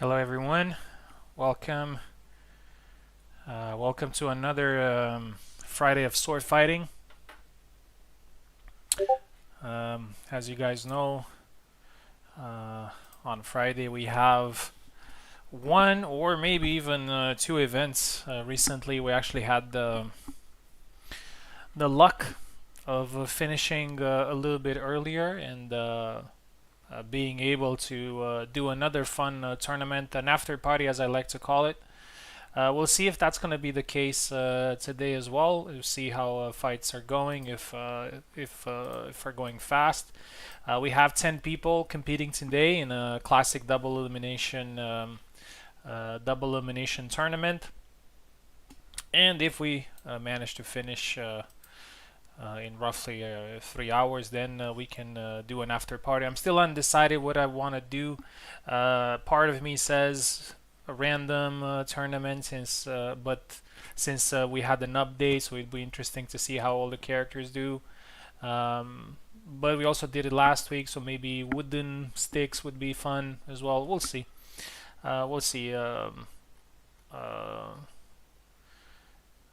Hello everyone, welcome welcome to another Friday of sword fighting. As you guys know, on Friday we have one or maybe even two events. Recently we actually had the luck of finishing a little bit earlier and being able to do another fun tournament, an after party as I like to call it. We'll see if that's going to be the case today as well. We'll see how fights are going, if we're going fast. We have 10 people competing today in a classic double elimination tournament. And if we manage to finish in roughly 3 hours, then we can do an after party. I'm still undecided what I want to do. Part of me says a random tournament, but since we had an update, so it'd be interesting to see how all the characters do. But we also did it last week, so maybe wooden sticks would be fun as well. We'll see. We'll see how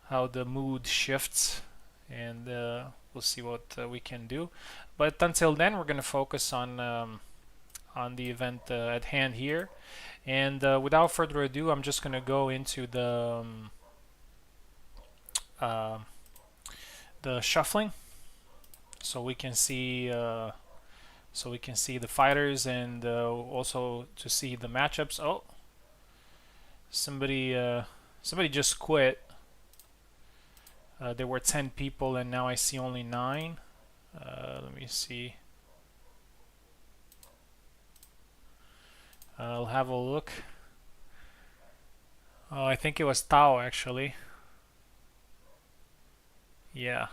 the mood shifts, and we'll see what we can do. But until then, we're gonna focus on the event at hand here. And without further ado, I'm just gonna go into uh, the shuffling, so we can see the fighters, and also to see the matchups. Oh, somebody just quit. There were 10 people, and now I see only 9. Let me see. I'll have a look. Oh, I think it was Tao actually. Yeah,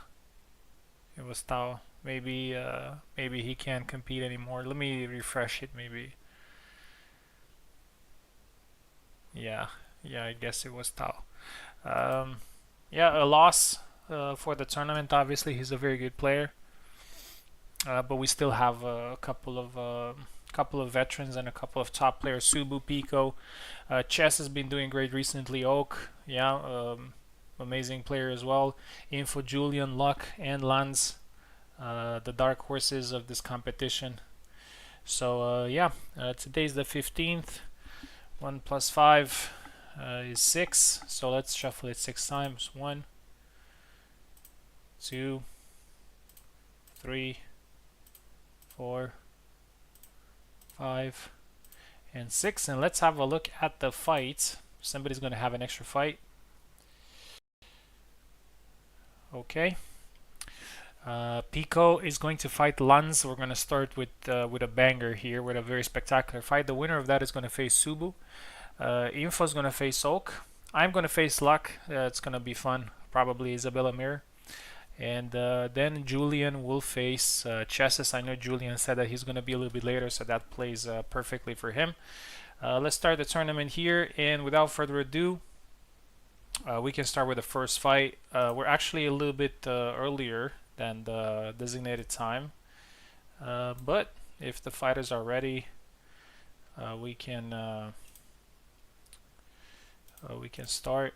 it was Tao. Maybe he can't compete anymore. Let me refresh it. Maybe. Yeah, yeah. I guess it was Tao. Um, yeah, a loss for the tournament. Obviously, he's a very good player, but we still have a couple of veterans and a couple of top players. Subu, Pico, Chess has been doing great recently. Oak, yeah, amazing player as well. Info, Julian, Luck, and Lanz, the dark horses of this competition. So yeah, today's the 15th. 1 plus 5 is 6. So let's shuffle it 6 times. 1, 2, 3, 4, 5, and 6. And let's have a look at the fights. Somebody's going to have an extra fight. Okay. Pico is going to fight Lanz. We're going to start with a banger here, with a very spectacular fight. The winner of that is going to face Subu. Info is going to face Oak. I'm going to face Luck. It's going to be fun. Probably Isabella Mirror. And then Julian will face Chesses. I know Julian said that he's going to be a little bit later, so that plays perfectly for him. Let's start the tournament here, and without further ado, we can start with the first fight. We're actually a little bit earlier than the designated time, but if the fighters are ready, we can start.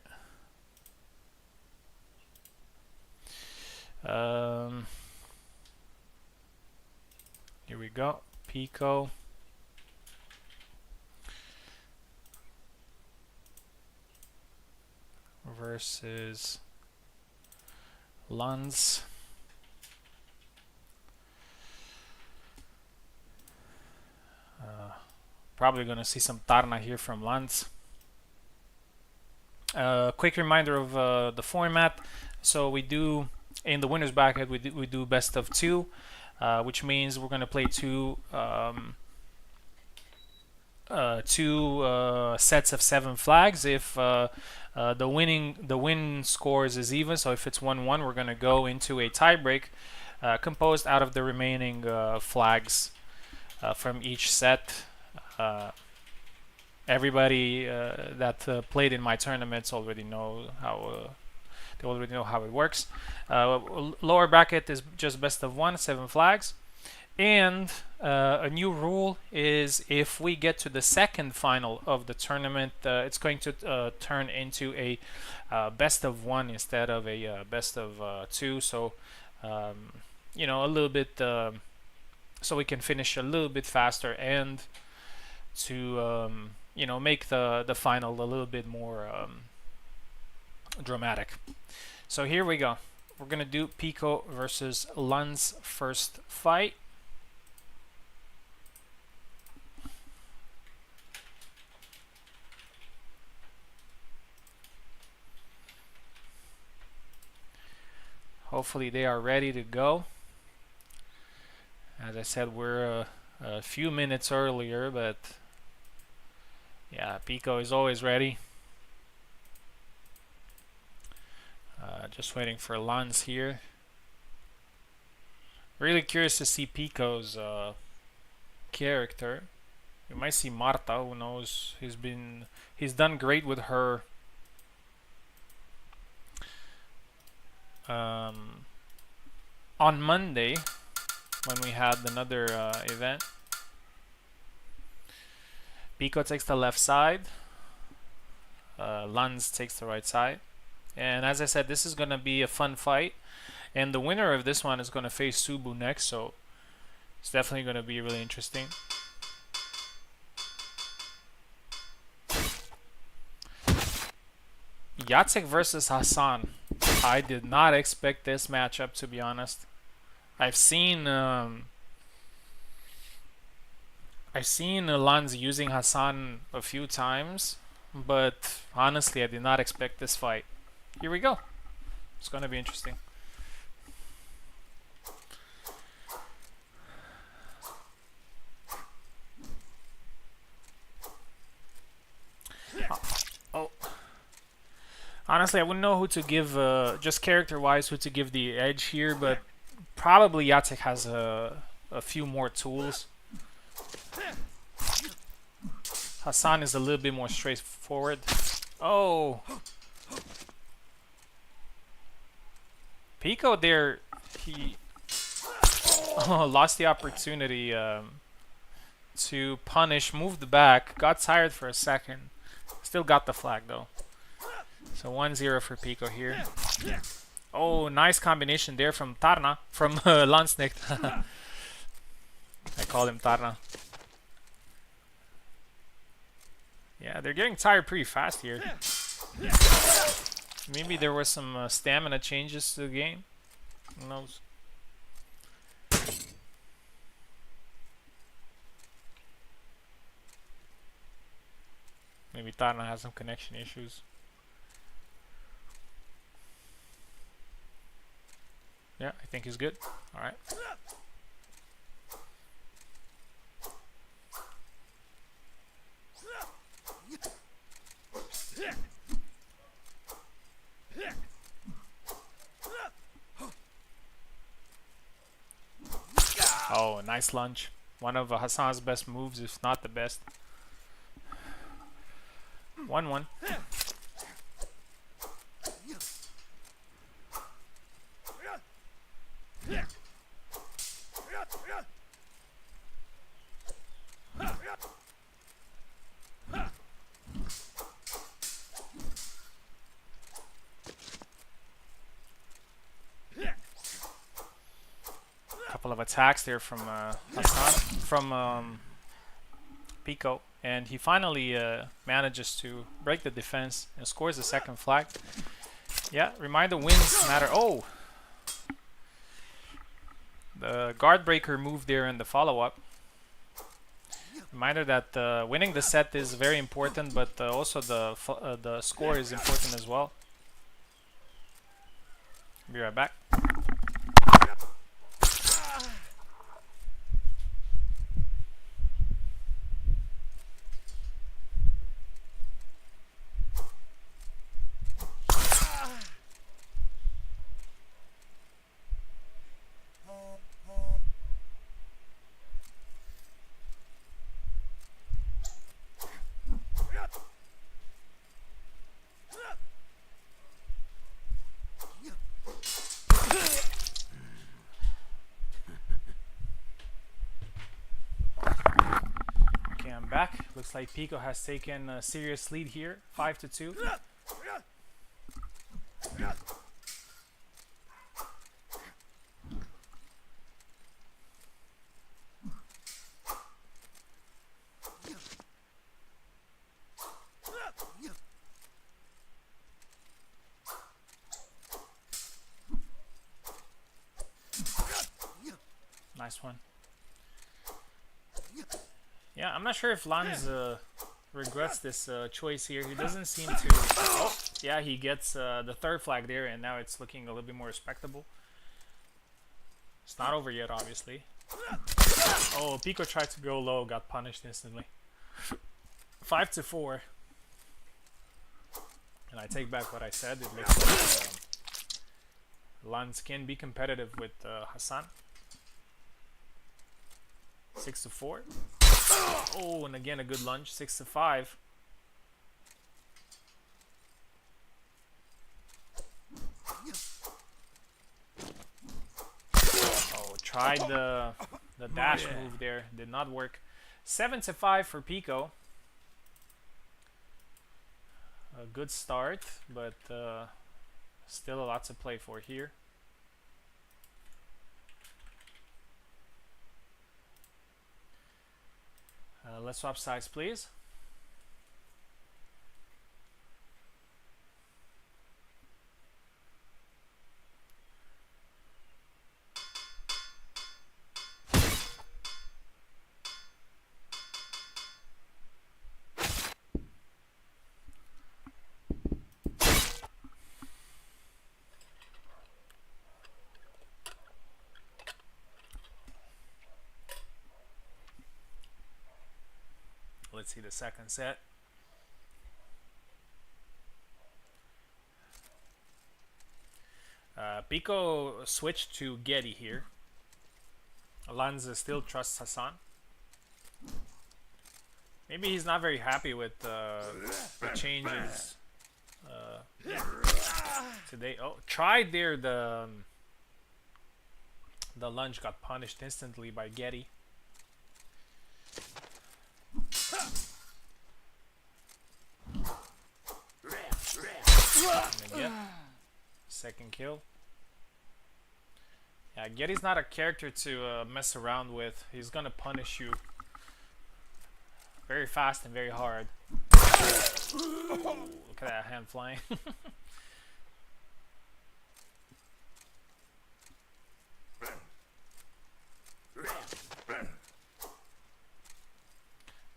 Here we go. Pico versus Lanz. Probably gonna see some Tarna here from Lanz. Quick reminder of the format. So we do, in the winners bracket, we do best of 2, which means we're gonna play two sets of 7 flags. If the win scores is even, so if it's 1-1, we're gonna go into a tiebreak composed out of the remaining flags from each set. Everybody that played in my tournaments already know how it works. Lower bracket is just best of 1, 7 flags, And a new rule is if we get to the second final of the tournament, it's going to turn into a best of one instead of a best of two. So, um, you know, a little bit, so we can finish a little bit faster and to, you know, make the final a little bit more dramatic. So here we go. We're gonna do Pico versus Lun's first fight. Hopefully they are ready to go. As I said, we're a few minutes earlier, but yeah, Pico is always ready. Just waiting for Lans here. Really curious to see Pico's character. You might see Marta, who knows? He's done great with her. On Monday, when we had another event, Pico takes the left side, Lans takes the right side, and as I said, this is gonna be a fun fight, and the winner of this one is gonna face Subu next, so it's definitely gonna be really interesting. Jacek versus Hassan. I did not expect this matchup, to be honest. I've seen Lans using Hassan a few times, but honestly, I did not expect this fight. Here we go. It's gonna be interesting. Oh. Honestly, I wouldn't know who to give, just character-wise, who to give the edge here, but probably Jacek has a few more tools. Hassan is a little bit more straightforward. Oh! Pico there, he lost the opportunity to punish, moved back, got tired for a second. Still got the flag though. So 1-0 for Pico here. Oh, nice combination there from Tarna, from Landsnicht. I call him Tarna. Yeah, they're getting tired pretty fast here. Maybe there was some stamina changes to the game. Who knows? Maybe Tarna has some connection issues. Yeah, I think he's good. Alright. Oh, nice lunge. One of Hassan's best moves, if not the best. 1-1. Couple of attacks there from Hassan, from Pico, and he finally manages to break the defense and scores the second flag. Yeah, reminder, wins matter. Oh! The guard breaker move there in the follow-up. Reminder that winning the set is very important, but also the score is important as well. Be right back. Looks like Pico has taken a serious lead here, 5-2. Nice one. Yeah, I'm not sure if Lanz regrets this choice here. He doesn't seem to... Oh, yeah, he gets the third flag there, and now it's looking a little bit more respectable. It's not over yet, obviously. Oh, Pico tried to go low, got punished instantly. 5-4. And I take back what I said. It looks like Lanz can be competitive with Hassan. 6-4. Oh, and again a good lunge. 6-5. Oh, tried the dash move there. Did not work. 7-5 for Pico. A good start, but still a lot to play for here. Let's swap sides, please. Let's see the second set. Pico switched to Getty here. Lanza still trusts Hassan. Maybe he's not very happy with the changes today. Oh, tried there the lunge, got punished instantly by Getty. And again, second kill. Yeah, Getty's not a character to mess around with. He's gonna punish you very fast and very hard. Oh, look at that hand flying.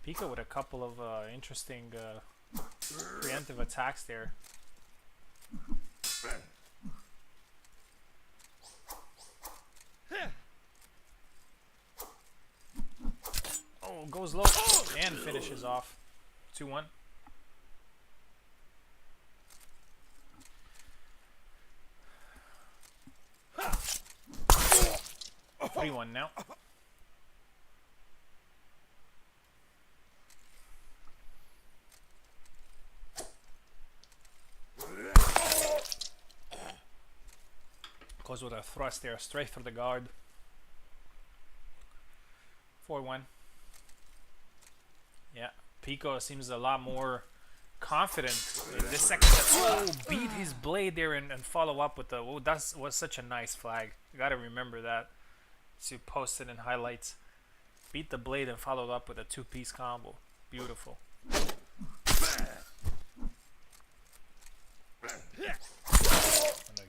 Pico with a couple of interesting preemptive attacks there. Oh, goes low and finishes off. 2-1. 3-1 now. Goes with a thrust there, straight through the guard. 4-1. Yeah, Pico seems a lot more confident in this second set. Oh, beat his blade there and follow up with the... Oh, that was such a nice flag. You gotta remember that to post it in highlights. Beat the blade and followed up with a two-piece combo. Beautiful. And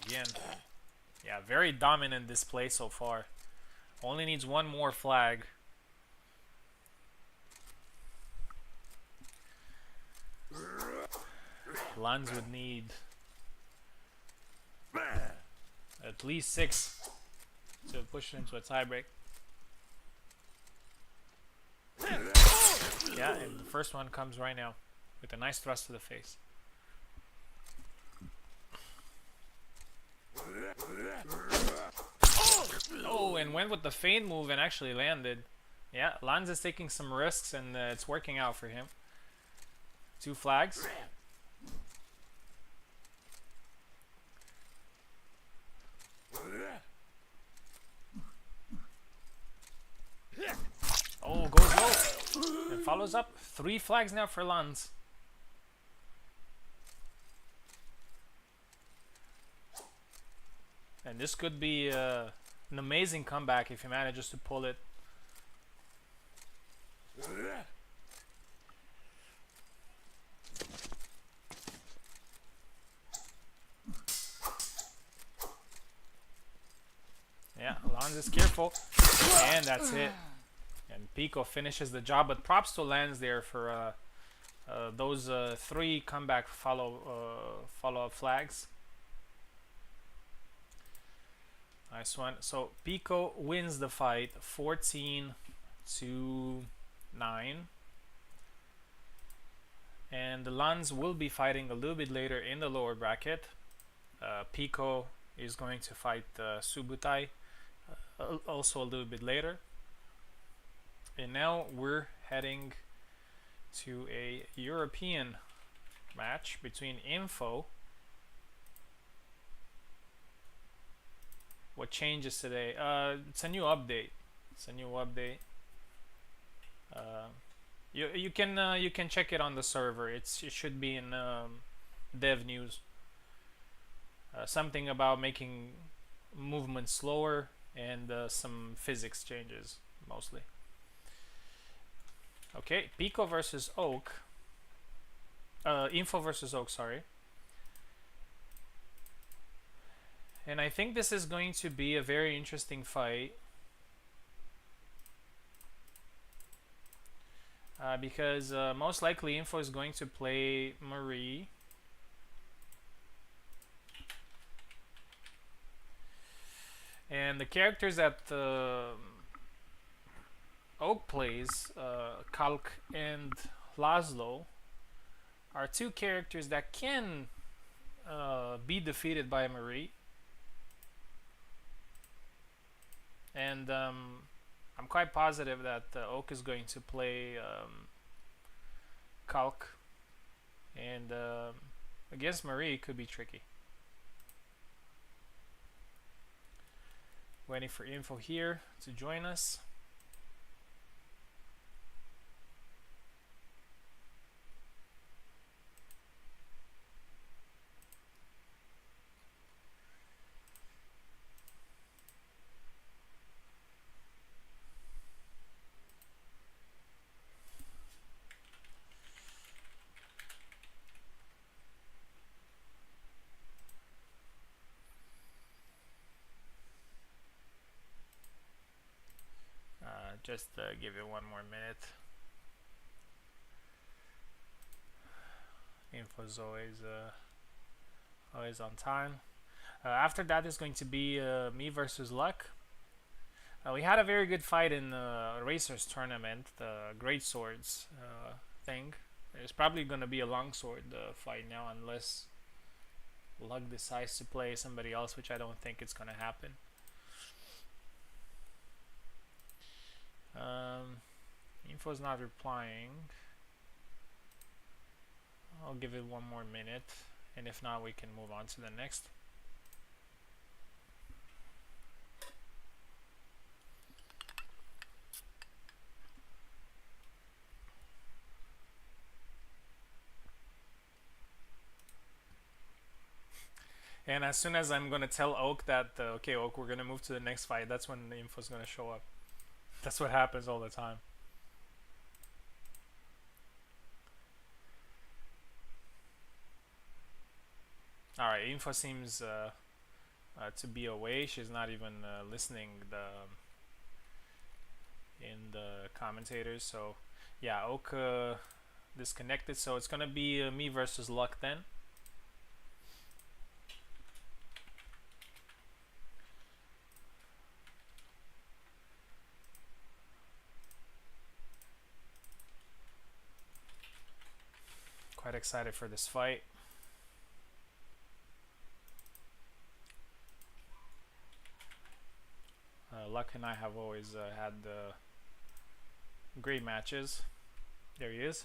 again... Yeah, very dominant display so far. Only needs one more flag. Lanz would need at least 6 to push it into a tiebreak. Yeah, and the first one comes right now with a nice thrust to the face. Oh, and went with the feint move and actually landed. Yeah, Lanz is taking some risks and it's working out for him. 2 flags. Oh, goes low. And follow follows up. 3 flags now for Lanz. And this could be an amazing comeback if he manages to pull it. Yeah, Lanz is careful. And that's it. And Pico finishes the job, but props to Lanz there for those 3 comeback follow-up flags. Nice one. So Pico wins the fight 14-9. And the Lanz will be fighting a little bit later in the lower bracket. Pico is going to fight Subutai also a little bit later. And now we're heading to a European match between Info. What changes today? It's a new update. It's a new update. You can check it on the server. It should be in dev news. Something about making movement slower and some physics changes mostly. Okay, Pico versus Oak. Info versus Oak, sorry. And I think this is going to be a very interesting fight. Because most likely Info is going to play Marie. And the characters that Oak plays, Kalk and Laszlo, are 2 characters that can be defeated by Marie. And I'm quite positive that Oak is going to play Kalk, and against Marie could be tricky. Waiting for Info here to join us. Just give it one more minute. Info's always on time. After that is going to be me versus Luck. We had a very good fight in the Racers tournament, the Great Swords thing. It's probably going to be a longsword fight now, unless Luck decides to play somebody else, which I don't think it's going to happen. Info's not replying. I'll give it one more minute, and if not, we can move on to the next. And as soon as I'm gonna tell Oak that okay, Oak, we're gonna move to the next fight, that's when the info's gonna show up. That's what happens all the time. Alright, Info seems to be away. She's not even listening in the commentators. So yeah, Oak disconnected. So it's gonna be me versus Luck then. Quite excited for this fight. Luck and I have always had great matches. There he is.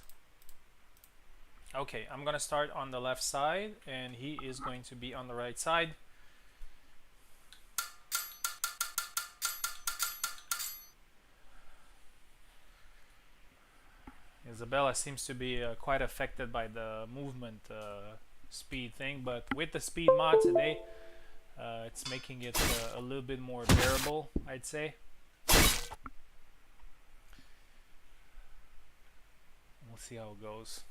Okay, I'm gonna start on the left side and he is going to be on the right side. Isabella seems to be quite affected by the movement speed thing, but with the speed mod today, it's making it a little bit more bearable, I'd say. We'll see how it goes.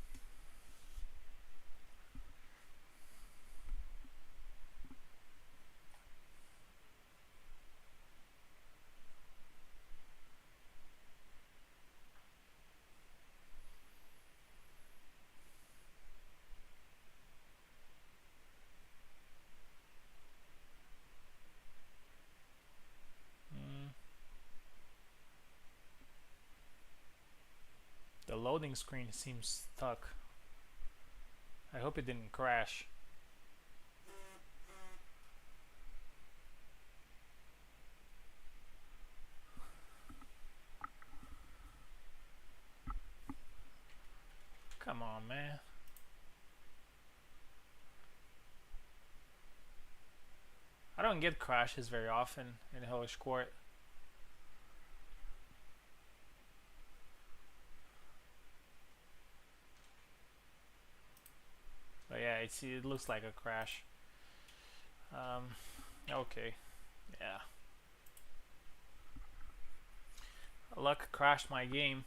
The loading screen seems stuck. I hope it didn't crash. Come on, man. I don't get crashes very often in Hellish Quart. But yeah, it looks like a crash. Okay, yeah. Luck crashed my game.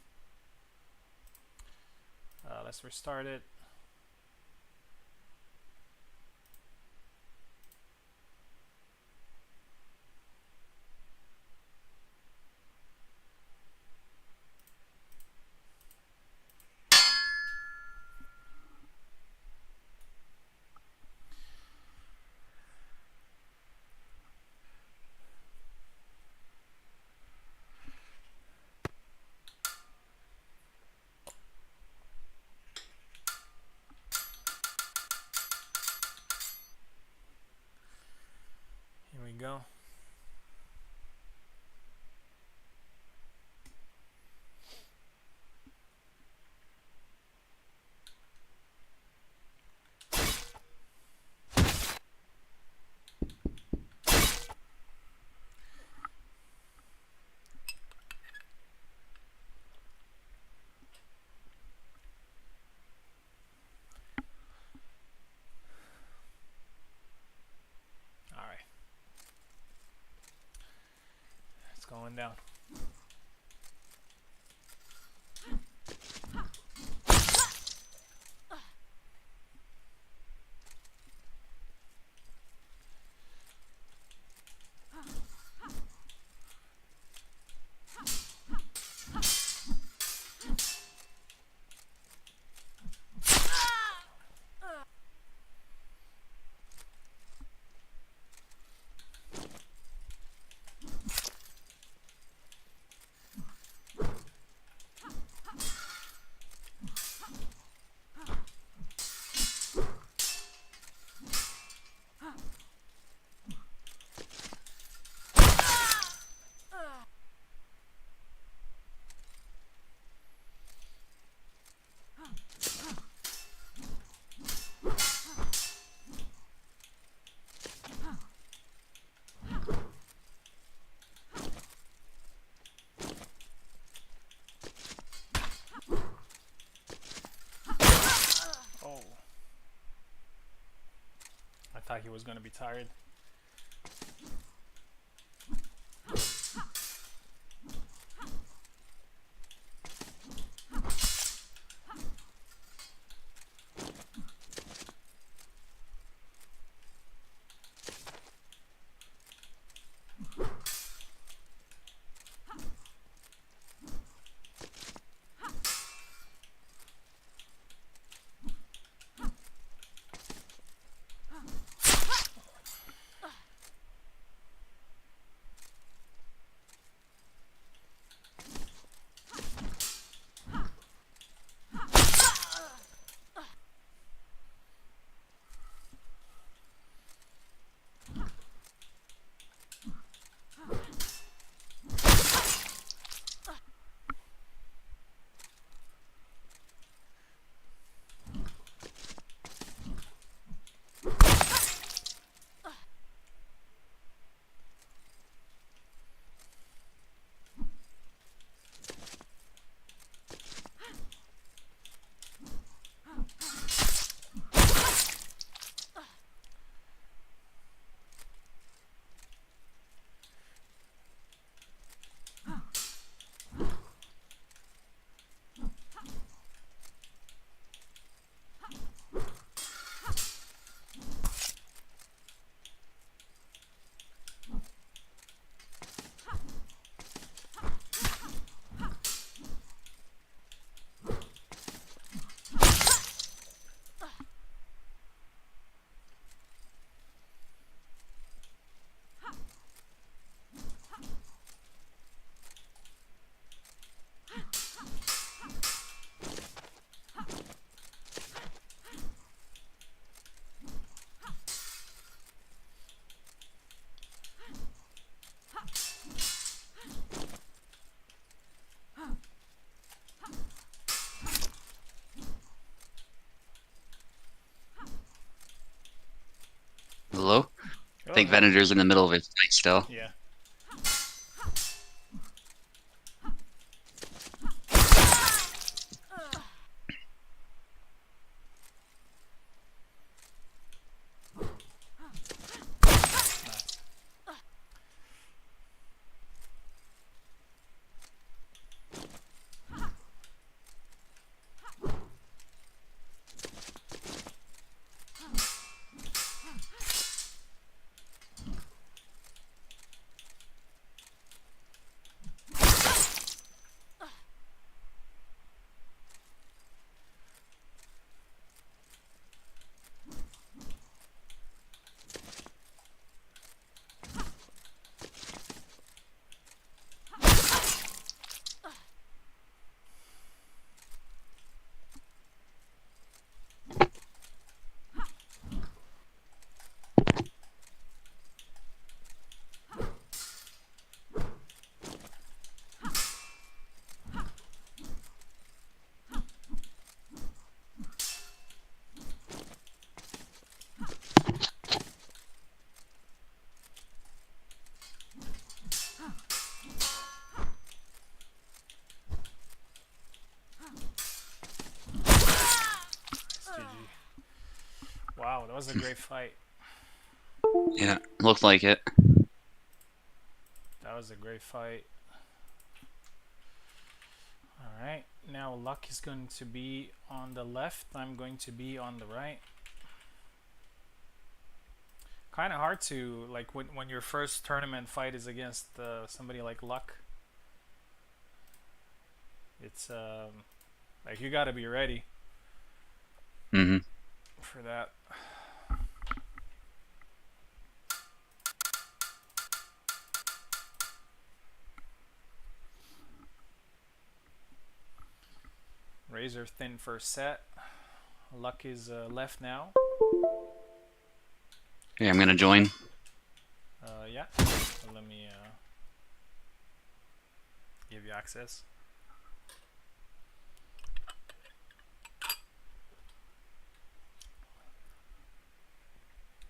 Let's restart it. Here we go. Alright. It's going down. I thought he was gonna be tired. Go think ahead. Venator's in the middle of his fight still. Yeah. Nice. GG. Wow, that was a great fight. Yeah, looked like it. That was a great fight. Alright, now Luck is going to be on the left. I'm going to be on the right. Kind of hard to, like, when your first tournament fight is against somebody like Luck. It's, like, you gotta be ready for that. Razor thin first set. Luck is left now. Yeah, I'm gonna join. Yeah. So let me give you access.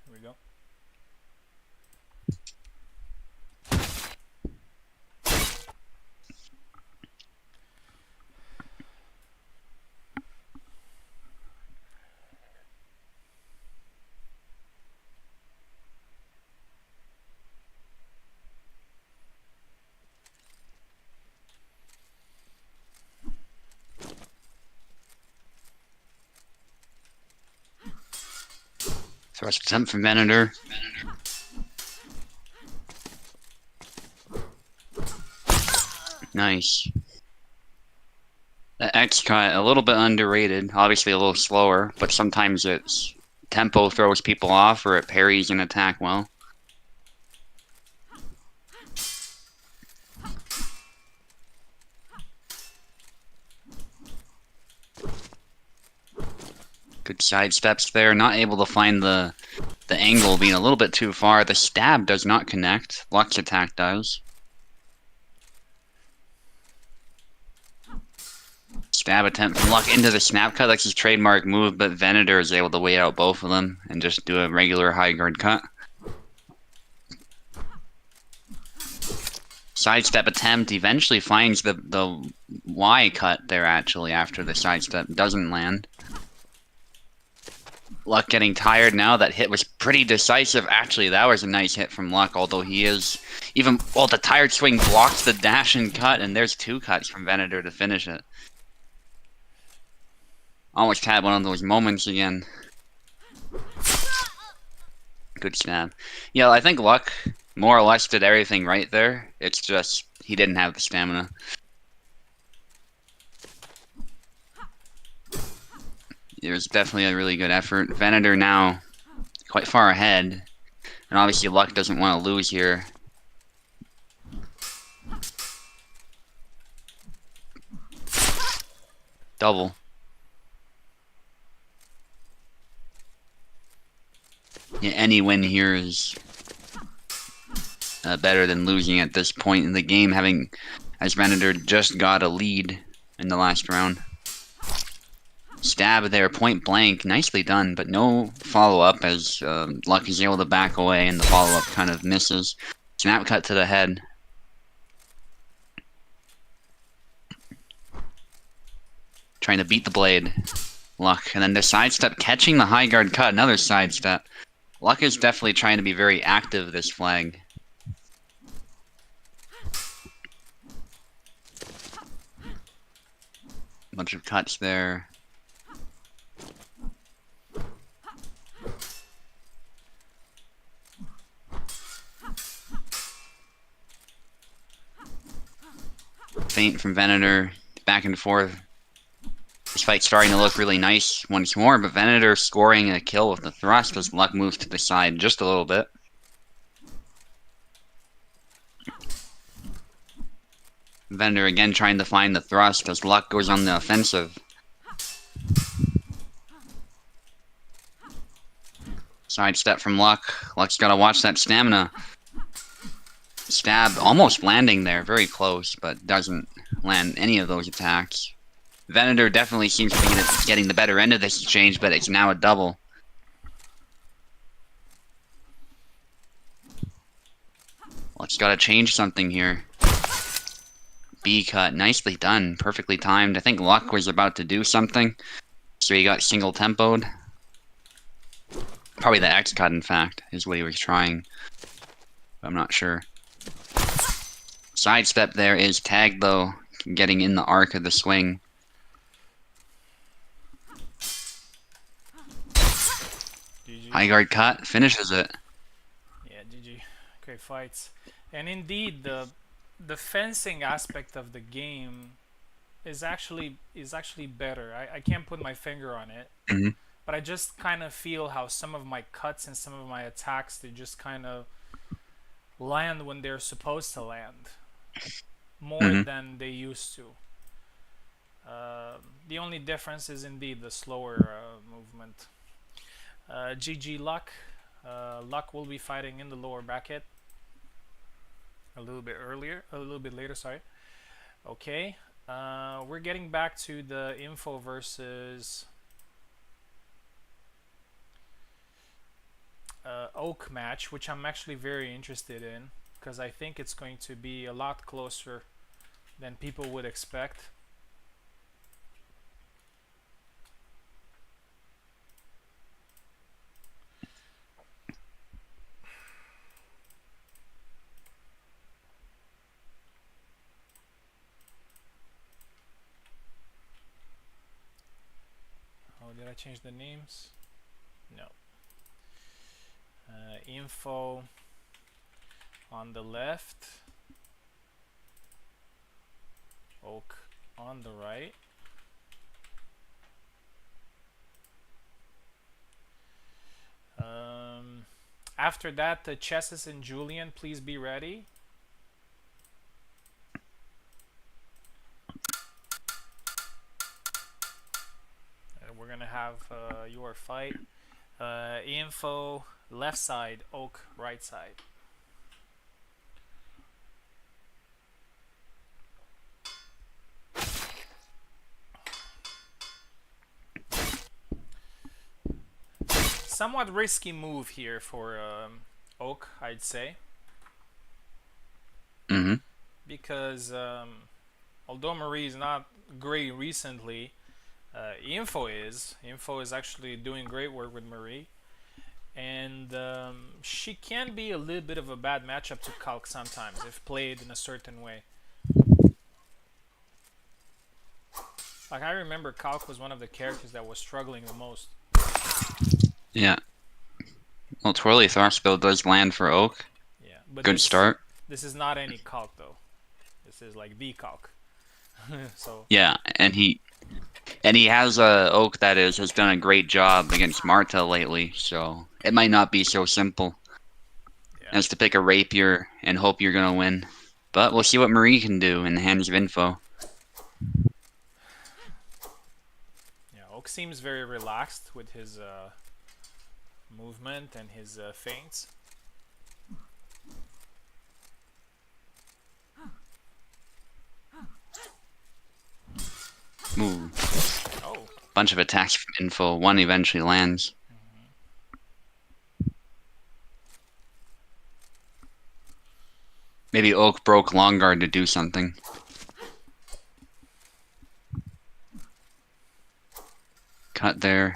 Here we go. Thrust attempt from Venator. Nice. The X cut, a little bit underrated. Obviously a little slower, but sometimes its tempo throws people off or it parries an attack well. Good side steps there. Not able to find the angle, being a little bit too far. The stab does not connect. Luck's attack does. Stab attempt from Luck into the snap cut. That's his trademark move, but Venator is able to wait out both of them and just do a regular high guard cut. Sidestep attempt eventually finds the Y cut there actually after the sidestep doesn't land. Luck getting tired now. That hit was pretty decisive. Actually, that was a nice hit from Luck, although he is even... Well, the tired swing blocks the dash and cut, and there's two cuts from Venator to finish it. Almost had one of those moments again. Good snap. Yeah, I think Luck more or less did everything right there. It's just he didn't have the stamina. It was definitely a really good effort. Venator now quite far ahead. And obviously Luck doesn't want to lose here. Double. Yeah, any win here is better than losing at this point in the game, having as Venator just got a lead in the last round. stab there, point blank. Nicely done, but no follow-up as Luck is able to back away and the follow-up kind of misses. Snap cut to the head. Trying to beat the blade. Luck. And then the sidestep catching the high guard cut. Another sidestep. Luck is definitely trying to be very active this flag. Bunch of cuts there. Feint from Venator. Back and forth. This fight's starting to look really nice once more, but Venator scoring a kill with the thrust as Luck moves to the side just a little bit. Venator again trying to find the thrust as Luck goes on the offensive. Sidestep from Luck. Luck's gotta watch that stamina. Stab almost landing there, very close, but doesn't land any of those attacks. Venator definitely seems to be getting the better end of this exchange, but it's now a double. Luck's gotta change something here. B cut, nicely done, perfectly timed. I think Luck was about to do something, so he got single tempoed. Probably the X cut, in fact, is what he was trying. But I'm not sure. Sidestep there is tagged though, getting in the arc of the swing. GG. High guard cut, finishes it. Yeah, GG. Great fights. And indeed, the fencing aspect of the game is actually better. I can't put my finger on it, but I just kind of feel how some of my cuts and some of my attacks, they just kind of land when they're supposed to land more than they used to. The only difference is indeed the slower movement. GG Luck. Luck will be fighting in the lower bracket a little bit later, sorry. Okay, we're getting back to the Info versus Oak match, which I'm actually very interested in because I think it's going to be a lot closer than people would expect. Oh, did I change the names? No. Info on the left, Oak on the right. After that, the Chesses and Julian, please be ready. We're gonna have your fight. Info left side, Oak right side. Somewhat risky move here for Oak, I'd say. Because although Marie is not great recently, Info is actually doing great work with Marie, and she can be a little bit of a bad matchup to Calc sometimes if played in a certain way. Like, I remember Calc was one of the characters that was struggling the most. Yeah. Well, Twirly Thrust build does land for Oak. Yeah, but good start. This is not any Calc though. This is like the Calc. So yeah, and he has a Oak that has done a great job against Marta lately, so it might not be so simple as to pick a rapier and hope you're gonna win. But we'll see what Marie can do in the hands of Info. Yeah, Oak seems very relaxed with his movement and his feints. Move. Oh. bunch of attacks from Info. One eventually lands. Maybe Oak broke Long Guard to do something. Cut there.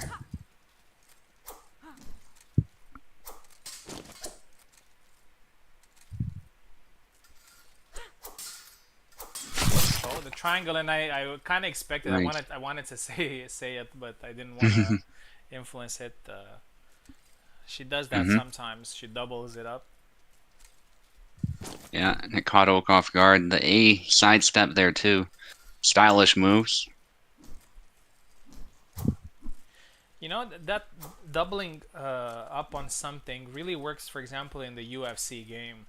Oh, the triangle, and I kind of expected. Right. I wanted to say it, but I didn't want to influence it. She does that sometimes. She doubles it up. Yeah, and it caught Oak off guard. The A sidestep there too. Stylish moves. You know that doubling up on something really works. For example, in the UFC game,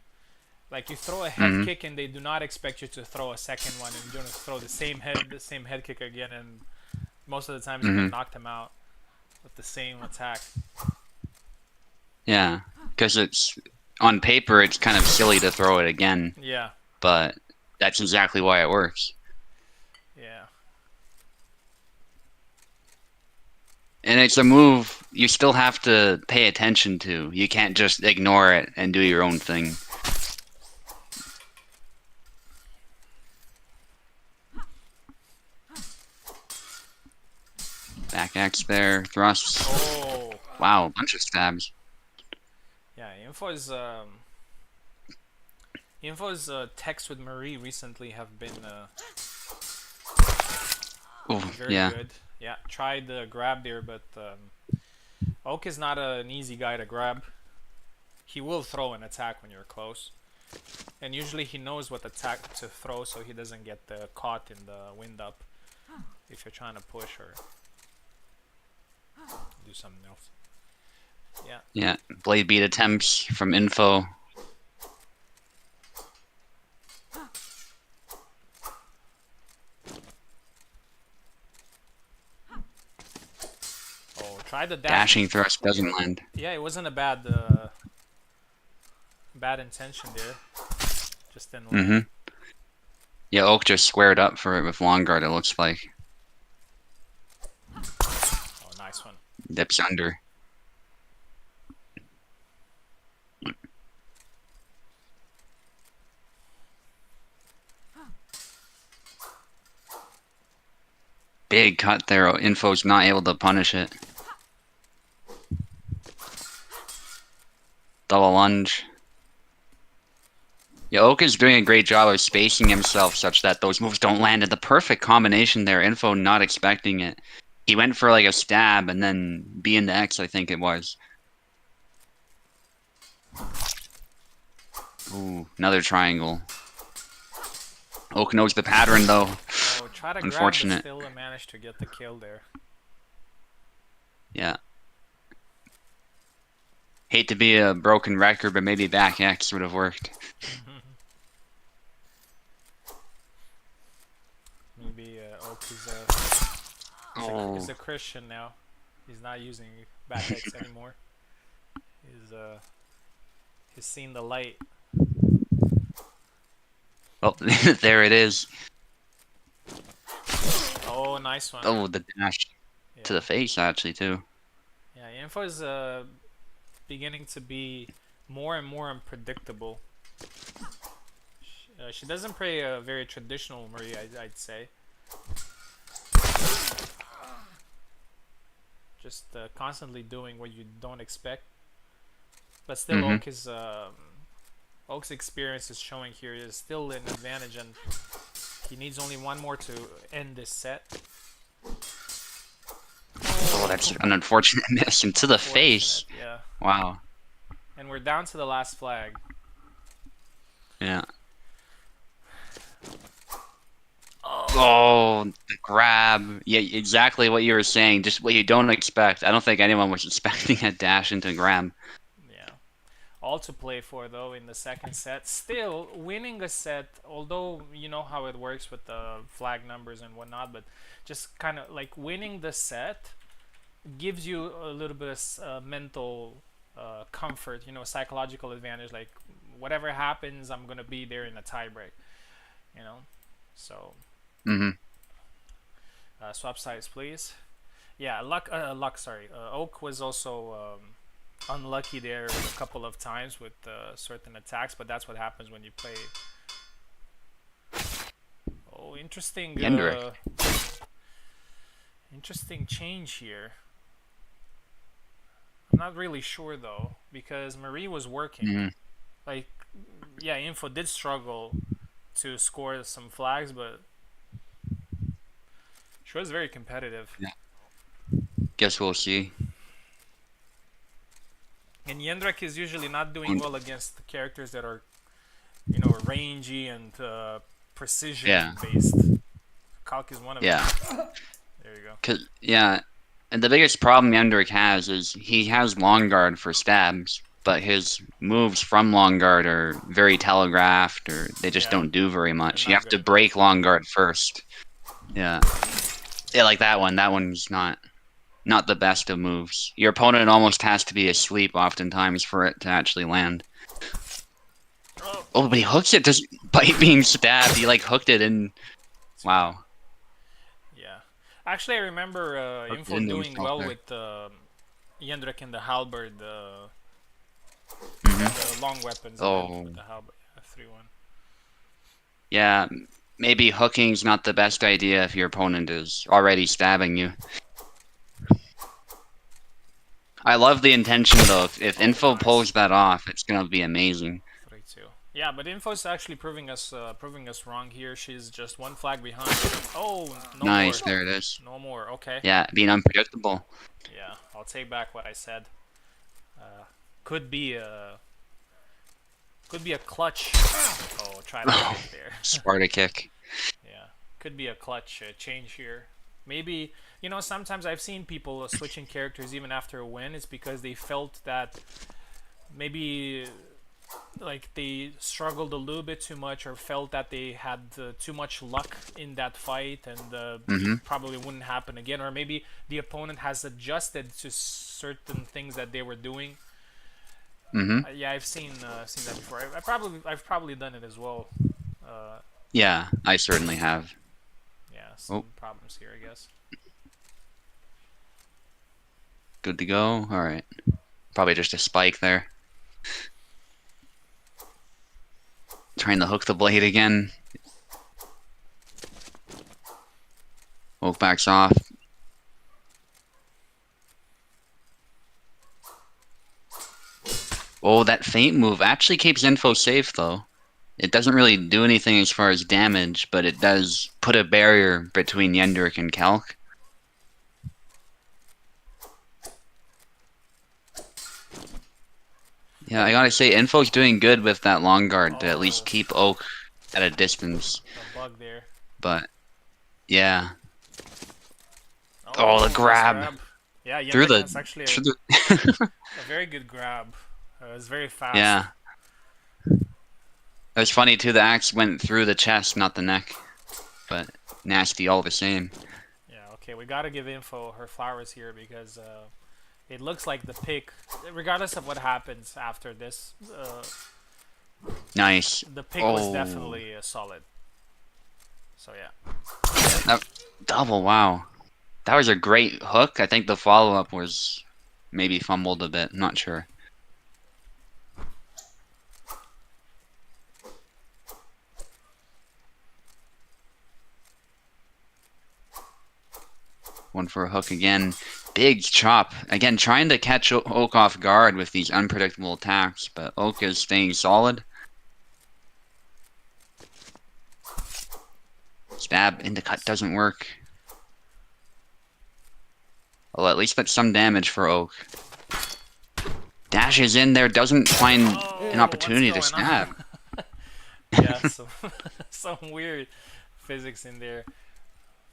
like you throw a head kick and they do not expect you to throw a second one, and you're gonna throw the same head kick again, and most of the times you can knock them out with the same attack. Yeah, because it's on paper it's kind of silly to throw it again. Yeah. But that's exactly why it works. Yeah. And it's a move you still have to pay attention to. You can't just ignore it and do your own thing. Back X there, thrusts. Oh. Wow, a bunch of stabs. Yeah, Info's text with Marie recently have been very good. Yeah, tried the grab there, but Oak is not an easy guy to grab. He will throw an attack when you're close, and usually he knows what attack to throw, so he doesn't get caught in the wind up if you're trying to push or do something else. Yeah. Yeah, blade beat attempts from Info. Oh, try the Dashing thrust doesn't land. Yeah, it wasn't a bad intention there. Just didn't land. Yeah, Oak just squared up for it with Long Guard, it looks like. Oh, nice one. Dips under. Big cut there. Info's not able to punish it. Double lunge. Yeah, Oak is doing a great job of spacing himself such that those moves don't land in the perfect combination there. Info not expecting it. He went for like a stab and then B into X, I think it was. Ooh, another triangle. Oak knows the pattern though. Oh, try to Unfortunate. grab, but still managed to get the kill there. Yeah. Hate to be a broken record, but maybe back X would have worked. Maybe Oak is a Christian now. He's not using back X anymore. He's seen the light. Oh, there it is. Oh, nice one. Oh, the dash to the face actually too. Yeah, Info is beginning to be more and more unpredictable. She doesn't play a very traditional Marie, I'd say. Just constantly doing what you don't expect. But still, Oak's experience is showing here is still an advantage, and he needs only one more to end this set. Oh, that's an unfortunate miss into the face. Yeah. Wow. And we're down to the last flag. Yeah. Oh, the grab. Yeah, exactly what you were saying. Just what you don't expect. I don't think anyone was expecting a dash into grab. Yeah. All to play for, though, in the second set. Still, winning a set, although you know how it works with the flag numbers and whatnot, but just kind of like winning the set gives you a little bit of mental comfort, you know, psychological advantage. Like, whatever happens, I'm going to be there in a tiebreak, you know? So... swap sides, please. Yeah, sorry. Oak was also unlucky there a couple of times with certain attacks, but that's what happens when you play. Oh, interesting. Yendrick. Interesting change here. I'm not really sure though, because Marie was working. Hmm. Like, yeah, Info did struggle to score some flags, but she was very competitive. Yeah. Guess we'll see. And Yendrak is usually not doing Und- well against the characters that are, you know, rangy and precision Yeah. based. Kalk is one of Yeah. them. There you go. Yeah. And the biggest problem Yendrick has is he has long guard for stabs, but his moves from long guard are very telegraphed, or they just Yeah, don't do very they're much. You not have to good. break long guard first. Yeah. Yeah, like that one. That one's not the best of moves. Your opponent almost has to be asleep oftentimes for it to actually land. Oh, Oh, but he hooks it just by being stabbed. He like hooked it in. Wow. yeah. Actually, I remember Hooked it Info into doing himself well there. with Yendrak and the halberd, Hmm. the long weapons Oh, with the halberd. 3-1. yeah. Maybe hooking's not the best idea if your opponent is already stabbing you. I love the intention though. If Oh, Info nice. pulls that off, it's gonna be amazing. 3-2. Yeah, but Info's actually proving us wrong here. She's just one flag behind. Oh, no more. Nice, there it is. No more. Okay. Yeah, being unpredictable. Yeah, I'll take back what I said. Uh, could be a clutch. Oh, try to kick there. Sparta kick. Yeah, could be a clutch change here. Maybe, you know, sometimes I've seen people switching characters even after a win. It's because they felt that maybe like they struggled a little bit too much, or felt that they had too much luck in that fight, and Hmm. probably wouldn't happen again. Or maybe the opponent has adjusted to certain things that they were doing. Hmm. Yeah, I've seen that before. I've probably done it as well. Uh, Yeah, I certainly have. yeah, Oh, some problems here, I guess. good to go. All right. Probably just a spike there. Trying to hook the blade again. Oak backs off. Oh, that feint move actually keeps Info safe though. It doesn't really do anything as far as damage, but it does put a barrier between Yendrick and Calc. Yeah, I gotta say, Info's doing good with that long guard to at least Oh, keep Oak at a distance. a bug there. But yeah. Oh, the Oh, nice grab grab. Yeah, through Yendrik the has actually through the. a very good grab. It's very fast. Yeah, it was funny too. The axe went through the chest, not the neck, but nasty all the same. Yeah, okay, we gotta give Info her flowers here because it looks like the pick, regardless of what happens after this, Nice. the pick was Oh, definitely solid. So yeah. that double! Wow, that was a great hook. I think the follow up was maybe fumbled a bit. Not sure. One for a hook again. Big chop. Again, trying to catch Oak off guard with these unpredictable attacks, but Oak is staying solid. Stab into cut doesn't work. Well, at least that's some damage for Oak. Dashes in there, doesn't find an Oh, what's opportunity to going stab. on? Yeah, some weird physics in there.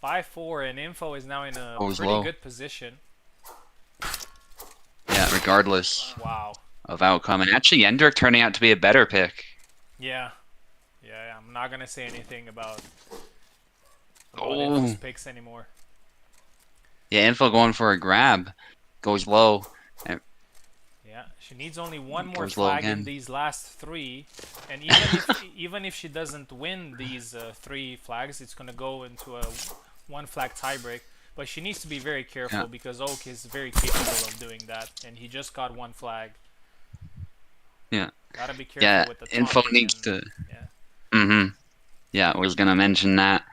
5-4, and Info is now in a Goes pretty low. good position. Yeah, regardless Wow. of outcome. And actually, Yendrick turning out to be a better pick. Yeah. Yeah, I'm not gonna say anything about Info's Oh, picks anymore. yeah, Info going for a grab. Goes low. And Yeah, she needs only one more goes low flag in again. these last three, and even if she doesn't win these 3 flags, it's gonna go into a 1 flag tiebreak. But she needs to be very Yeah. careful because Oak is very capable of doing that, and he just got one flag. Yeah. Gotta be careful Yeah. with the Info taunting needs and to. yeah. Mm-hmm. Yeah, I was gonna mention that.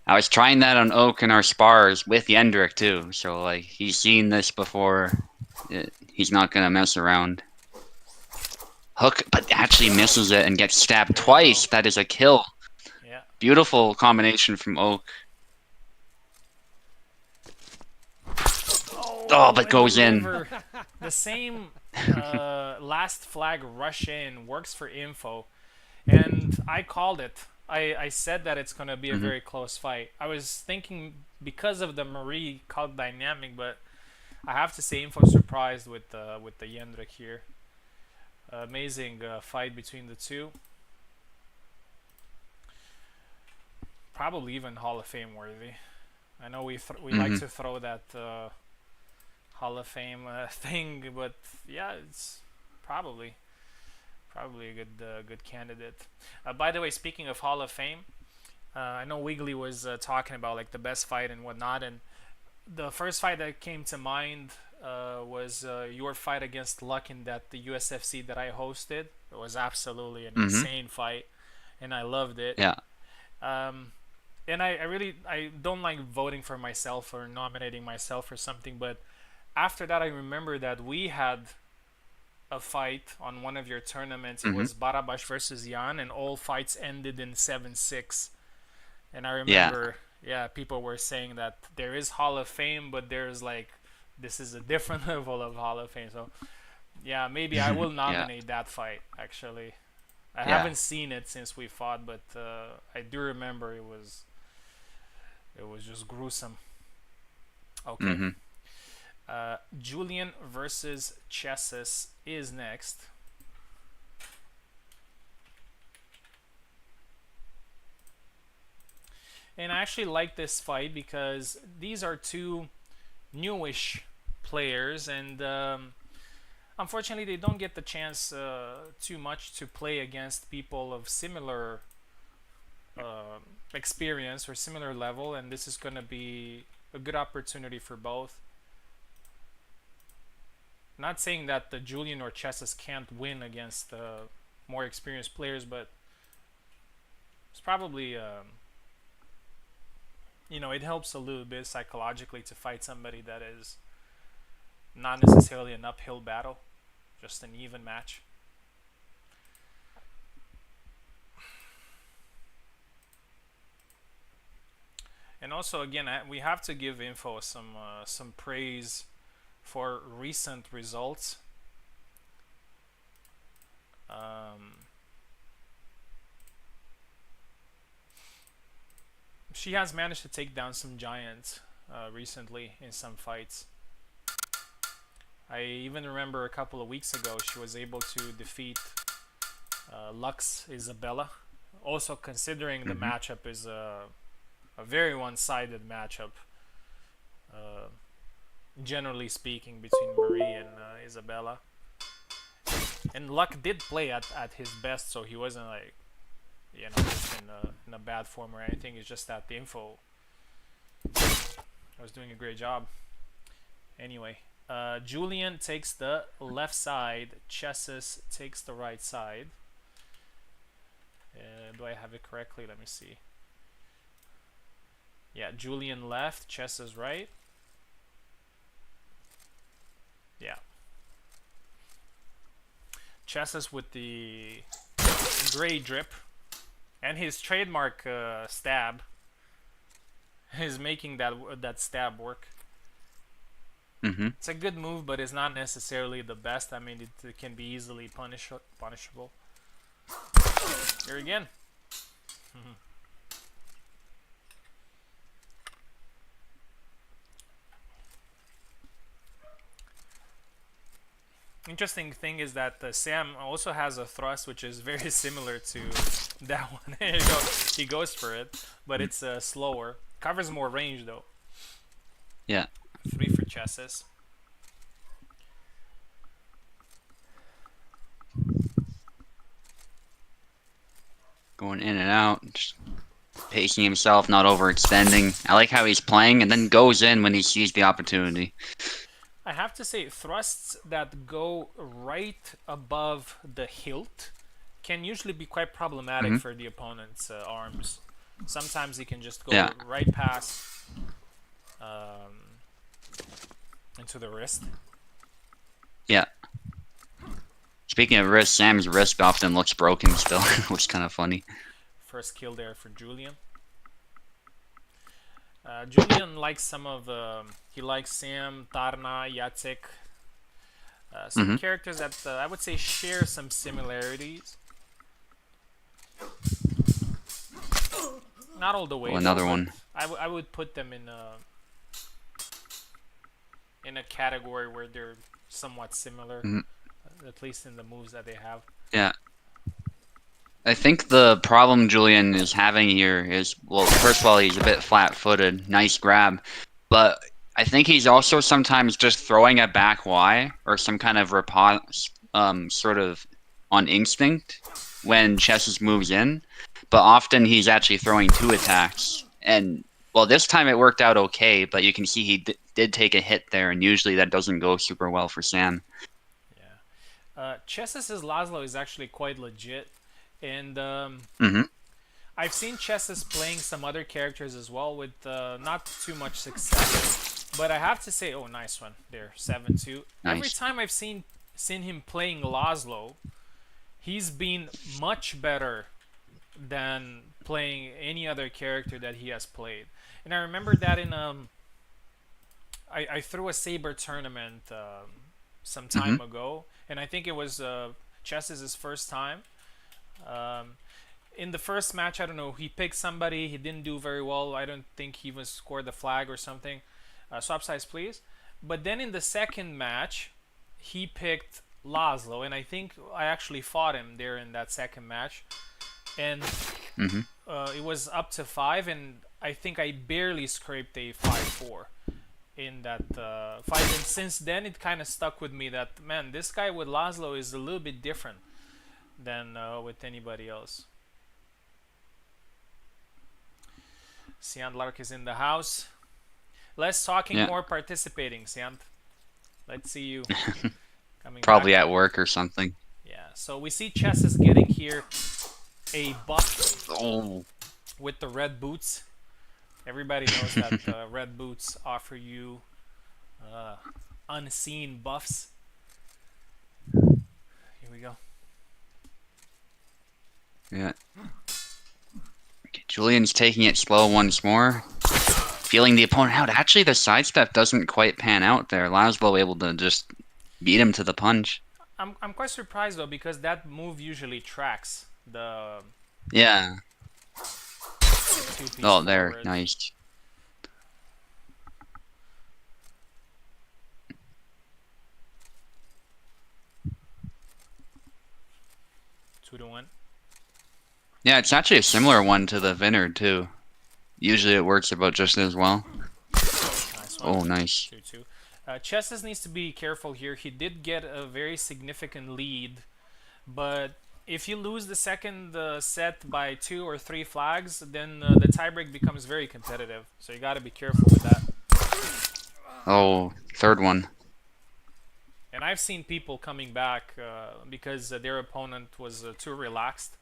I was trying that on Oak in our spars with Yendrick too, so like he's seen this before. He's not gonna mess around. Hook, but actually misses it and gets stabbed There you go. twice. That is a kill. Yeah. Beautiful combination from Oak. Oh, Oh, but and the goes in. river. The same last flag rush in works for info, and I called it. I said that it's gonna be a Hmm. very close fight. I was thinking because of the Marie cog dynamic, but I have to say info surprised with the Yendrick here. Amazing fight between the two. Probably even Hall of Fame worthy. I know we like Hmm. to throw that Hall of Fame thing, but yeah, it's probably probably a good candidate. By the way, speaking of Hall of Fame, I know Wiggly was talking about like the best fight and whatnot, and the first fight that came to mind was your fight against Luck in that the USFC that I hosted. It was absolutely an Hmm. insane fight, and I loved it. Yeah. Um, and I really I don't like voting for myself or nominating myself for something, but after that I remember that we had a fight on one of your tournaments. It Hmm. was Barabash versus Jan, and all fights ended in 7-6. And I Yeah. remember, yeah, people were saying that there is Hall of Fame, but there's like this is a different level of Hall of Fame. So yeah, maybe I will Yeah. nominate that fight. Actually, I Yeah. haven't seen it since we fought, but I do remember it was just gruesome. Okay, Hmm. Julian versus Chessis is next. And I actually like this fight because these are two newish players, and unfortunately, they don't get the chance too much to play against people of similar uh, experience or similar level, and this is going to be a good opportunity for both. Not saying that the Julian or Chesses can't win against more experienced players, but it's probably it helps a little bit psychologically to fight somebody that is not necessarily an uphill battle, just an even match. And also, again, we have to give info some praise for recent results. Um, she has managed to take down some giants recently in some fights. I even remember a couple of weeks ago she was able to defeat Lux Isabella. Also, considering the Hmm. matchup is a very one-sided matchup, uh, generally speaking, between Marie and Isabella. And Luck did play at his best, so he wasn't like just in a bad form or anything. It's just that the info was doing a great job. Anyway, Julian takes the left side. Chessis takes the right side. Do I have it correctly? Let me see. Yeah, Julian left, Chessis right. Yeah, Chessis with the gray drip and his trademark stab is making that stab work. Hmm. It's a good move, but it's not necessarily the best. I mean, it can be easily punishable. Here again. Interesting thing is that Sam also has a thrust which is very similar to that one. There you go. He goes for it, but it's slower. Covers more range though. Yeah. 3 for Chesses. Going in and out. Just pacing himself, not overextending. I like how he's playing and then goes in when he sees the opportunity. I have to say, thrusts that go right above the hilt can usually be quite problematic Hmm. for the opponent's arms. Sometimes he can just go Yeah, right past um, into the wrist. yeah. Speaking of wrist, Sam's wrist often looks broken still, which is kind of funny. First kill there for Julian. Julian likes some of he likes Sam, Tarna, Jacek, some Hmm. characters that I would say share some similarities. Not all the Oh, way though, another but one. I would put them in a category where they're somewhat similar, Hmm. at least in the moves that they have. Yeah. I think the problem Julian is having here is, well, first of all, he's a bit flat-footed. Nice grab. But I think he's also sometimes just throwing a back Y or some kind of riposte, sort of on instinct when Chesses moves in. But often he's actually throwing two attacks. And, well, this time it worked out okay, but you can see he did take a hit there, and usually that doesn't go super well for Sam. Yeah. Chess's Laszlo is actually quite legit, and Hmm. I've seen Chesses playing some other characters as well with not too much success. But I have to say, oh, nice one there, 7-2. Every Nice. time I've seen him playing Laszlo, he's been much better than playing any other character that he has played. And I remember that in I threw a Saber tournament some Hmm. time ago, and I think it was Chess's first time. Um, in the first match, I don't know, he picked somebody, he didn't do very well. I don't think he was scored the flag or something. Swap sides, please. But then in the second match, he picked Laszlo, and I think I actually fought him there in that second match. And Hmm. it was up to 5, and I think I barely scraped a 5-4 in that fight. And since then, it kind of stuck with me that, man, this guy with Laszlo is a little bit different than with anybody else. Siant Lark is in the house. Less talking, Yeah. more participating, Siant. Let's see you coming Probably back. at work or something. Yeah, so we see Chess is getting here a buff Oh. with the red boots. Everybody knows that red boots offer you uh, unseen buffs. Here we go. Yeah. Okay, Julian's taking it slow once more. Feeling the opponent out. Actually, the sidestep doesn't quite pan out there. Laszlo able to just beat him to the punch. I'm quite surprised though because that move usually tracks the Yeah. two-piece Oh, there. forward. Nice. 2-1. Yeah, it's actually a similar one to the Vineyard, too. Usually it works about just as well. Nice one. Oh, nice. 2-2. Chesses needs to be careful here. He did get a very significant lead, but if you lose the second set by 2 or 3 flags, then the tiebreak becomes very competitive. So you got to be careful with that. Oh, third one. And I've seen people coming back because their opponent was too relaxed.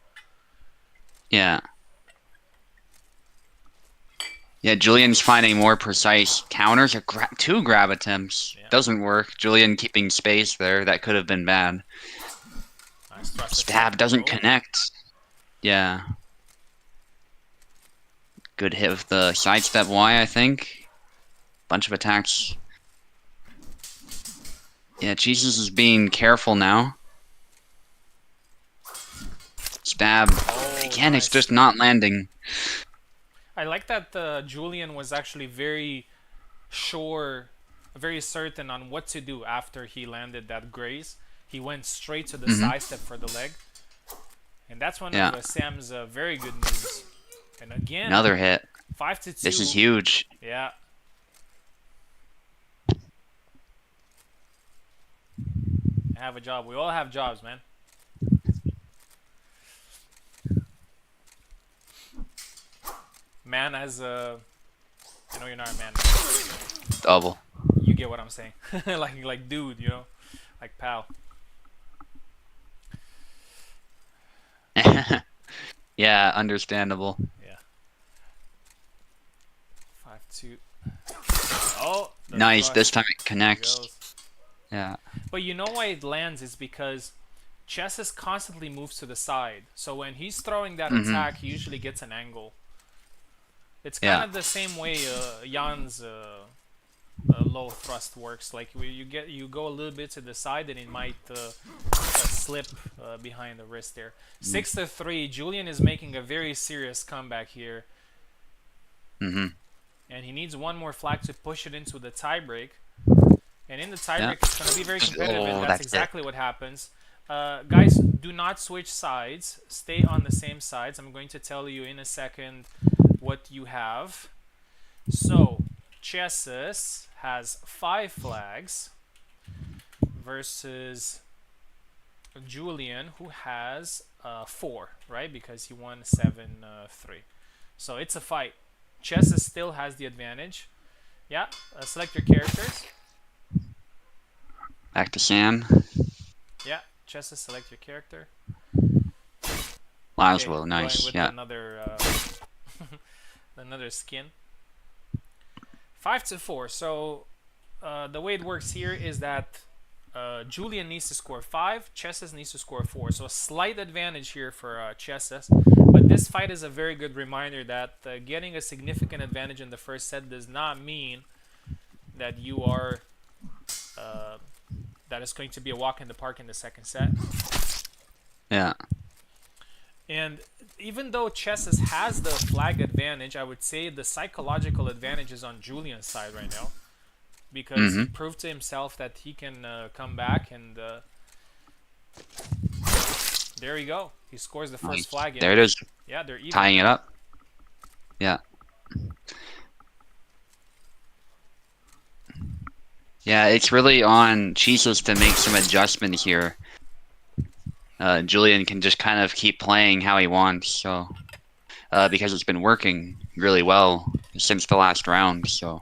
Yeah. Yeah, Julian's finding more precise counters. Two grab attempts. Yeah. Doesn't work. Julian keeping space there. That could have been bad. Nice thrust Stab attack. doesn't Oh. connect. Yeah. Good hit with the sidestep Y, I think. Bunch of attacks. Yeah, Jesus is being careful now. Stab. Oh, Again, it's nice. just not landing. I like that Julian was actually very sure, very certain on what to do after he landed that graze. He went straight to the Hmm. side step for the leg. And that's one Yeah. of Sam's very good moves. And again, Another hit. 5-2. This is huge. Yeah. I have a job. We all have jobs, man. Man as a... I know you're not a man. Double. You get what I'm saying. like dude, you know? Like pal. Yeah, understandable. Yeah. 5-2. Oh, the Nice. flush. This time it There connects. goes. Yeah. But you know why it lands is because Chesses constantly moves to the side. So when he's throwing that attack, he usually gets an angle. It's kind Yeah. of the same way Jan's low thrust works. Like you go a little bit to the side, and it might slip behind the wrist there. 6-3. Julian is making a very serious comeback here, and he needs one more flag to push it into the tiebreak. And in the tiebreak, it's going to be very competitive, and that's exactly what happens. Guys, do not switch sides. Stay on the same sides. I'm going to tell you in a second what you have. So, Chesses has 5 flags versus Julian, who has 4, right? Because he won 7-3. So it's a fight. Chesses still has the advantage. Yeah, select your characters. Back to Sam. Yeah, Chesses, select your character. Might as well. Nice. Going with Yeah. another skin. 5-4. So the way it works here is that Julian needs to score 5, Chesses needs to score 4. So a slight advantage here for Chesses. But this fight is a very good reminder that getting a significant advantage in the first set does not mean that you are that is going to be a walk in the park in the second set. Yeah. And even though Chesses has the flag advantage, I would say the psychological advantage is on Julian's side right now. Because he proved to himself that he can come back, and there you go. He scores the first flag. There it is. Yeah, they're even. Tying it up. Yeah. Yeah, it's really on Jesus to make some adjustment here. Julian can just kind of keep playing how he wants, so because it's been working really well since the last round. So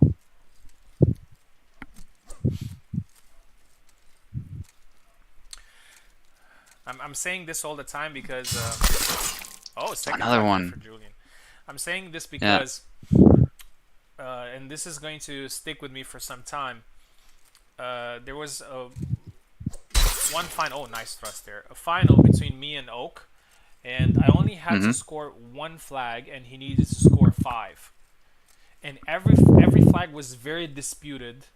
I'm saying this all the time because second another flag one for Julian. I'm saying this because and this is going to stick with me for some time. There was one final. Oh, nice thrust there. A final between me and Oak, and I only had to score 1 flag, and he needed to score 5. And every flag was very disputed,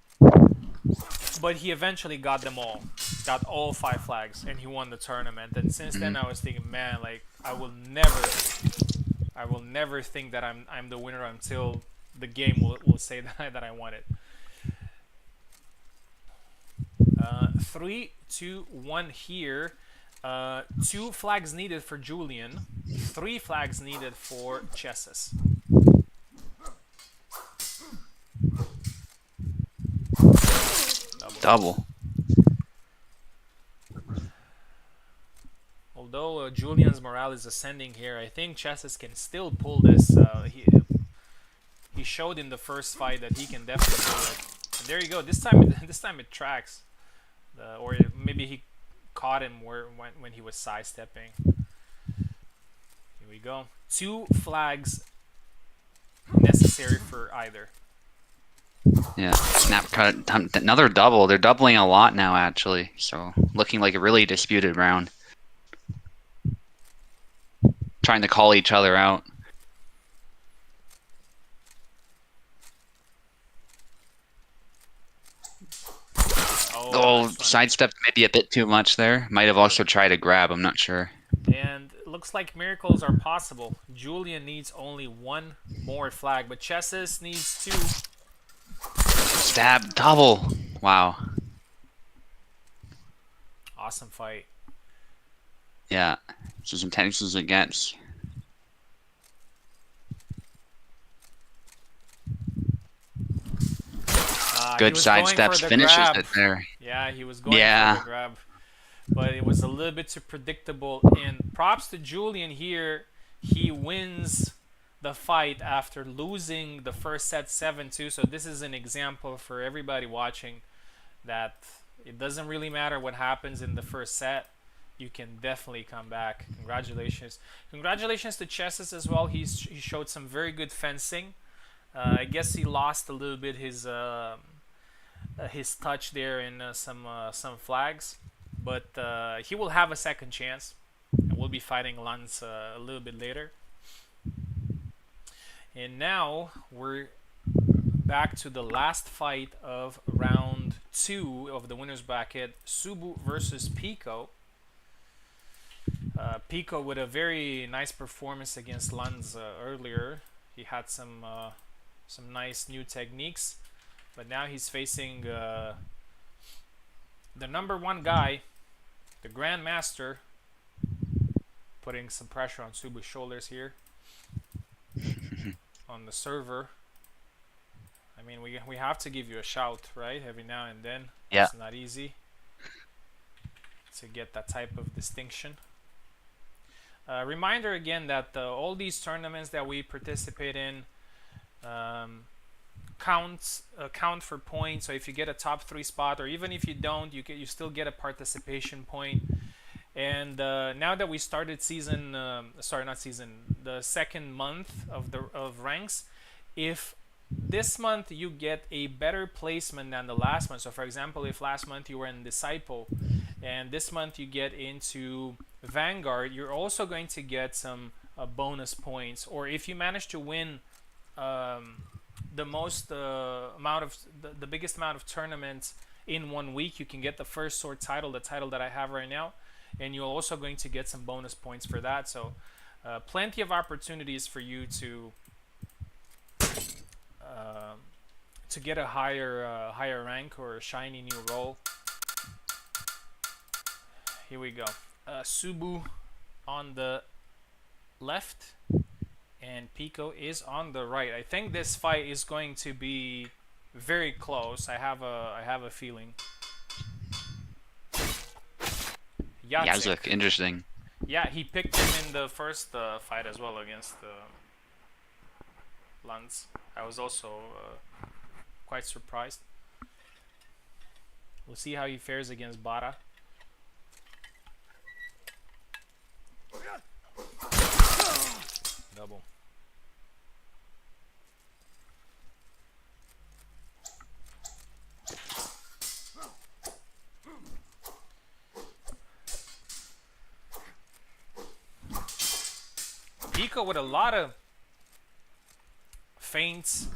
but he eventually got them all. Got all 5 flags, and he won the tournament. And since then, I was thinking, man, like I will never think that I'm the winner until the game will say that I won it. 3, 2, 1 here. 2 flags needed for Julian. 3 flags needed for Chesses. double. Although Julian's morale is ascending here, I think Chesses can still pull this. He showed in the first fight that he can definitely do it. And there you go. This time it tracks. Or maybe he caught him when he was sidestepping. Here we go. 2 flags necessary for either. Yeah, snap cut, another double. They're doubling a lot now, actually. So looking like a really disputed round. Trying to call each other out. Oh, sidestepped maybe a bit too much there. Might have also tried to grab, I'm not sure. And it looks like miracles are possible. Julian needs only 1 more flag, but Chesses needs 2. Stab, double. Wow. Awesome fight. Yeah, it's as intense as it gets. Good sidesteps, finishes it there. Yeah, he was going for the grab. But it was a little bit too predictable. And props to Julian here. He wins the fight after losing the first set 7-2. So this is an example for everybody watching that it doesn't really matter what happens in the first set. You can definitely come back. Congratulations. Congratulations to Chesses as well. He showed some very good fencing. I guess he lost a little bit his touch there in some flags, but he will have a second chance. And we'll be fighting Lanz a little bit later. And now we're back to the last fight of round 2 of the winners bracket. Subu versus Pico. Pico with a very nice performance against Lanz earlier. He had some nice new techniques, but now he's facing the #1 guy, the Grandmaster, putting some pressure on Subu's shoulders here on the server. I mean, we have to give you a shout, right? Every now and then. Yeah. It's not easy to get that type of distinction. Reminder again that all these tournaments that we participate in count for points. So if you get a top 3 spot, or even if you don't, you still get a participation point. And now that we started the second month of ranks, if this month you get a better placement than the last month, so for example, if last month you were in Disciple and this month you get into Vanguard, you're also going to get some bonus points. Or if you manage to win the biggest amount of tournaments in 1 week, you can get the first sort title, the title that I have right now, and you're also going to get some bonus points for that. So plenty of opportunities for you to get a higher rank or a shiny new role. Here we go. Subu on the left and Pico is on the right. I think this fight is going to be very close. I have a feeling. Yazuk, interesting. Yeah, he picked him in the first fight as well against Lanz. I was also quite surprised. We'll see how he fares against Bara. Double. Pico with a lot of feints.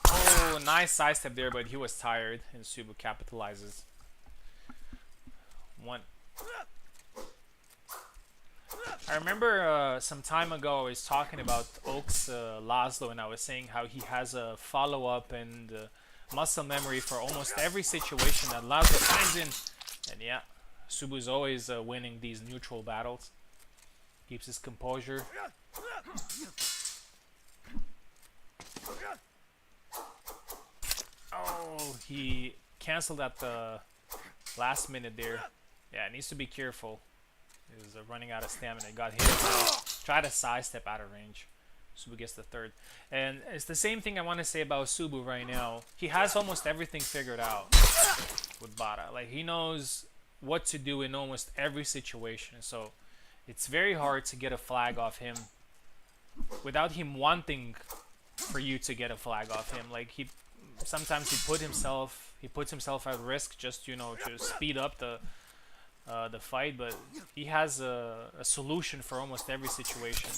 Oh, nice sidestep there, but he was tired, and Subu capitalizes. One. I remember some time ago I was talking about Oak's Laszlo, and I was saying how he has a follow-up and muscle memory for almost every situation that Laszlo finds in. And yeah, Subu's always winning these neutral battles. Keeps his composure. Oh, he canceled at the last minute there. Yeah, needs to be careful. He was running out of stamina. Got hit. Try to sidestep out of range. Subu gets the third. And it's the same thing I want to say about Subu right now. He has almost everything figured out with Bara. Like, he knows what to do in almost every situation. So it's very hard to get a flag off him without him wanting for you to get a flag off him. Like, sometimes he puts himself at risk just, you know, to speed up the fight, but he has a solution for almost every situation.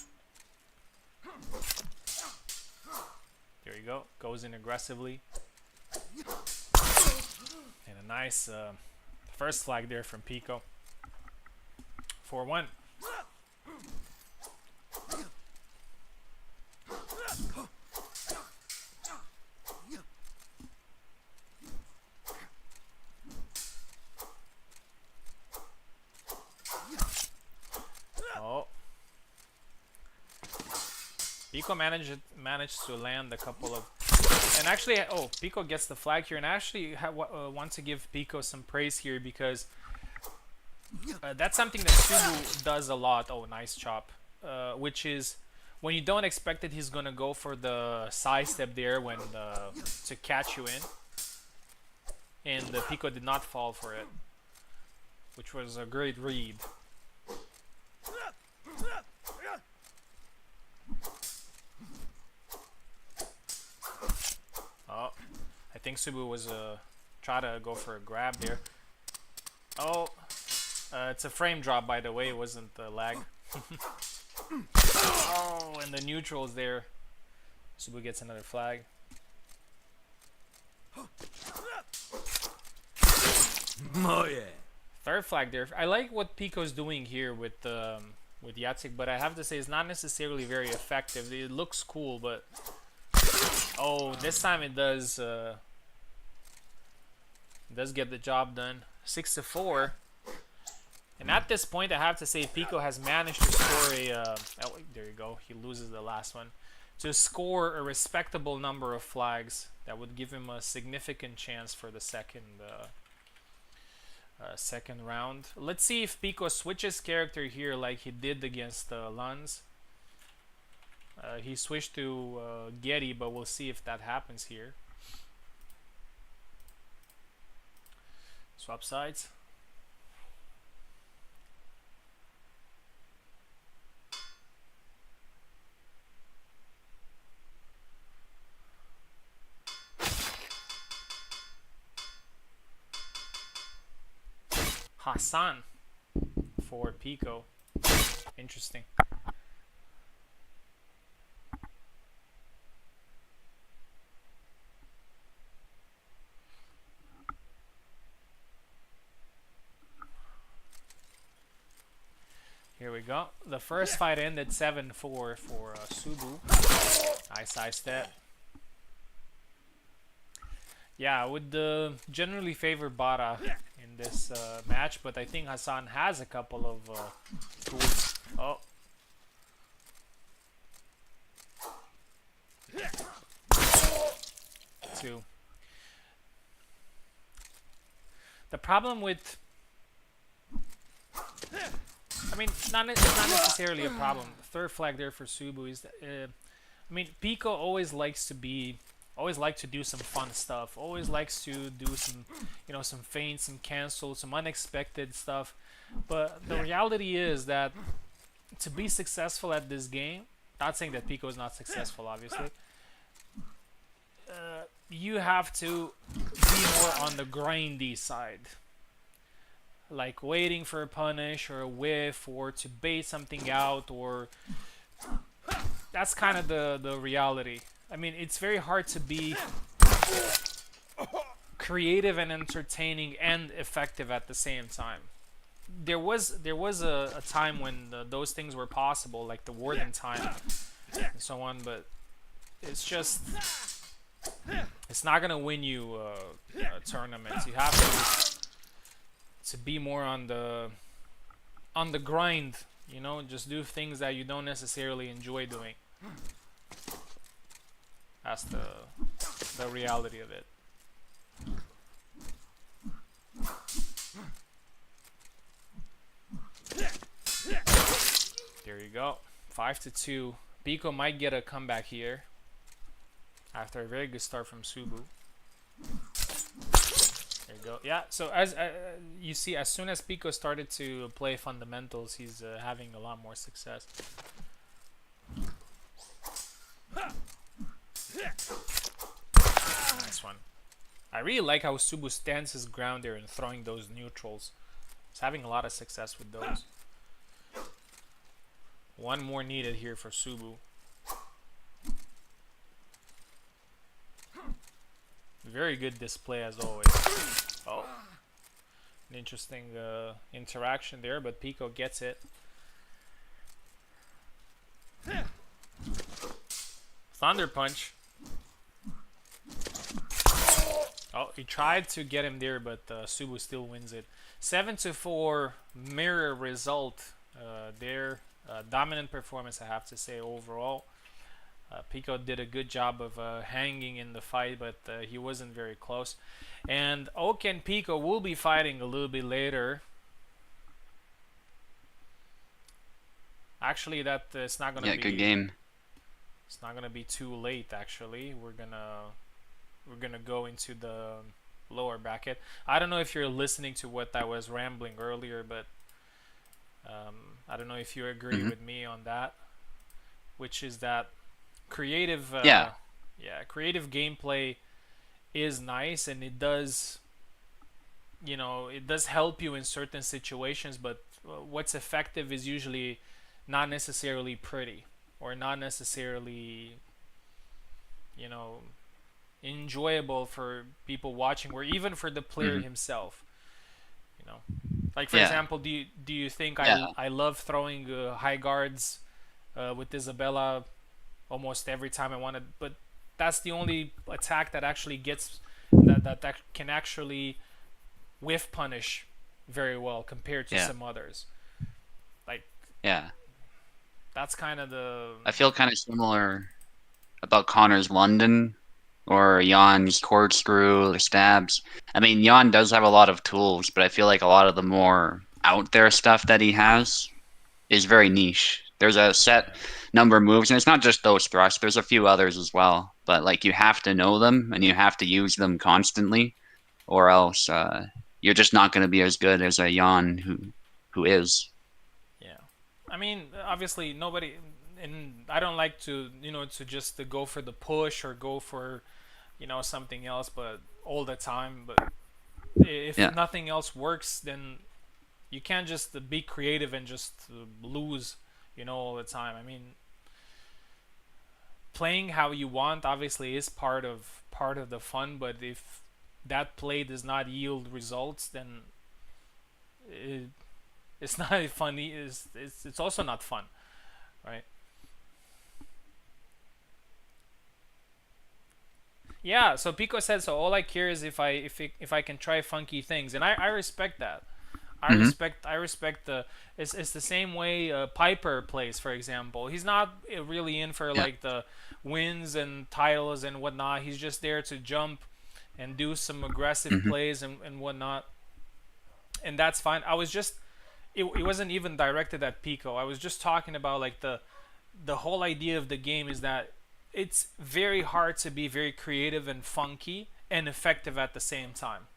There you go. Goes in aggressively. And a nice first flag there from Pico. 4-1. Pico managed to land a couple of, and actually, oh, Pico gets the flag here, and I actually want to give Pico some praise here because that's something that Subu does a lot. Oh, nice chop, which is when you don't expect it, he's gonna go for the side step there when to catch you in, and the Pico did not fall for it, which was a great read. Oh, I think Subu was try to go for a grab there. Oh, it's a frame drop, by the way. It wasn't the lag. Oh, and the neutrals there. Subu gets another flag. Oh yeah. Third flag there. I like what Pico's doing here with Yatsik, but I have to say it's not necessarily very effective. It looks cool, but oh, this time it does get the job done. 6-4. And at this point, I have to say Pico has managed to score a. Oh, there you go. He loses the last one. To score a respectable number of flags that would give him a significant chance for the second round. Let's see if Pico switches character here like he did against Lanz. He switched to Getty, but we'll see if that happens here. Swap sides. Hassan for Pico. Interesting. Here we go. The first fight ended 7-4 for Subu. Nice side step. Yeah, I would generally favor Bara in this match, but I think Hassan has a couple of tools. Oh. Two. The problem with... I mean, it's not necessarily a problem. The third flag there for Subu is that, I mean, Pico always likes to do some fun stuff. Always likes to do some, some feints, some cancels, some unexpected stuff. But the reality is that to be successful at this game, not saying that Pico is not successful, obviously, you have to be more on the grindy side. Like waiting for a punish or a whiff or to bait something out, or that's kind of the reality. I mean, it's very hard to be creative and entertaining and effective at the same time. There was a time when those things were possible, like the Warden time and so on, but it's not gonna win you tournaments. You have to be more on the grind, just do things that you don't necessarily enjoy doing. That's the reality of it. There you go. 5-2. Pico might get a comeback here after a very good start from Subu. There you go. Yeah, so as you see, as soon as Pico started to play fundamentals, he's having a lot more success. Nice one. I really like how Subu stands his ground there and throwing those neutrals. He's having a lot of success with those. One more needed here for Subu. Very good display as always. Oh, an interesting interaction there, but Pico gets it. Thunder punch. Oh, he tried to get him there, but Subu still wins it. 7-4 mirror result there. Dominant performance, I have to say, overall. Pico did a good job of hanging in the fight, but he wasn't very close. And Oak and Pico will be fighting a little bit later. Actually, that it's not gonna be... Yeah, good game. It's not gonna be too late. Actually, we're gonna go into the lower bracket. I don't know if you're listening to what I was rambling earlier, but I don't know if you agree Hmm. with me on that, which is that creative, Yeah. yeah, creative gameplay is nice, and it does, it does help you in certain situations. But what's effective is usually not necessarily pretty, or not necessarily, you know, enjoyable for people watching, or even for the player Hmm. himself. You know, like for Yeah. example, do you think Yeah. I love throwing high guards with Isabella almost every time I wanted, but that's the only attack that actually gets that can actually whiff punish very well compared to Yeah. some others. Like, Yeah. that's kind of the I feel kind of similar about Connor's London or Jan's corkscrew, the stabs. I mean, Jan does have a lot of tools, but I feel like a lot of the more out there stuff that he has is very niche. There's a set yeah. number of moves, and it's not just those thrusts. There's a few others as well, but like you have to know them and you have to use them constantly, or else you're just not going to be as good as a Jan who is. Yeah, I mean, obviously nobody, and I don't like to, to just to go for the push or go for, something else, but all the time. But if Yeah. nothing else works, then you can't just be creative and just lose, all the time. I mean, playing how you want obviously is part of the fun, but if that play does not yield results, then it, it's not funny. It's also not fun, right? Yeah. So Pico said, so all I care is if I can try funky things, and I respect that. I Hmm. respect I respect the it's the same way Piper plays, for example. He's not really in for Yeah. like the wins and titles and whatnot. He's just there to jump and do some aggressive Hmm. plays and whatnot, and that's fine. It wasn't even directed at Pico. I was just talking about like the whole idea of the game is that it's very hard to be very creative and funky and effective at the same time.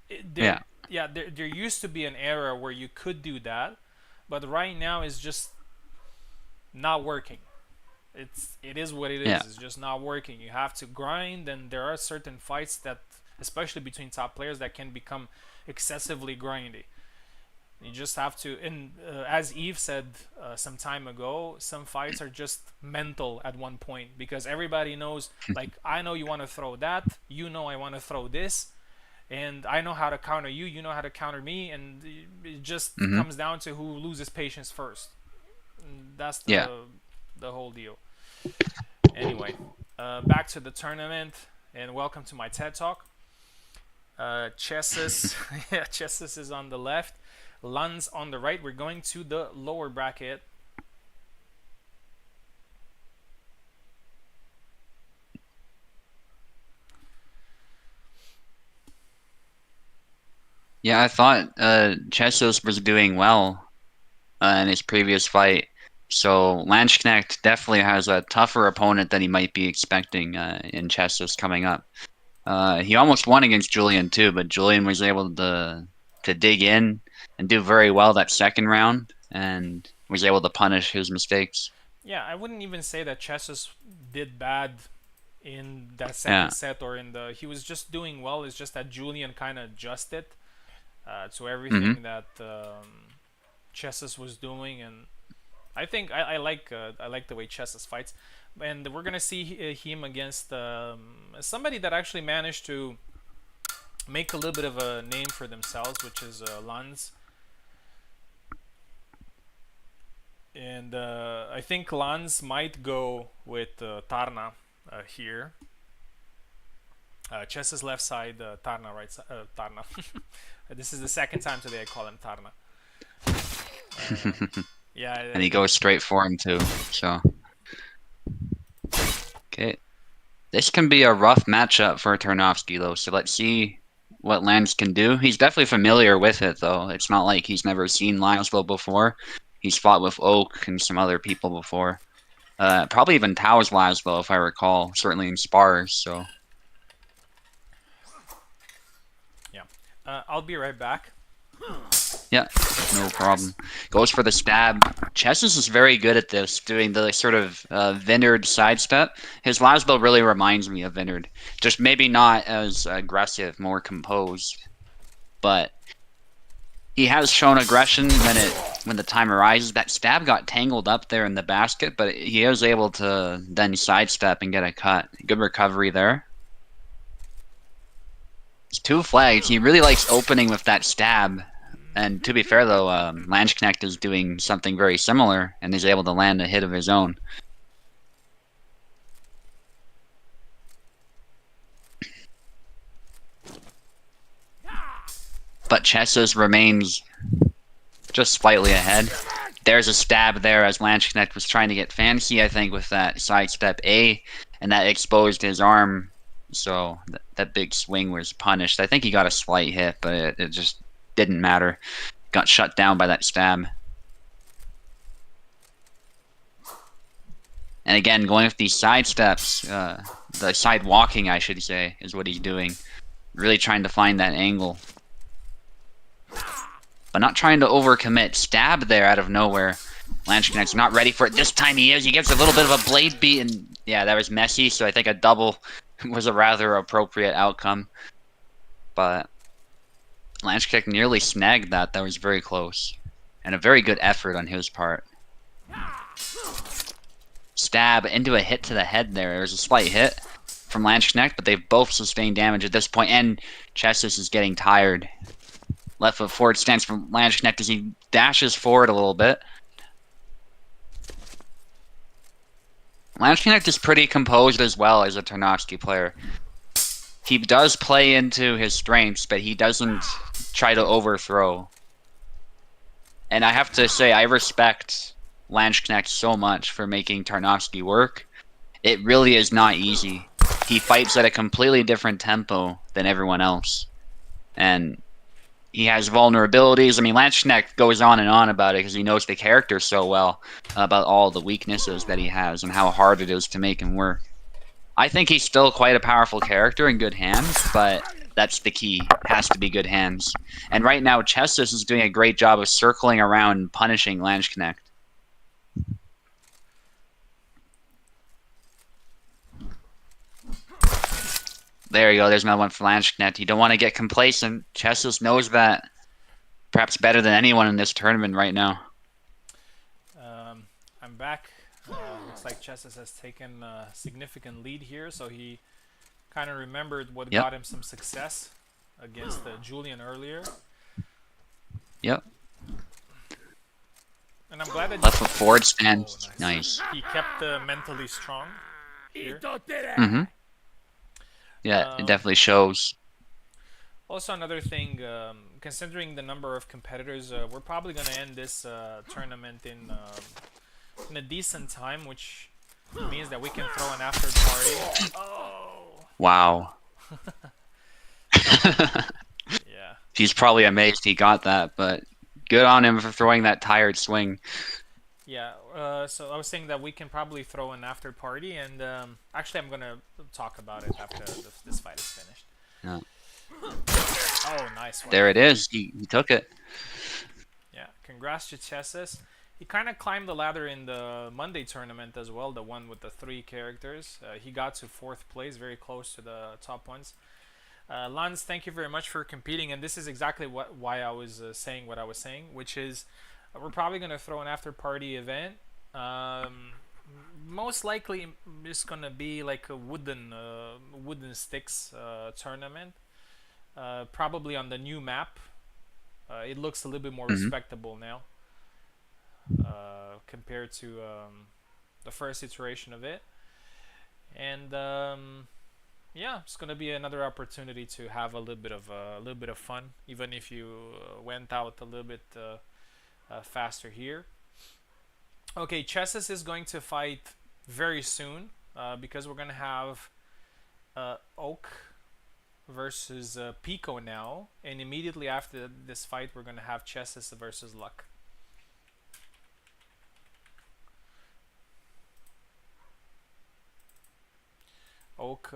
It, there Yeah. Yeah, there used to be an era where you could do that, but right now is just not working. It is what it Yeah. is. It's just not working. You have to grind, and there are certain fights that, especially between top players, that can become excessively grindy. You just have to, and as Eve said some time ago, some fights are just mental at one point because everybody knows. Like, I know you want to throw that, I want to throw this, and I know how to counter you. You know how to counter me, and it just Hmm. comes down to who loses patience first. And that's Yeah. the whole deal. Anyway, back to the tournament, and welcome to my TED talk. Chesses, yeah, Chesses is on the left, Lunds on the right. We're going to the lower bracket. Yeah, I thought Chesos was doing well in his previous fight. So Landsknecht definitely has a tougher opponent than he might be expecting in Chesos coming up. He almost won against Julian too, but Julian was able to dig in and do very well that second round and was able to punish his mistakes. Yeah, I wouldn't even say that Chesses did bad in that second Yeah. set or in the. He was just doing well. It's just that Julian kind of adjusted to Hmm. everything that Chesses was doing, and I think I like the way Chesses fights, and we're gonna see him against somebody that actually managed to make a little bit of a name for themselves, which is Lanz, and I think Lanz might go with Tarna here. Chess's left side, Tarna right side. Tarna. This is the second time today I call him Tarna. Uh, yeah, And he goes straight for him too. So, okay. This can be a rough matchup for Tarnovsky though, so let's see what Lance can do. He's definitely familiar with it though. It's not like he's never seen Lionel's before. He's fought with Oak and some other people before. Probably even Tao's Laswell, if I recall. Certainly in spars. So Yeah. I'll be right back. yeah, no problem. Goes for the stab. Chesses is very good at this, doing the sort of Vineyard sidestep. His Laswell really reminds me of Vineyard. Just maybe not as aggressive, more composed. But he has shown aggression when the time arises. That stab got tangled up there in the basket, but he is able to then sidestep and get a cut. Good recovery there. It's 2 flags. He really likes opening with that stab. And to be fair, though, Lanchknecht is doing something very similar and is able to land a hit of his own. But Chesses remains just slightly ahead. There's a stab there as Lanchknecht was trying to get fancy, I think, with that sidestep A, and that exposed his arm. So that big swing was punished. I think he got a slight hit, but it just didn't matter. Got shut down by that stab. And again, going with these side steps, the side walking, I should say, is what he's doing. Really trying to find that angle. But not trying to overcommit. Stab there out of nowhere. Lanchknecht's not ready for it. This time he is. He gives a little bit of a blade beat, and yeah, that was messy, so I think a double was a rather appropriate outcome. But Lanchknecht nearly snagged that. That was very close. And a very good effort on his part. Stab into a hit to the head there. There was a slight hit from Lanchknecht, but they've both sustained damage at this point, and Chessis is getting tired. Left foot forward stance from Lanchknecht as he dashes forward a little bit. Lanchknecht is pretty composed as well as a Tarnowski player. He does play into his strengths, but he doesn't try to overthrow. And I have to say, I respect Lanchknecht so much for making Tarnowski work. It really is not easy. He fights at a completely different tempo than everyone else. And he has vulnerabilities. I mean, Lanchknecht goes on and on about it because he knows the character so well, about all the weaknesses that he has and how hard it is to make him work. I think he's still quite a powerful character in good hands, but that's the key. Has to be good hands. And right now, Chessis is doing a great job of circling around and punishing Lanchknecht. There you go. There's another one for Lanchknecht. You don't want to get complacent. Chessis knows that perhaps better than anyone in this tournament right now. I'm back. Looks like Chessis has taken a significant lead here, so he kind of remembered what got him some success against Julian earlier. Yep. And I'm glad that left foot forward stand. Oh, nice. He kept mentally strong here. Mm-hmm. Yeah, it definitely shows. Also, another thing, considering the number of competitors, we're probably going to end this tournament in a decent time, which means that we can throw an after party. Oh! Wow. Yeah. He's probably amazed he got that, but good on him for throwing that tired swing. Yeah, so I was saying that we can probably throw an after party, and actually I'm going to talk about it after this fight is finished. Yeah. Oh, nice one. There it is. He took it. Yeah, congrats to Chessis. He kind of climbed the ladder in the Monday tournament as well, the one with the 3 characters. He got to 4th place, very close to the top ones. Lance, thank you very much for competing, and this is exactly why I was saying what I was saying, which is we're probably going to throw an after party event. Most likely it's going to be like a wooden sticks tournament, probably on the new map. It looks a little bit more respectable now compared to the first iteration of it, and yeah, it's gonna be another opportunity to have a little bit of fun, even if you went out a little bit faster here. Okay, Chessis is going to fight very soon because we're gonna have Oak versus Pico now, and immediately after this fight we're gonna have Chessis versus Luck. Oak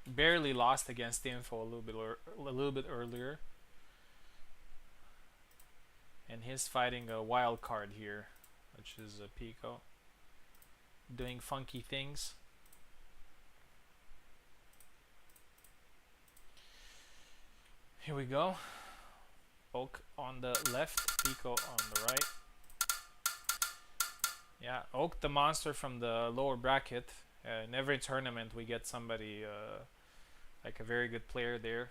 barely lost against Info a little bit earlier, and he's fighting a wild card here, which is a Pico, doing funky things. Here we go. Oak on the left, Pico on the right. Yeah, Oak the monster from the lower bracket. In every tournament we get somebody like a very good player there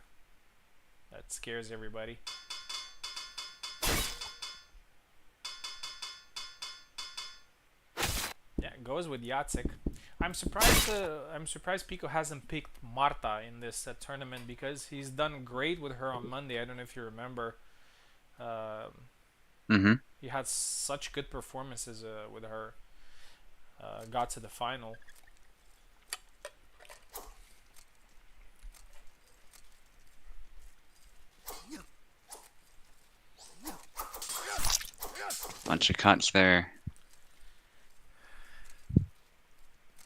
that scares everybody. Yeah, it goes with Yatsik. I'm surprised Pico hasn't picked Marta in this tournament, because he's done great with her on Monday. I don't know if you remember. He had such good performances with her. Got to the final. Bunch of cuts there.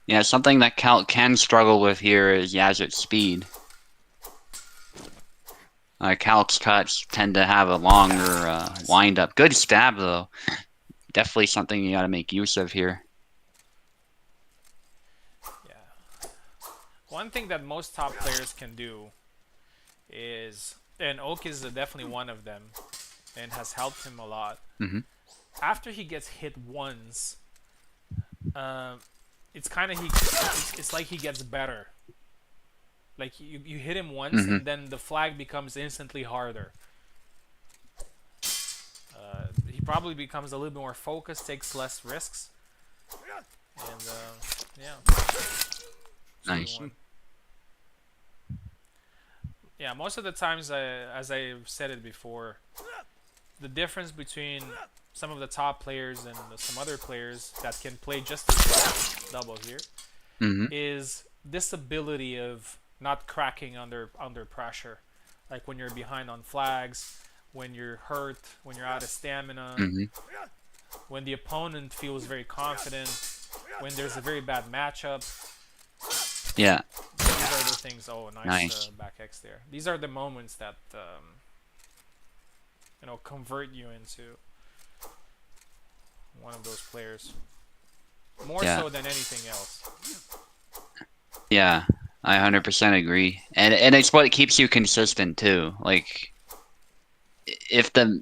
Yeah, something that Calc can struggle with here is Yazit's speed. Calc's cuts tend to have a longer wind-up. Good stab, though. Definitely something you gotta make use of here. Yeah. One thing that most top players can do is, and Oak is definitely one of them, and has helped him a lot. After he gets hit once, it's kind of it's like he gets better. Like you hit him once, and then the flag becomes instantly harder. He probably becomes a little bit more focused, takes less risks, and yeah. Nice. Yeah, most of the times, as I said it before, the difference between some of the top players and some other players that can play just as well, double here, is this ability of not cracking under pressure. Like when you're behind on flags, when you're hurt, when you're out of stamina, when the opponent feels very confident, when there's a very bad matchup. Yeah. These are the things. Oh, nice. Back X there. These are the moments that convert you into one of those players. More so than anything else. Yeah, I 100% agree. And it's what keeps you consistent too. Like, if the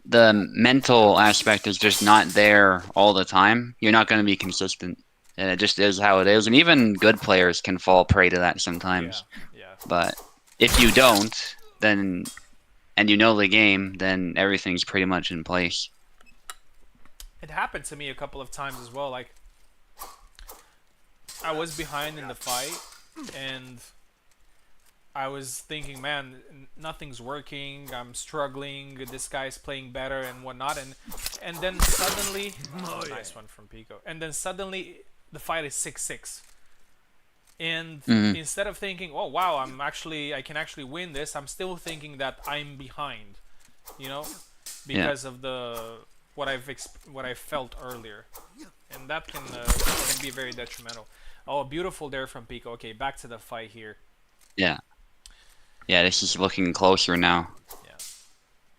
mental aspect is just not there all the time, you're not going to be consistent. And it just is how it is. And even good players can fall prey to that sometimes. Yeah. But if you don't, then, and you know the game, then everything's pretty much in place. It happened to me a couple of times as well. Like, I was behind in the fight, and I was thinking, man, nothing's working. I'm struggling. This guy's playing better and whatnot. And then suddenly, nice one from Pico. And then suddenly, the fight is 6-6. And instead of thinking, oh wow, I can actually win this, I'm still thinking that I'm behind, because of what I felt earlier, and that can be very detrimental. Oh, beautiful there from Pico. Okay, back to the fight here. Yeah, this is looking closer now. Yeah.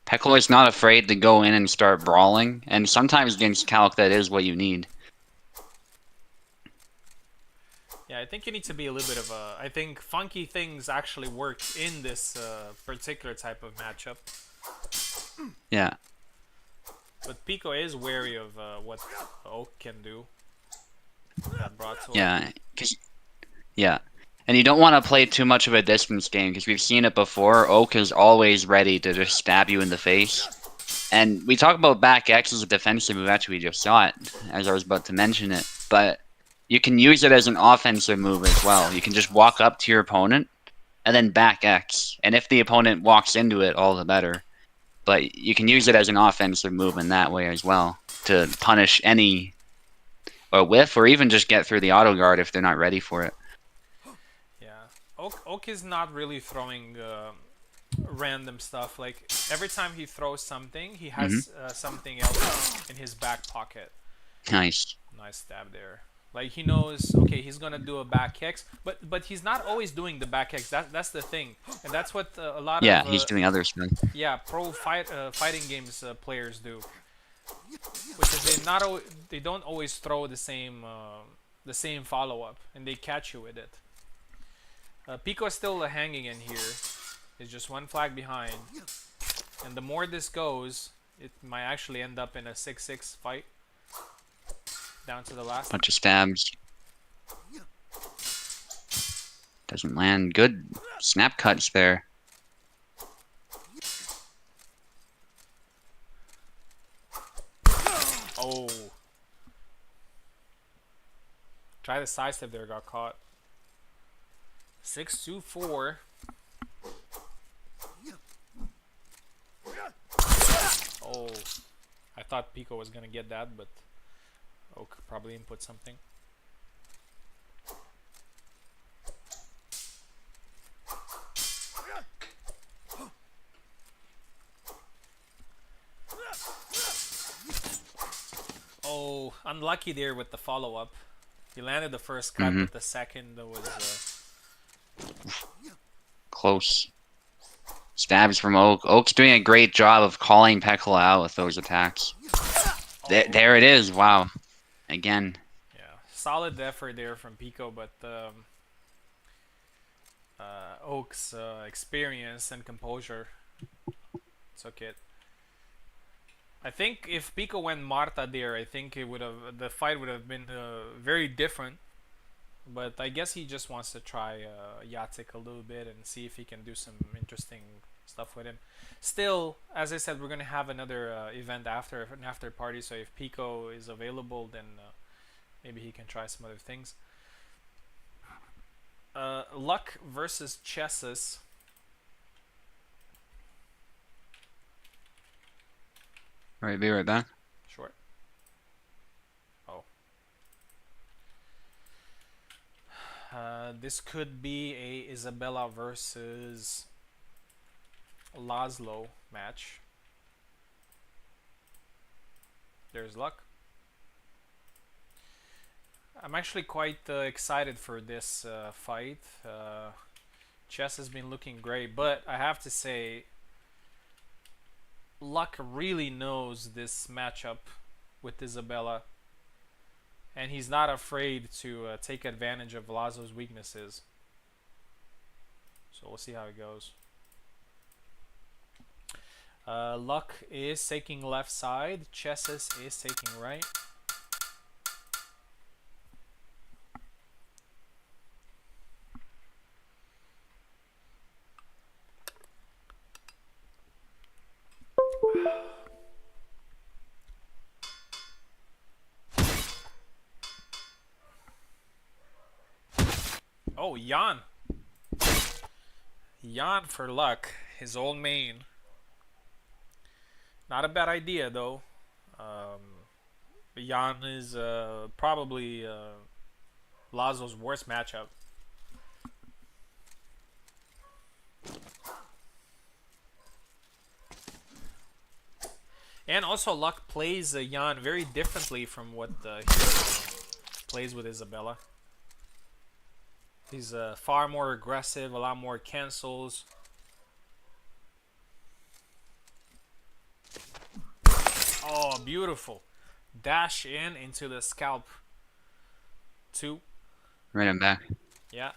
Peklo is not afraid to go in and start brawling, and sometimes against Calc that is what you need. Yeah, I think you need to be a little bit of a... I think funky things actually work in this particular type of matchup. Yeah. But Pico is wary of what Oak can do. That broadsword. Yeah, and you don't want to play too much of a distance game, because we've seen it before. Oak is always ready to just stab you in the face. And we talk about back X as a defensive move. Actually, we just saw it as I was about to mention it. But you can use it as an offensive move as well. You can just walk up to your opponent and then back X. And if the opponent walks into it, all the better. But you can use it as an offensive move in that way as well, to punish any whiff, or even just get through the auto guard if they're not ready for it. Yeah, Oak is not really throwing random stuff. Like, every time he throws something, he has something else in his back pocket. Nice Nice stab there. Like he knows, okay, he's gonna do a back X, but he's not always doing the back X. That's the thing, and that's what a lot Yeah, of he's doing other stuff. yeah fighting games players do, which is they don't always throw the same follow up, and they catch you with it. Pico is still hanging in here. He's just one flag behind, and the more this goes, it might actually end up in a 6-6 fight down to the last. Bunch of stabs. Doesn't land. Good snap cuts there. Oh. Try the sidestep there, got caught. 6-2-4. Oh. I thought Pico was gonna get that, but Oak probably input something. Oh, unlucky there with the follow-up. He landed the first cut, but the second was Close. Stabs from Oak. Oak's doing a great job of calling Pekla out with those attacks. There it is. Wow. Again. yeah, solid effort there from Pico, but Oak's experience and composure took it. I think if Pico went Marta there, I think the fight would have been very different. But I guess he just wants to try Yatik a little bit and see if he can do some interesting stuff with him. Still, as I said, we're gonna have another event after an after party. So if Pico is available, then maybe he can try some other things. Luck versus Chesses. Alright, be right back. Sure. Oh. This could be a Isabella versus Laszlo match. There's Luck. I'm actually quite excited for this fight. Chess has been looking great, but I have to say, Luck really knows this matchup with Isabella, and he's not afraid to take advantage of Laszlo's weaknesses. So we'll see how it goes. Luck is taking left side, Chesses is taking right. Oh, Jan. Jan for Luck, his old main. Not a bad idea, though. Jan is probably Laszlo's worst matchup. And also, Luck plays Jan very differently from what he plays with Isabella. He's far more aggressive, a lot more cancels. Oh, beautiful. Dash in into the scalp. 2. Right, I'm back. Yeah.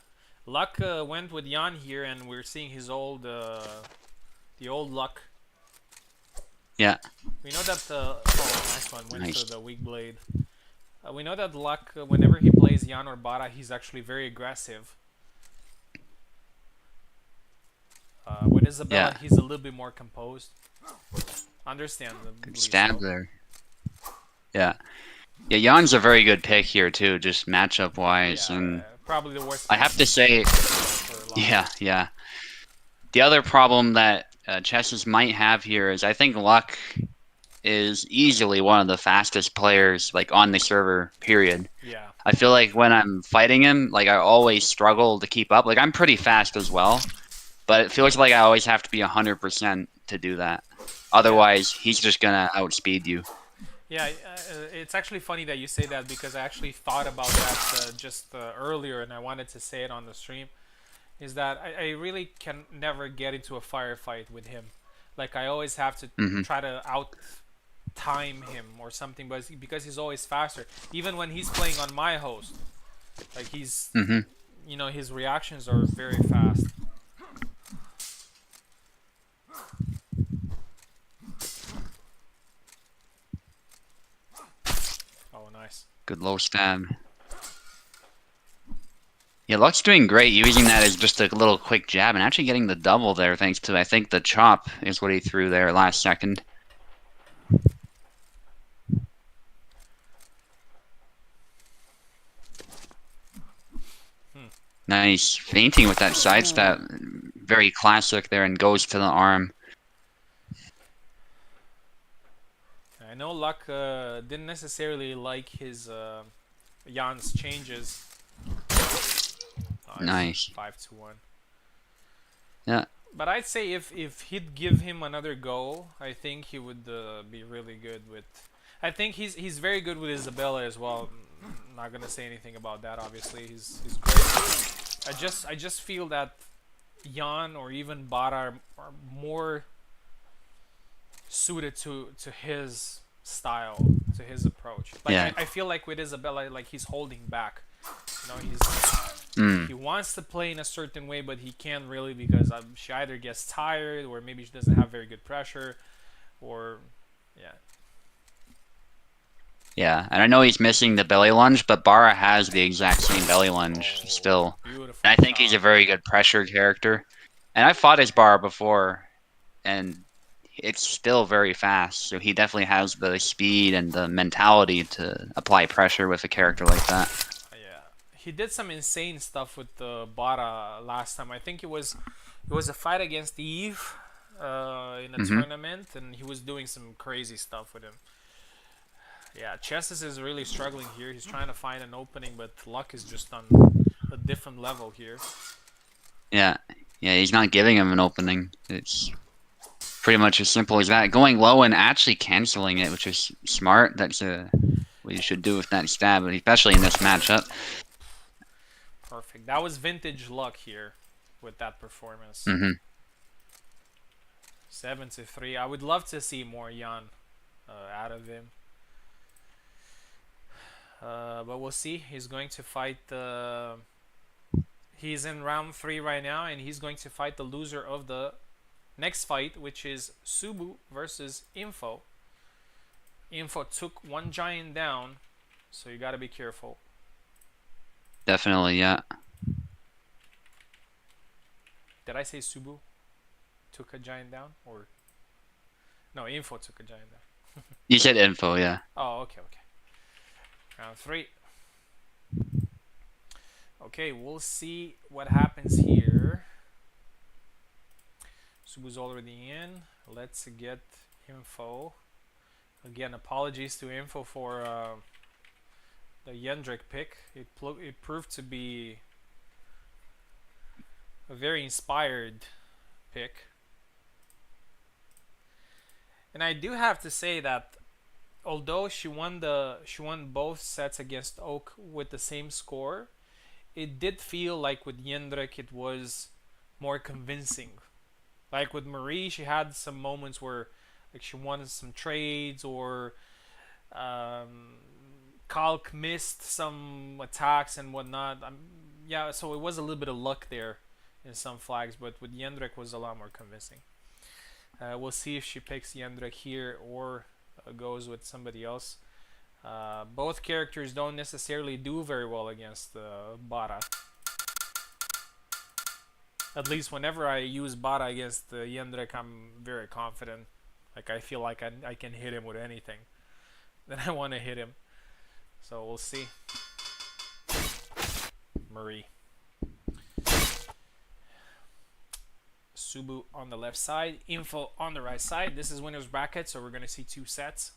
Luck went with Jan here, and we're seeing his old, the old Luck. Yeah. We know that oh, nice one. Went for the weak blade. We know that Luck, whenever he plays Jan or Bara, he's actually very aggressive. With Isabella, he's a little bit more composed. Understandably. Good stab there. Yeah. Yeah, Jan's a very good pick here, too, just matchup wise. Yeah, and probably the worst. I have to say, yeah. The other problem that Chesses might have here is I think Luck is easily one of the fastest players like on the server, period. Yeah. I feel like when I'm fighting him, like I always struggle to keep up. Like I'm pretty fast as well, but it feels like I always have to be 100% to do that. Otherwise, he's just gonna outspeed you. Yeah, it's actually funny that you say that because I actually thought about that just earlier, and I wanted to say it on the stream. Is that I really can never get into a firefight with him. Like I always have to Hmm. try to out time him or something, but because he's always faster. Even when he's playing on my host, like he's, Hmm. his reactions are very fast. Oh, nice. Good low stab. Yeah, Luck's doing great, using that as just a little quick jab and actually getting the double there thanks to, I think, the chop is what he threw there last second. Hmm. Nice. Fainting with that sidestep. Very classic there and goes to the arm. I know Luck didn't necessarily like his Jan's changes. Nice, Nice. 5-1. Yeah. But I'd say if he'd give him another go, I think he would be really good with. I think he's very good with Isabella as well. Not gonna say anything about that. Obviously, he's great. I just feel that Jan or even Bara are more suited to his style, to his approach. Like Yeah. I feel like with Isabella, like he's holding back. He's Mm. he wants to play in a certain way, but he can't really because she either gets tired or maybe she doesn't have very good pressure, or yeah. Yeah. And I know he's missing the belly lunge, but Bara has the exact same belly lunge still. Beautiful. And I think he's a very good pressure character. And I fought as Bara before, and it's still very fast. So he definitely has the speed and the mentality to apply pressure with a character like that. Yeah, he did some insane stuff with the Bara last time. I think it was a fight against Eve in a Hmm. tournament, and he was doing some crazy stuff with him. Yeah, Chesses is really struggling here. He's trying to find an opening, but Luck is just on a different level here. Yeah. Yeah, he's not giving him an opening. It's pretty much as simple as that. Going low and actually canceling it, which is smart. That's what you should do with that stab, especially in this matchup. Perfect. That was vintage Luck here with that performance. Hmm. 7-3. I would love to see more Jan out of him. But we'll see. He's going to fight the. He's in round 3 right now, and he's going to fight the loser of the next fight, which is Subu versus Info. Info took one giant down, so you gotta be careful. Definitely, yeah. Did I say Subu took a giant down? Or. No, Info took a giant down. You said info, yeah. Oh, okay. Round 3. Okay, we'll see what happens here. Subu's already in. Let's get Info. Again, apologies to Info for the Yendrick pick. It proved to be a very inspired pick. And I do have to say that although she won both sets against Oak with the same score, it did feel like with Jendrik it was more convincing. Like with Marie, she had some moments where like she won some trades or Kalk missed some attacks and whatnot. Yeah, so it was a little bit of luck there in some flags, but with Jendrik was a lot more convincing. We'll see if she picks Jendrik here or goes with somebody else. Both characters don't necessarily do very well against Bara. At least whenever I use Bara against Jendrik, I'm very confident. Like I feel like I can hit him with anything that I want to hit him. So we'll see. Marie. Subu on the left side, Info on the right side. This is winner's bracket, so we're going to see 2 sets.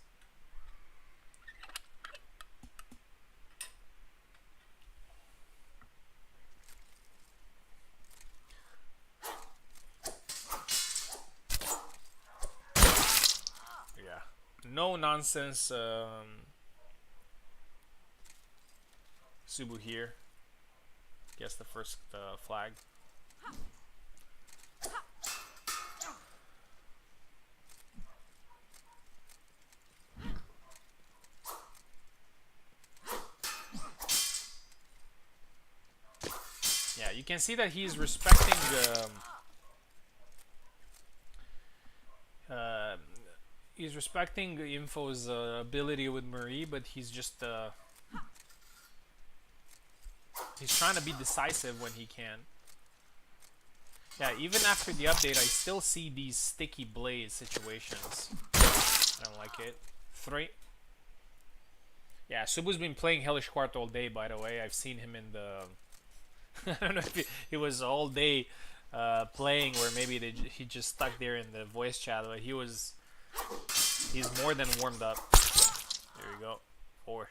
no nonsense Subu here. Gets the first flag. Yeah, you can see that he's respecting Info's ability with Marie, but he's just he's trying to be decisive when he can. Yeah, even after the update, I still see these sticky blade situations. I don't like it. 3. Yeah, Subu's been playing Hellish Quart all day, by the way. I've seen him in the... I don't know if he was all day playing, or maybe he just stuck there in the voice chat, but he's more than warmed up. There you go. 4.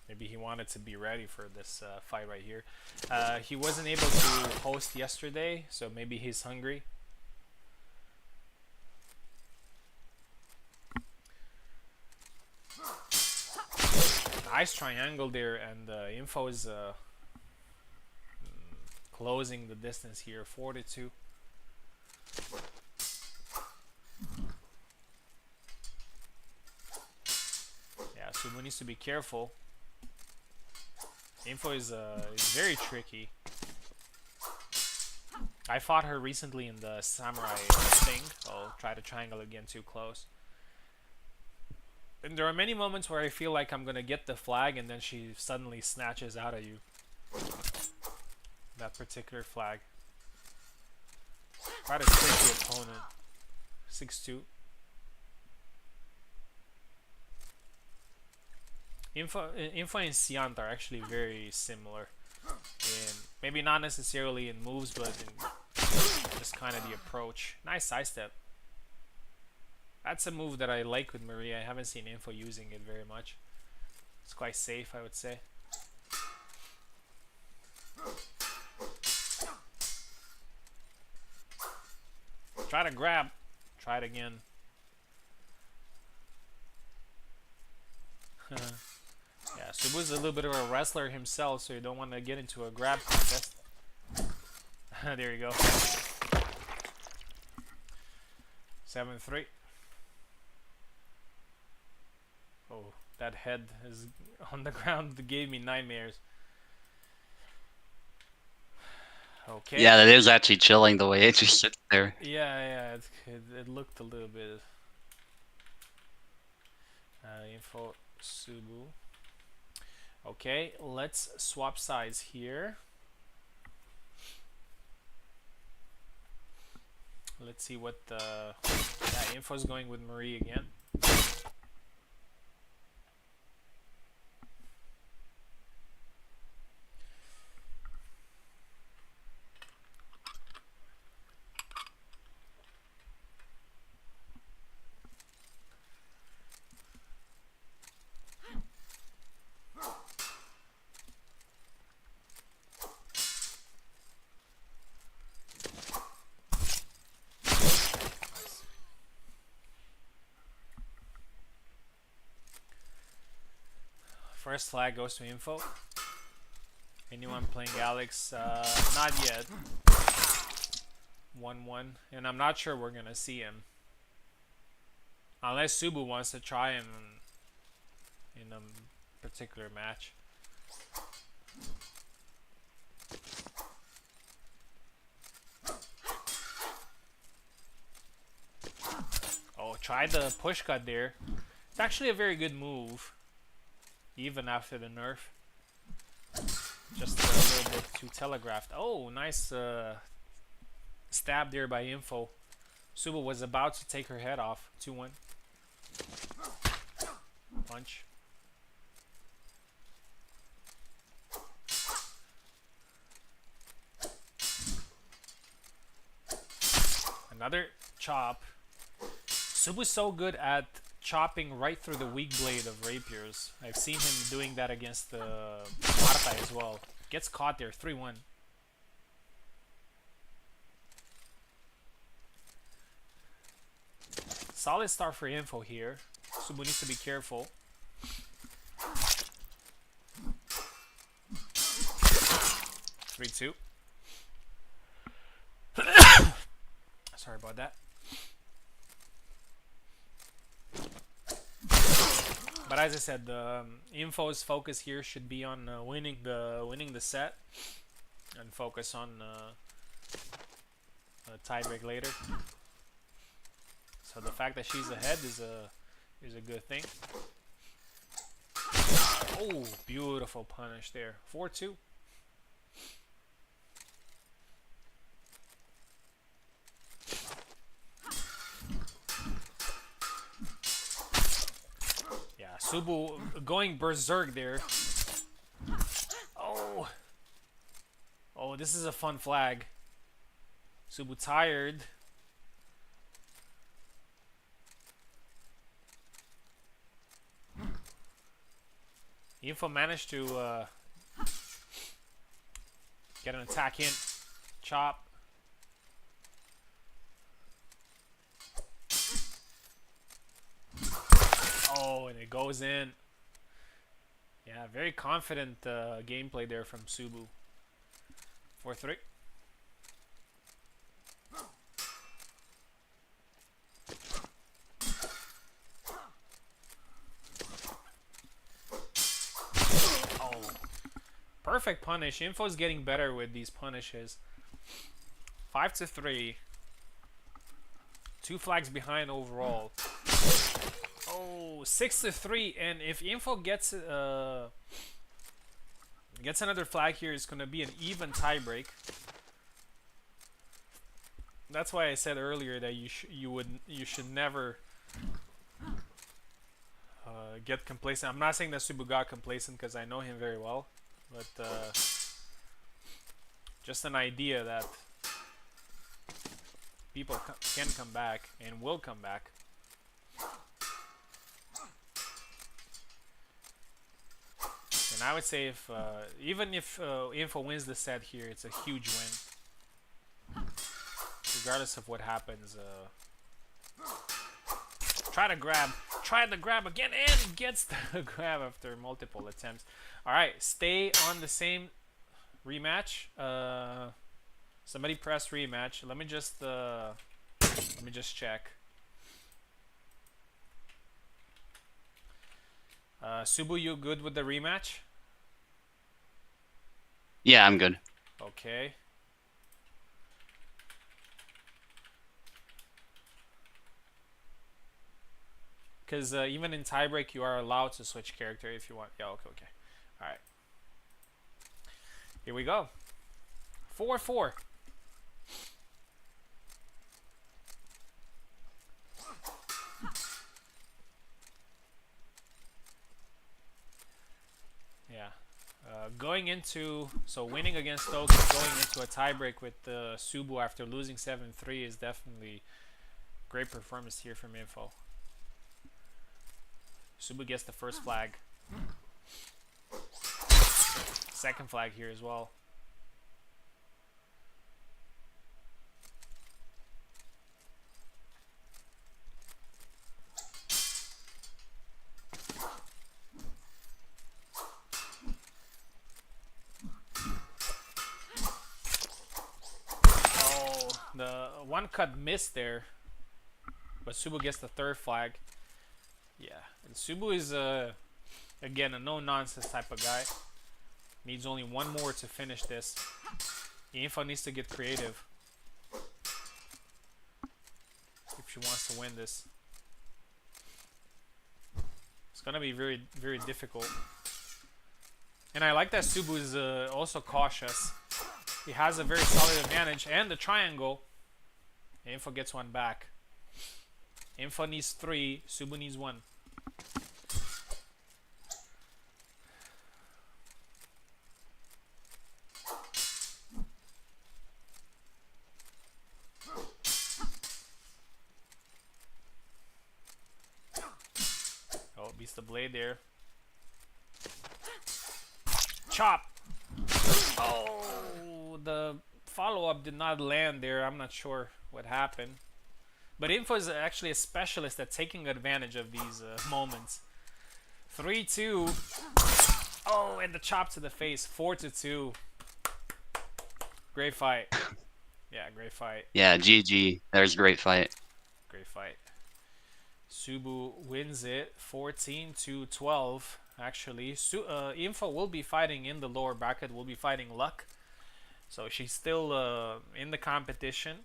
Maybe he wanted to be ready for this fight right here. He wasn't able to host yesterday, so maybe he's hungry. Nice triangle there, and Info is closing the distance here. 42. Yeah, Subu needs to be careful. Info is very tricky. I fought her recently in the samurai thing. I'll try to triangle again too close. And there are many moments where I feel like I'm gonna get the flag, and then she suddenly snatches out of you. That particular flag. Try to trick the opponent. 6-2. Info and Siant are actually very similar. Maybe not necessarily in moves, but in just kind of the approach. Nice sidestep. That's a move that I like with Maria. I haven't seen Info using it very much. It's quite safe, I would say. Try to grab. Try it again. Yeah, Subu's a little bit of a wrestler himself, so you don't want to get into a grab contest. There you go. 7-3. Oh, that head is on the ground. That gave me nightmares. Okay. Yeah, that is actually chilling the way it just sits there. Yeah, it looked a little bit. Info Subu. Okay, let's swap sides here. Let's see what yeah, Info's going with Marie again. First flag goes to Info. Anyone playing Alex? Not yet. 1-1, and I'm not sure we're gonna see him unless Subu wants to try him in a particular match. Oh, tried the push cut there. It's actually a very good move, even after the nerf. Just a little bit too telegraphed. Oh, nice stab there by Info. Subu was about to take her head off. 2-1. Punch. Another chop. Subu's so good at chopping right through the weak blade of rapiers. I've seen him doing that against the Marta as well. Gets caught there. 3-1. solid start for Info here. Subu needs to be careful. Three, two. Sorry about that. But as I said, Info's focus here should be on winning the set, and focus on a tiebreak later. So the fact that she's ahead is a good thing. Oh, beautiful punish there. 4-2. Yeah, Subu going berserk there. Oh. Oh, this is a fun flag. Subu tired. Info managed to get an attack in. Chop. Oh, and it goes in. Yeah, very confident gameplay there from Subu. 4-3. Perfect punish. Info's getting better with these punishes. 5-3. 2 flags behind overall. Oh, 6-3. And if Info gets another flag here, it's gonna be an even tiebreak. That's why I said earlier that you should never get complacent. I'm not saying that Subu got complacent because I know him very well. But just an idea that people can come back and will come back. And I would say if even if Info wins the set here, it's a huge win. Regardless of what happens. Try the grab again, and gets the grab after multiple attempts. Alright, stay on the same rematch. Somebody press rematch. Let me just check. Subu, you good with the rematch? Yeah, I'm good. Okay. Because even in tiebreak, you are allowed to switch character if you want. Yeah, okay. Alright. Here we go. 4-4. Yeah. Winning against Stoke and going into a tiebreak with Subu after losing 7-3 is definitely great performance here from Info. Subu gets the first flag. Second flag here as well. Oh, the one cut missed there, but Subu gets the third flag. Yeah, and Subu is again a no-nonsense type of guy. Needs only one more to finish this. Info needs to get creative if she wants to win this. It's gonna be very, very difficult. And I like that Subu is also cautious. He has a very solid advantage, and the triangle. Info gets one back. Info needs 3, Subu needs 1. Oh, beats the blade there. Chop! Oh, the follow-up did not land there. I'm not sure what happened. But Info is actually a specialist at taking advantage of these moments. 3-2. Oh, and the chop to the face. 4-2. Great fight. Yeah, great fight. Yeah, GG. There's a great fight. Great fight. Subu wins it 14-12. Actually, Info will be fighting in the lower bracket. Will be fighting Luck. So she's still in the competition.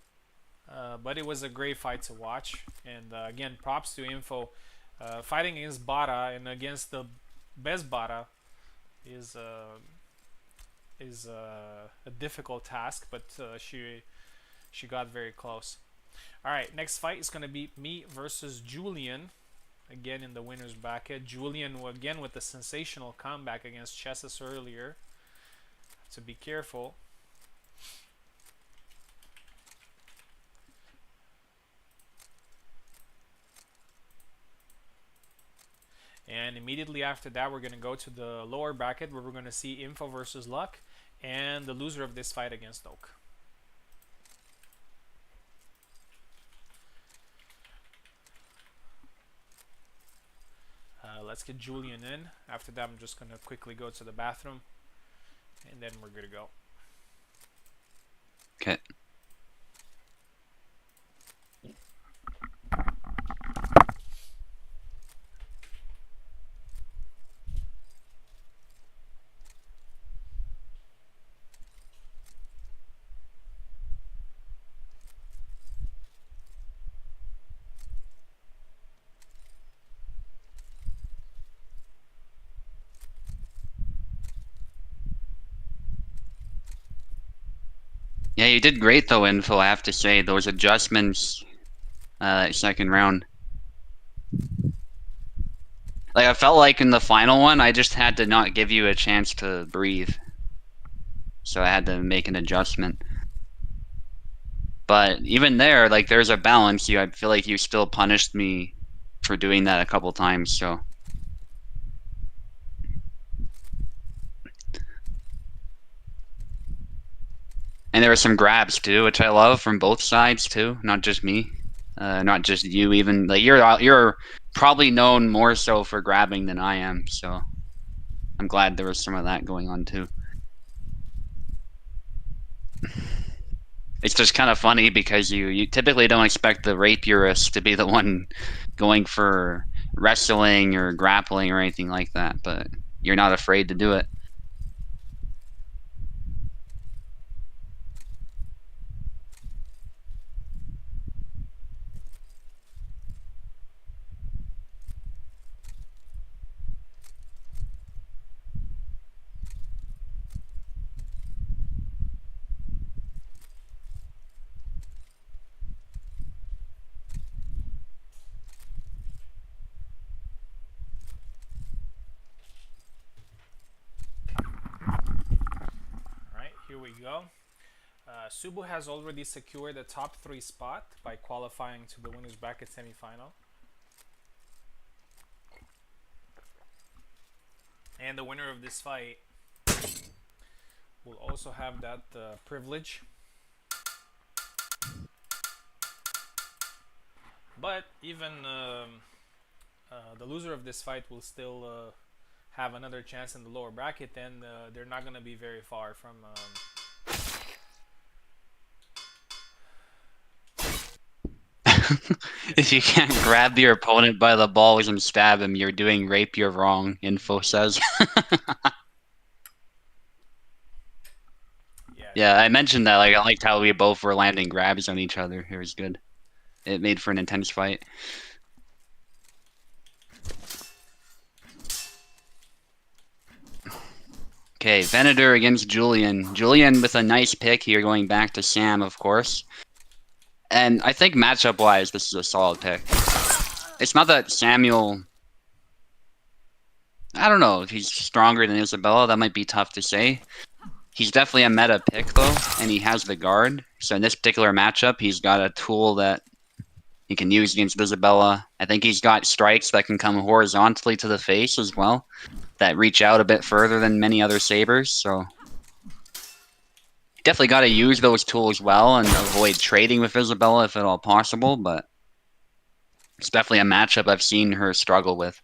But it was a great fight to watch. And again, props to Info. Fighting against Bara and against the best Bara is a difficult task, but she got very close. All right, next fight is gonna be me versus Julian, again in the winners bracket. Julian again with the sensational comeback against Chesses earlier. So be careful. And immediately after that, we're going to go to the lower bracket where we're going to see Info versus Luck and the loser of this fight against Oak. Let's get Julian in. After that, I'm just going to quickly go to the bathroom and then we're good to go. Okay. Yeah, you did great though, Info, I have to say. Those adjustments second round. Like, I felt like in the final one, I just had to not give you a chance to breathe. So I had to make an adjustment. But even there, like, there's a balance. I feel like you still punished me for doing that a couple times, so. And there were some grabs too, which I love from both sides too, not just me, not just you. Even like you're probably known more so for grabbing than I am, so I'm glad there was some of that going on too. It's just kind of funny because you typically don't expect the rapierist to be the one going for wrestling or grappling or anything like that, but you're not afraid to do it. Alright, here we go. Subu has already secured a top 3 spot by qualifying to the winners bracket semifinal. And the winner of this fight will also have that privilege. But even the loser of this fight will still have another chance in the lower bracket, and they're not going to be very far from If you can't grab your opponent by the balls and stab him, you're doing rapier wrong, Info says. Yeah, I mentioned that. Like, I liked how we both were landing grabs on each other. It was good. It made for an intense fight. Okay, Venator against Julian. Julian with a nice pick here, going back to Sam, of course. And I think matchup-wise, this is a solid pick. It's not that Samuel... I don't know if he's stronger than Isabella. That might be tough to say. He's definitely a meta pick, though, and he has the guard. So in this particular matchup, he's got a tool that he can use against Isabella. I think he's got strikes that can come horizontally to the face as well, that reach out a bit further than many other sabers. So definitely got to use those tools well and avoid trading with Isabella if at all possible, but It's definitely a matchup I've seen her struggle with.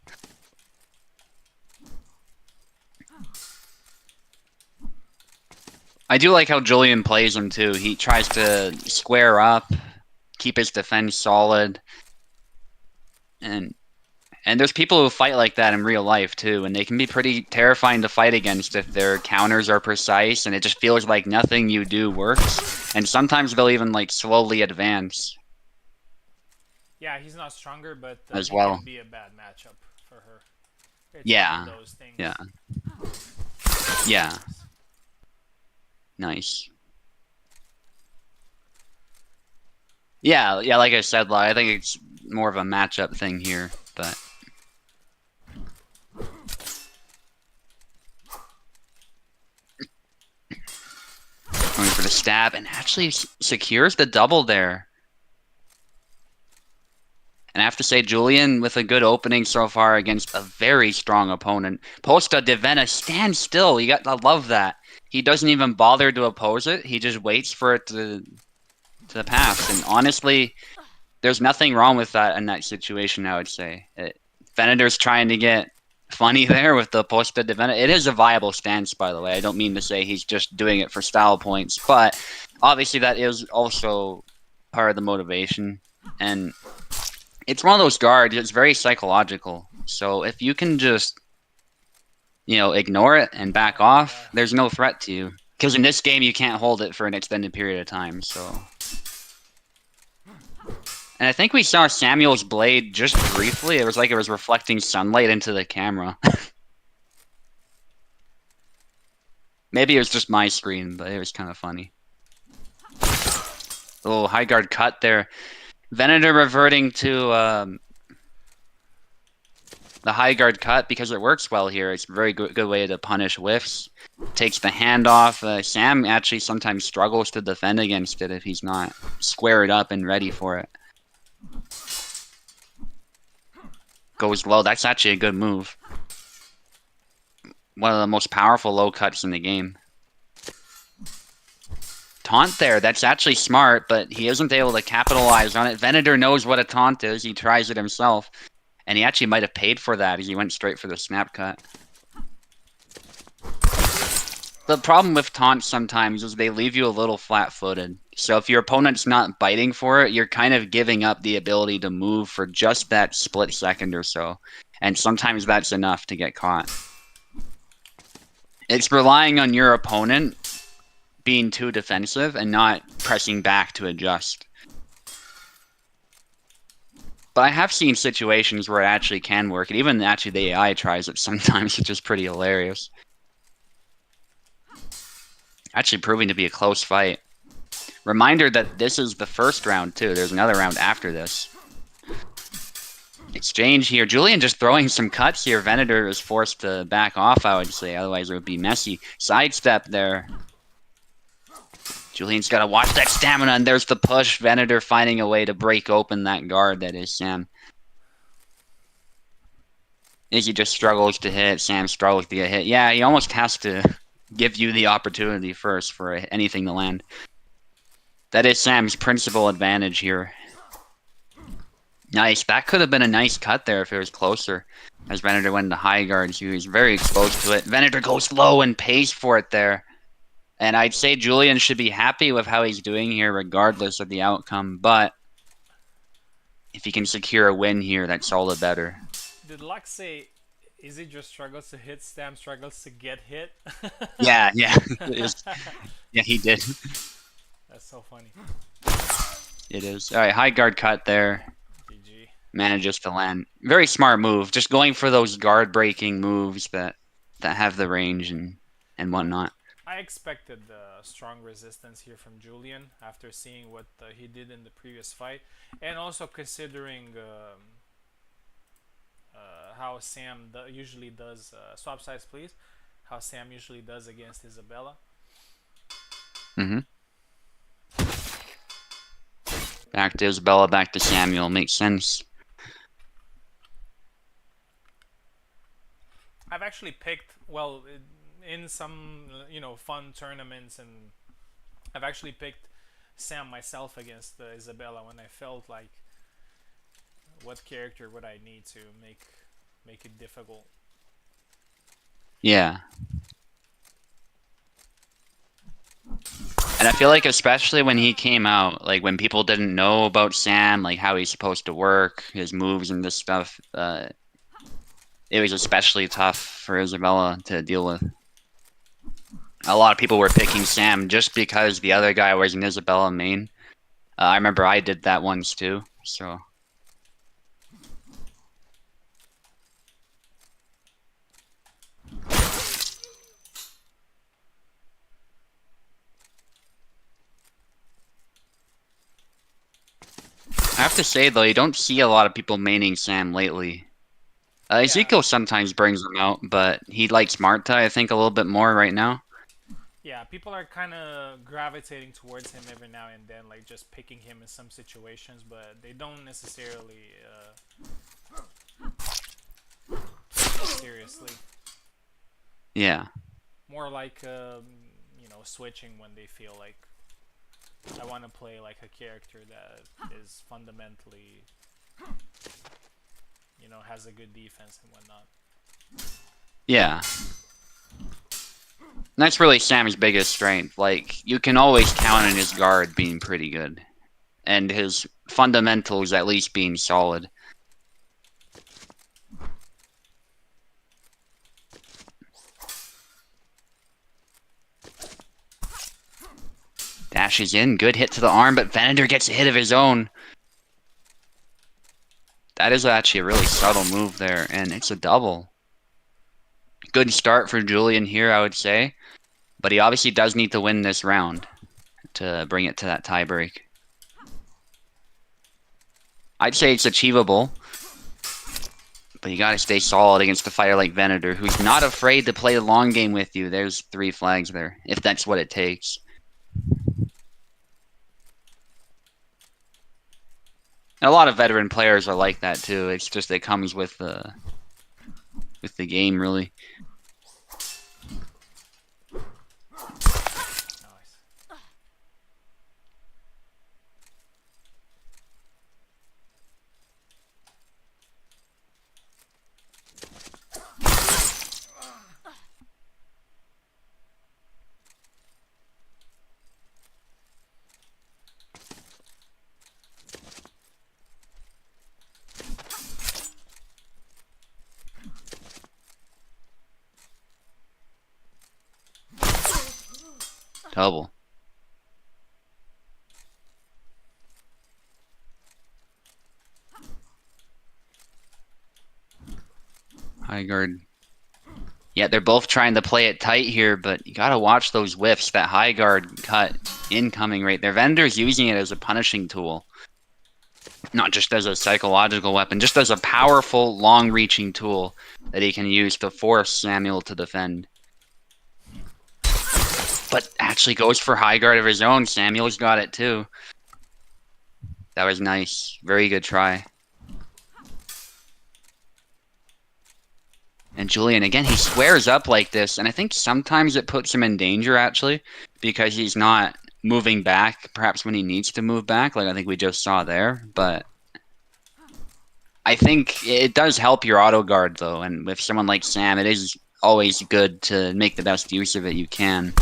I do like how Julian plays him too. He tries to square up, keep his defense solid, and there's people who fight like that in real life too, and they can be pretty terrifying to fight against if their counters are precise and it just feels like nothing you do works. And sometimes they'll even like slowly advance Yeah, he's not stronger, but as he well. can be a bad matchup for her. It's one Yeah, of those things. yeah, yeah. Nice. Yeah, yeah. Like I said, I think it's more of a matchup thing here, but. Going for the stab and actually secures the double there. And I have to say, Julian with a good opening so far against a very strong opponent. Posta Divena stands still. You got to love that. He doesn't even bother to oppose it. He just waits for it to pass. And honestly, there's nothing wrong with that in that situation, I would say. Venator's trying to get funny there with the Posta Divena. It is a viable stance, by the way. I don't mean to say he's just doing it for style points, but obviously that is also part of the motivation. And it's one of those guards, it's very psychological. So if you can just, ignore it and back off, there's no threat to you. Because in this game, you can't hold it for an extended period of time, so. And I think we saw Samuel's blade just briefly. It was like it was reflecting sunlight into the camera. Maybe it was just my screen, but it was kind of funny. Oh, high guard cut there. Venator reverting to the high guard cut because it works well here. It's a very good way to punish whiffs. Takes the hand off. Sam actually sometimes struggles to defend against it if he's not squared up and ready for it. Goes low. That's actually a good move. One of the most powerful low cuts in the game. Taunt there. That's actually smart, but he isn't able to capitalize on it. Venator knows what a taunt is. He tries it himself. And he actually might have paid for that as he went straight for the snap cut. The problem with taunts sometimes is they leave you a little flat-footed. So if your opponent's not biting for it, you're kind of giving up the ability to move for just that split second or so. And sometimes that's enough to get caught. It's relying on your opponent being too defensive and not pressing back to adjust. But I have seen situations where it actually can work, and even actually the AI tries it sometimes, which is pretty hilarious. Actually proving to be a close fight. Reminder that this is the first round, too. There's another round after this. Exchange here. Julian just throwing some cuts here. Venator is forced to back off, I would say. Otherwise, it would be messy. Sidestep there. Julian's got to watch that stamina, and there's the push. Venator finding a way to break open that guard that is Sam. Izzy just struggles to hit. Sam struggles to get hit. Yeah, he almost has to give you the opportunity first for anything to land. That is Sam's principal advantage here. Nice. That could have been a nice cut there if it was closer. As Venator went into high guard, he was very exposed to it. Venator goes low and pays for it there. And I'd say Julian should be happy with how he's doing here regardless of the outcome. But if he can secure a win here, that's all the better. Did Luck say Izzy just struggles to hit, Stam struggles to get hit? Yeah. Yeah, he did. That's so funny. It is. All right, high guard cut there. GG. Manages to land. Very smart move. Just going for those guard breaking moves that have the range and whatnot. I expected strong resistance here from Julian after seeing what he did in the previous fight, and also considering how Sam usually does. Swap sides, please. How Sam usually does against Isabella. Back to Isabella, back to Samuel. Makes sense. I've actually picked, well, in some fun tournaments, and I've actually picked Sam myself against Isabella when I felt like what character would I need to make it difficult? Yeah. And I feel like especially when he came out, like when people didn't know about Sam, like how he's supposed to work, his moves and this stuff, it was especially tough for Isabella to deal with. A lot of people were picking Sam just because the other guy was an Isabella main. I remember I did that once too, so... I have to say though, you don't see a lot of people maining Sam lately. Yeah, Ezekiel sometimes brings them out, but he likes Marta, I think, a little bit more right now. yeah. People are kind of gravitating towards him every now and then, like just picking him in some situations, but they don't necessarily take it seriously. Yeah. More like switching when they feel like I want to play like a character that is fundamentally, has a good defense and whatnot. Yeah. That's really Sam's biggest strength. Like, you can always count on his guard being pretty good. And his fundamentals at least being solid. Dashes in, good hit to the arm, but Venator gets a hit of his own. That is actually a really subtle move there, and it's a double. Good start for Julian here, I would say. But he obviously does need to win this round to bring it to that tiebreak. I'd say it's achievable. But you gotta stay solid against a fighter like Venator, who's not afraid to play the long game with you. There's 3 flags there, if that's what it takes. And a lot of veteran players are like that too. It's just it comes with the game, really. Nice. Double. High guard. Yeah, they're both trying to play it tight here, but you gotta watch those whiffs. That high guard cut incoming right there. Venator's using it as a punishing tool. Not just as a psychological weapon, just as a powerful, long-reaching tool that he can use to force Samuel to defend. But actually goes for high guard of his own. Samuel's got it too. That was nice. Very good try. And Julian, again, he squares up like this, and I think sometimes it puts him in danger, actually, because he's not moving back, perhaps when he needs to move back, like I think we just saw there, but I think it does help your auto guard, though, and with someone like Sam, it is always good to make the best use of it you can.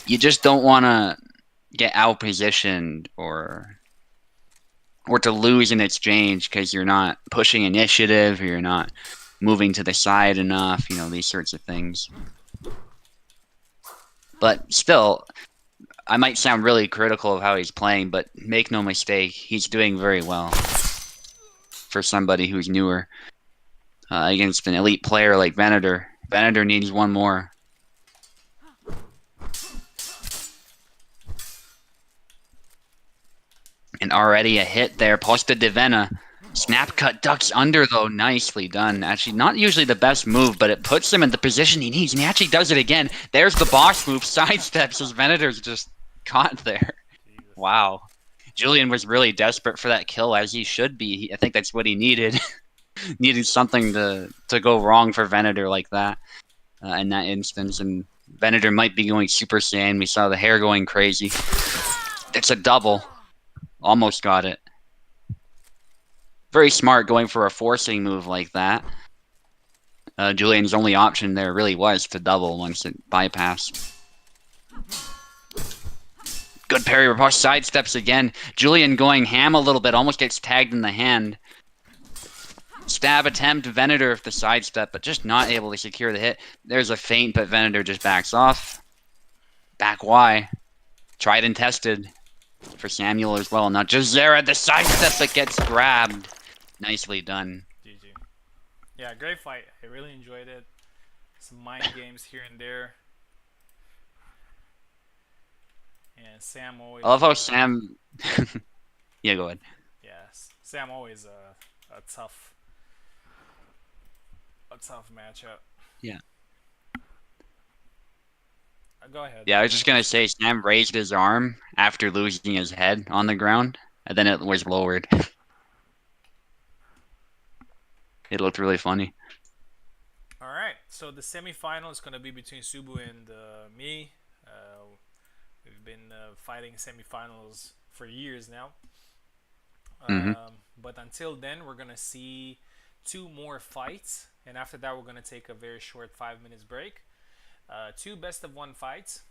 You just don't want to get out-positioned or to lose in exchange because you're not pushing initiative or you're not moving to the side enough, these sorts of things. But still, I might sound really critical of how he's playing, but make no mistake, he's doing very well for somebody who's newer against an elite player like Venator. Venator needs one more. And already a hit there, Posta Divina. Snap cut ducks under, though. Nicely done. Actually, not usually the best move, but it puts him in the position he needs, and he actually does it again. There's the boss move. Sidesteps as Venator's just caught there. Jesus. Wow. Julian was really desperate for that kill, as he should be. I think that's what he needed. Needed something to go wrong for Venator like that in that instance, and Venator might be going Super Saiyan. We saw the hair going crazy. It's a double. Almost got it. Very smart going for a forcing move like that. Julian's only option there really was to double once it bypassed. Good parry riposte, sidesteps again. Julian going ham a little bit, almost gets tagged in the hand. Stab attempt, Venator with the sidestep, but just not able to secure the hit. There's a feint, but Venator just backs off. Back Y. Tried and tested for Samuel as well. Not just Zera, the sidestep, but gets grabbed. Nicely done. GG. Yeah, great fight. I really enjoyed it. Some mind games here and there. And Sam always. I love how Sam... Yeah, go ahead. Yes, Sam always a tough matchup. Yeah. Go ahead. Yeah, I was just gonna say Sam raised his arm after losing his head on the ground, and then it was lowered. It looked really funny. All right, so the semifinal is going to be between Subu and me. We've been fighting semifinals for years now. But until then, we're going to see 2 more fights. And after that, we're going to take a very short 5 minutes break. 2 best of 1 fights.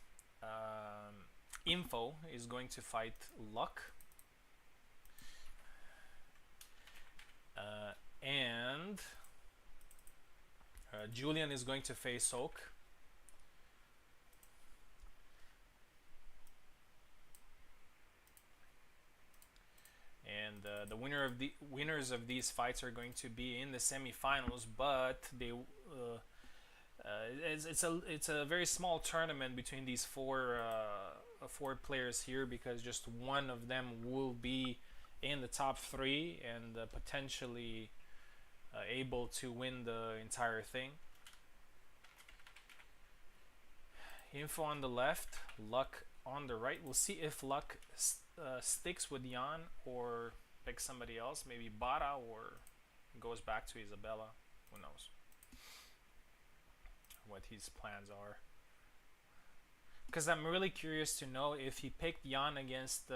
Info is going to fight Luck. And Julian is going to face Oak. And the winners of these fights are going to be in the semifinals, but they it's a very small tournament between these 4 players here, because just one of them will be in the top 3 and potentially able to win the entire thing. Info on the left, Luck on the right. We'll see if Luck sticks with Jan or picks somebody else, maybe Bara, or goes back to Isabella. Who knows what his plans are. Because I'm really curious to know if he picked Jan against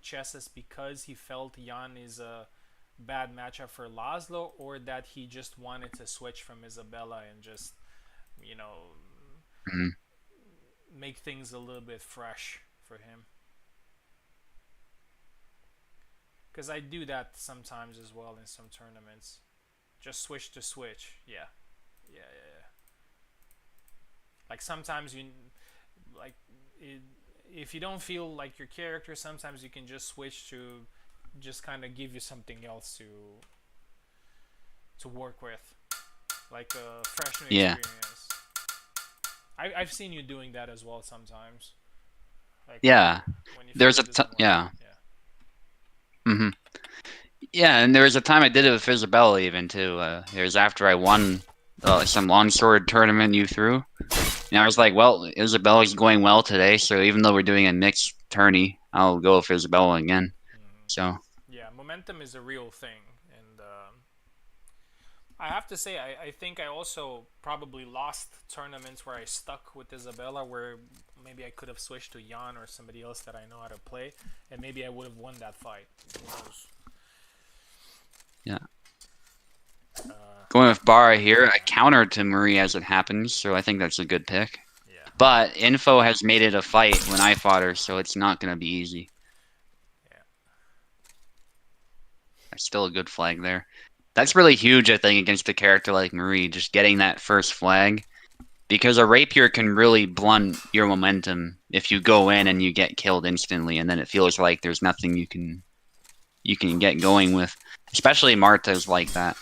Chesses because he felt Jan is a bad matchup for Laszlo, or that he just wanted to switch from Isabella and just, you know, make things a little bit fresh for him. Because I do that sometimes as well in some tournaments. Just switch to switch. Yeah. Like sometimes you, like, if you don't feel like your character, sometimes you can just switch to just kind of give you something else to work with, like a fresh new experience. I've seen you doing that as well sometimes. Like when you There's a Yeah, and there was a time I did it with Isabella even too. It was after I won some longsword tournament you threw. And I was like, well, Isabella's going well today, so even though we're doing a mixed tourney, I'll go with Isabella again. So yeah, momentum is a real thing, and I have to say, I think I also probably lost tournaments where I stuck with Isabella, where maybe I could have switched to Jan or somebody else that I know how to play, and maybe I would have won that fight. Who knows? Yeah. Going with Bara here, a counter to Marie as it happens, so I think that's a good pick. Yeah. But Info has made it a fight when I fought her, so it's not going to be easy. Yeah. That's still a good flag there. That's really huge, I think, against a character like Marie, just getting that first flag. Because a rapier can really blunt your momentum if you go in and you get killed instantly, and then it feels like there's nothing you can get going with. Especially Marta's like that.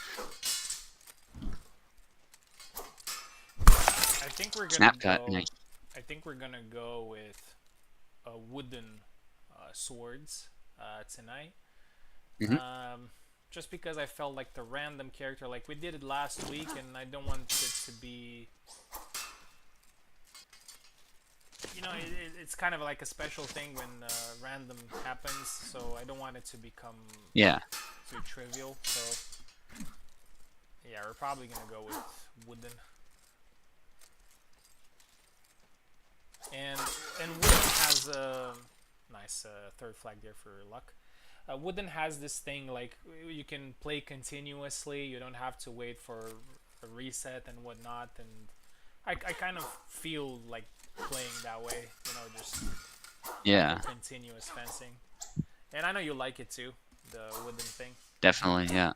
I think we're gonna Snap go. cut, nice. I think we're gonna go with wooden swords tonight. Just because I felt like the random character, like we did it last week, and I don't want it to be, you know, it's kind of like a special thing when random happens, so I don't want it to become too trivial. So yeah, we're probably gonna go with wooden. And wooden has a nice third flag there for Luck. Wooden has this thing like you can play continuously. You don't have to wait for a reset and whatnot. And I kind of feel like playing that way. You know, just Yeah, continuous fencing. And I know you like it too, the wooden thing. definitely. Yeah.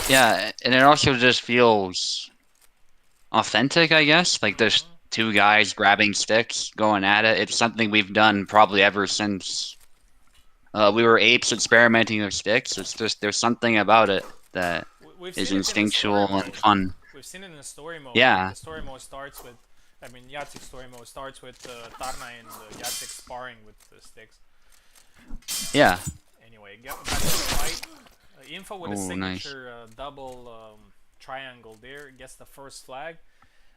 Yeah, and it also just feels authentic, I guess. Like there's two guys grabbing sticks, going at it. It's something we've done probably ever since we were apes experimenting with sticks. It's just there's something about it that We've is seen it in the story instinctual and mode. fun. We've seen it in the story mode. Like Yeah, the story mode starts with, I mean, Yatsik's story mode starts with Tarna and Yatsik sparring with the sticks. yeah. Anyway, get back to the fight. Info with a Oh, nice. signature double triangle there gets the first flag.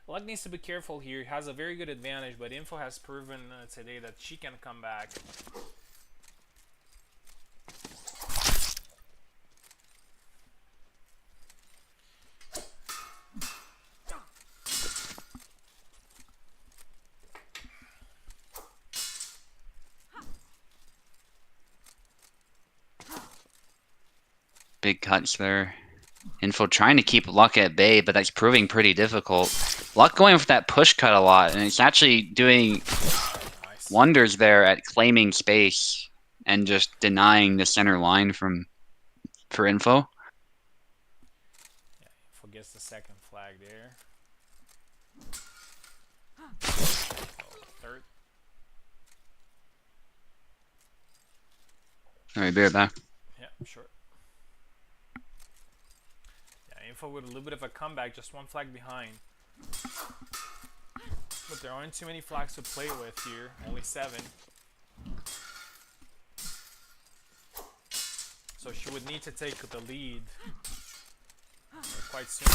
Luck needs to be careful here. He has a very good advantage, but Info has proven today that she can come back. Big cuts there. Info trying to keep Luck at bay, but that's proving pretty difficult. Luck going for that push cut a lot, and it's actually doing Nice. wonders there at claiming space and just denying the center line for Info. Yeah, Info gets the second flag there. Third. All right, be right back. Yeah, sure. Yeah, Info with a little bit of a comeback, just one flag behind. But there aren't too many flags to play with here, only 7. So she would need to take the lead quite soon.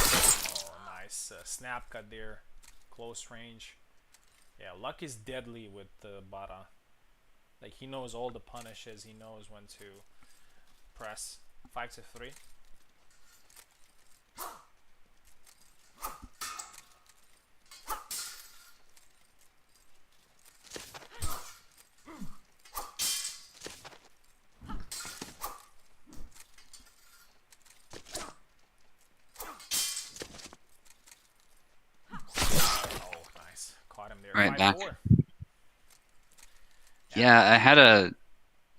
Oh, nice snap cut there, close range. Yeah, Luck is deadly with the Bara. Like he knows all the punishes. He knows when to press. 5-3. Oh, nice. Caught him there. Right back. 5-4. Yeah,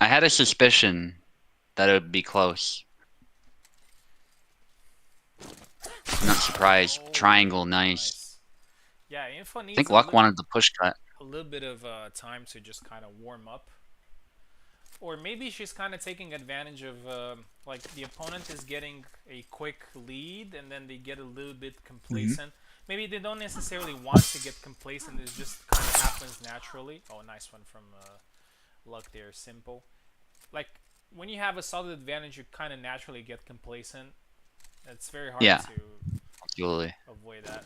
I had a suspicion that it would be close. I'm not surprised. Oh, Triangle, nice. Yeah, Info I needs think Luck wanted the push cut. a little bit of time to just kind of warm up. Or maybe she's kind of taking advantage of, like, the opponent is getting a quick lead and then they get a little bit complacent. Maybe they don't necessarily want to get complacent, it just kind of happens naturally. Oh, nice one from Luck there, simple. Like, when you have a solid advantage, you kind of naturally get complacent. It's very hard Yeah, to absolutely. avoid that.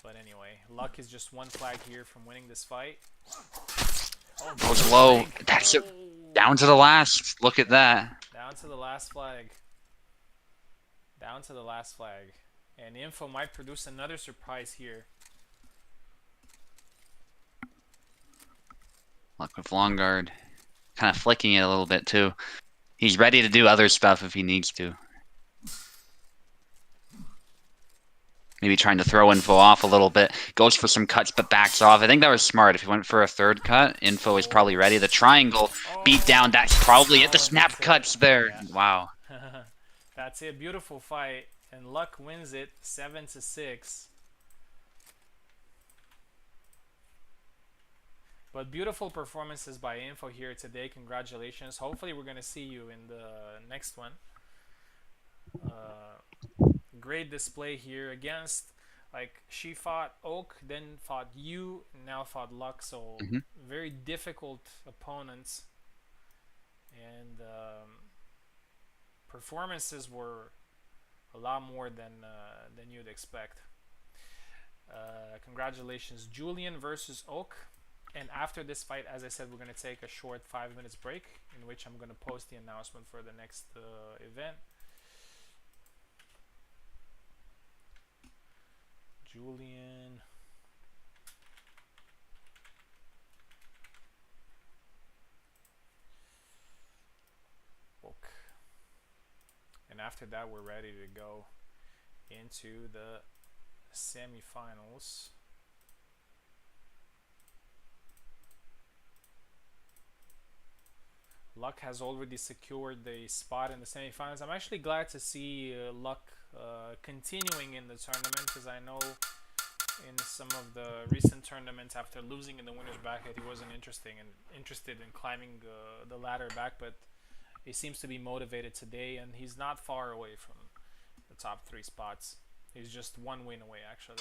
But anyway, Luck is just one flag here from winning this fight. Oh, Goes low. flag. That's it. Oh. Down to the last. Look at that. Down to the last flag. Down to the last flag. And Info might produce another surprise here. Luck with long guard. Kind of flicking it a little bit too. He's ready to do other stuff if he needs to. Maybe trying to throw Info off a little bit. Goes for some cuts but backs off. I think that was smart. If he went for a third cut, Info is probably ready. The triangle beat down. That's probably it. The snap cuts there. Yeah. Wow. That's it. Beautiful fight. And Luck wins it 7-6. But beautiful performances by Info here today. Congratulations. Hopefully we're going to see you in the next one. Great display here against, like, she fought Oak, then fought you, now fought Luck. So very difficult opponents. And performances were a lot more than you'd expect. Congratulations, Julian versus Oak. And after this fight, as I said, we're going to take a short 5 minutes break in which I'm going to post the announcement for the next event. Julian after that, we're ready to go into the semifinals. Luck has already secured the spot in the semifinals. I'm actually glad to see Luck continuing in the tournament, because I know in some of the recent tournaments after losing in the winner's bracket he wasn't interested in climbing the ladder back, but he seems to be motivated today, and he's not far away from the top 3 spots. He's just 1 win away, actually.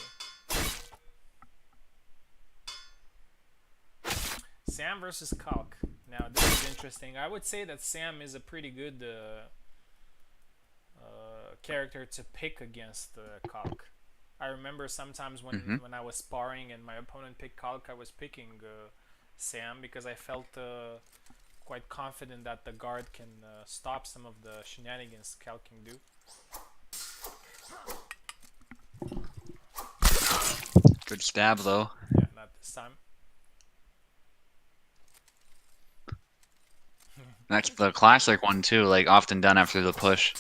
Sam versus Kalk. Now this is interesting. I would say that Sam is a pretty good character to pick against Kalk. I remember sometimes when I was sparring and my opponent picked Kalk, I was picking Sam, because I felt quite confident that the guard can stop some of the shenanigans Kalk can do. Good stab though. Yeah, not this time. That's the classic one too, like often done after the push.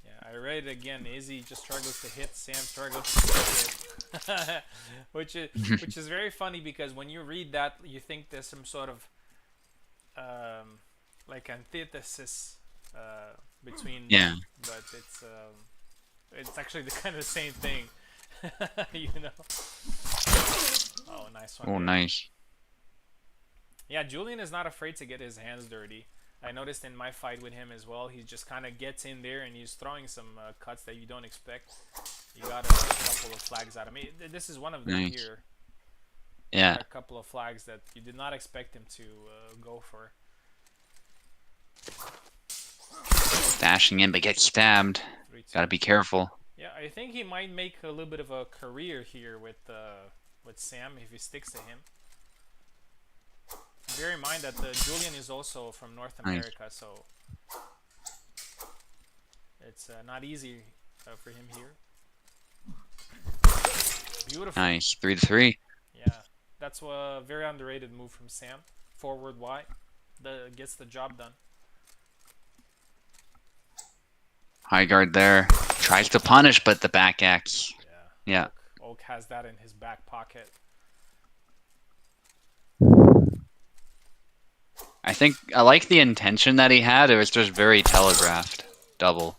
Yeah, I read it again. Izzy just struggles to hit, Sam struggles to hit. which is very funny, because when you read that, you think there's some sort of like antithesis between them, but it's actually the kind of the same thing. You know. Oh, nice one. Oh, there. nice. Yeah, Julian is not afraid to get his hands dirty. I noticed in my fight with him as well, he just kind of gets in there and he's throwing some cuts that you don't expect. You got a couple of flags out of me. This is one of them here. Yeah. A couple of flags that you did not expect him to go for. Dashing in but gets stabbed. Gotta be careful. Yeah, I think he might make a little bit of a career here with Sam if he sticks to him. Bear in mind that Julian is also from North America, so it's not easy for him here. Beautiful. Nice. 3-3. Yeah, that's a very underrated move from Sam. Forward Y, gets the job done. High guard there. Tries to punish, but the back axe. Yeah. Oak has that in his back pocket. I think I like the intention that he had. It was just very telegraphed. Double.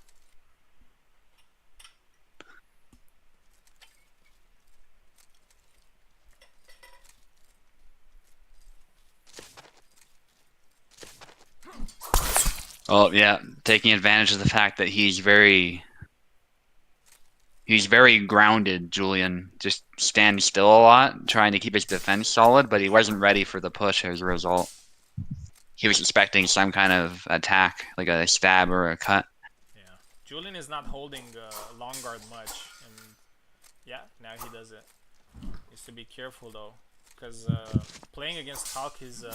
Oh yeah, taking advantage of the fact that he's very grounded, Julian. Just stands still a lot, trying to keep his defense solid, but he wasn't ready for the push as a result. He was expecting some kind of attack, like a stab or a cut. Yeah, Julian is not holding long guard much, and yeah, now he does it. Needs to be careful though, because playing against Hulk is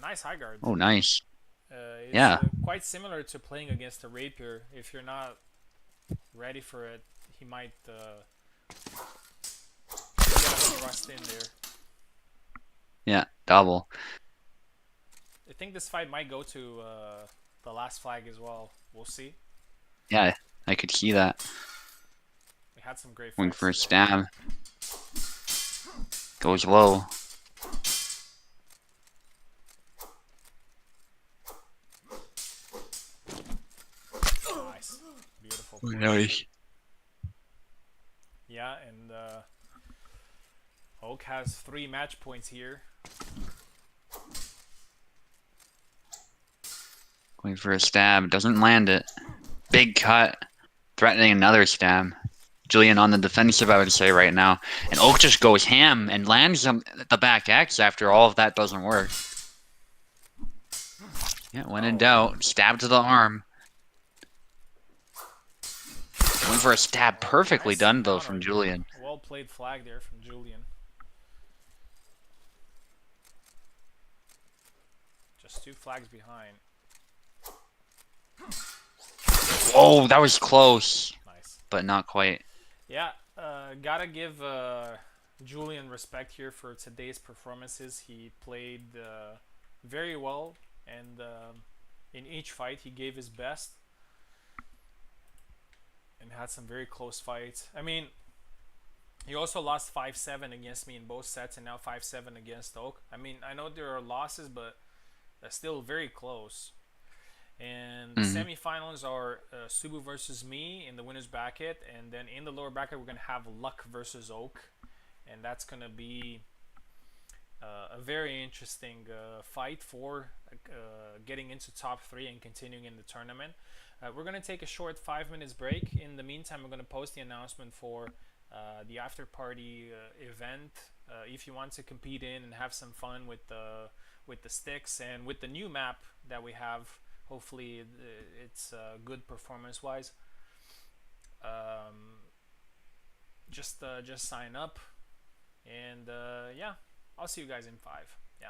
nice high guard. Oh, nice. It's quite similar to playing against a rapier. If you're not ready for it, he might get a thrust in there. Yeah, double. I think this fight might go to the last flag as well. We'll see. Yeah, I could see that. We had some great fights. Going for a stab. Goes low. Nice. Beautiful. Nice. Yeah, and Oak has 3 match points here. Going for a stab. Doesn't land it. Big cut. Threatening another stab. Julian on the defensive, I would say, right now. And Oak just goes ham and lands the back X after all of that doesn't work. Yeah, when in doubt, stab to the arm. Going for a stab. Perfectly done, though, from Julian. Well played flag there from Julian. Just 2 flags behind. Oh, that was close. Nice. But not quite. Yeah, gotta give Julian respect here for today's performances. He played very well, and In each fight, he gave his best and had some very close fights. I mean, he also lost 5-7 against me in both sets, and now 5-7 against Oak. I mean, I know there are losses, but still very close. And the Hmm. semifinals are Subu versus me in the winner's bracket, and then in the lower bracket we're gonna have Luck versus Oak, and that's gonna be a very interesting fight for getting into top three and continuing in the tournament. We're gonna take a short 5 minutes break. In the meantime, we're gonna post the announcement for the after party event. If you want to compete in and have some fun with the sticks and with the new map that we have, hopefully it's good performance wise. Um, just sign up, and yeah, I'll see you guys in 5. Yeah.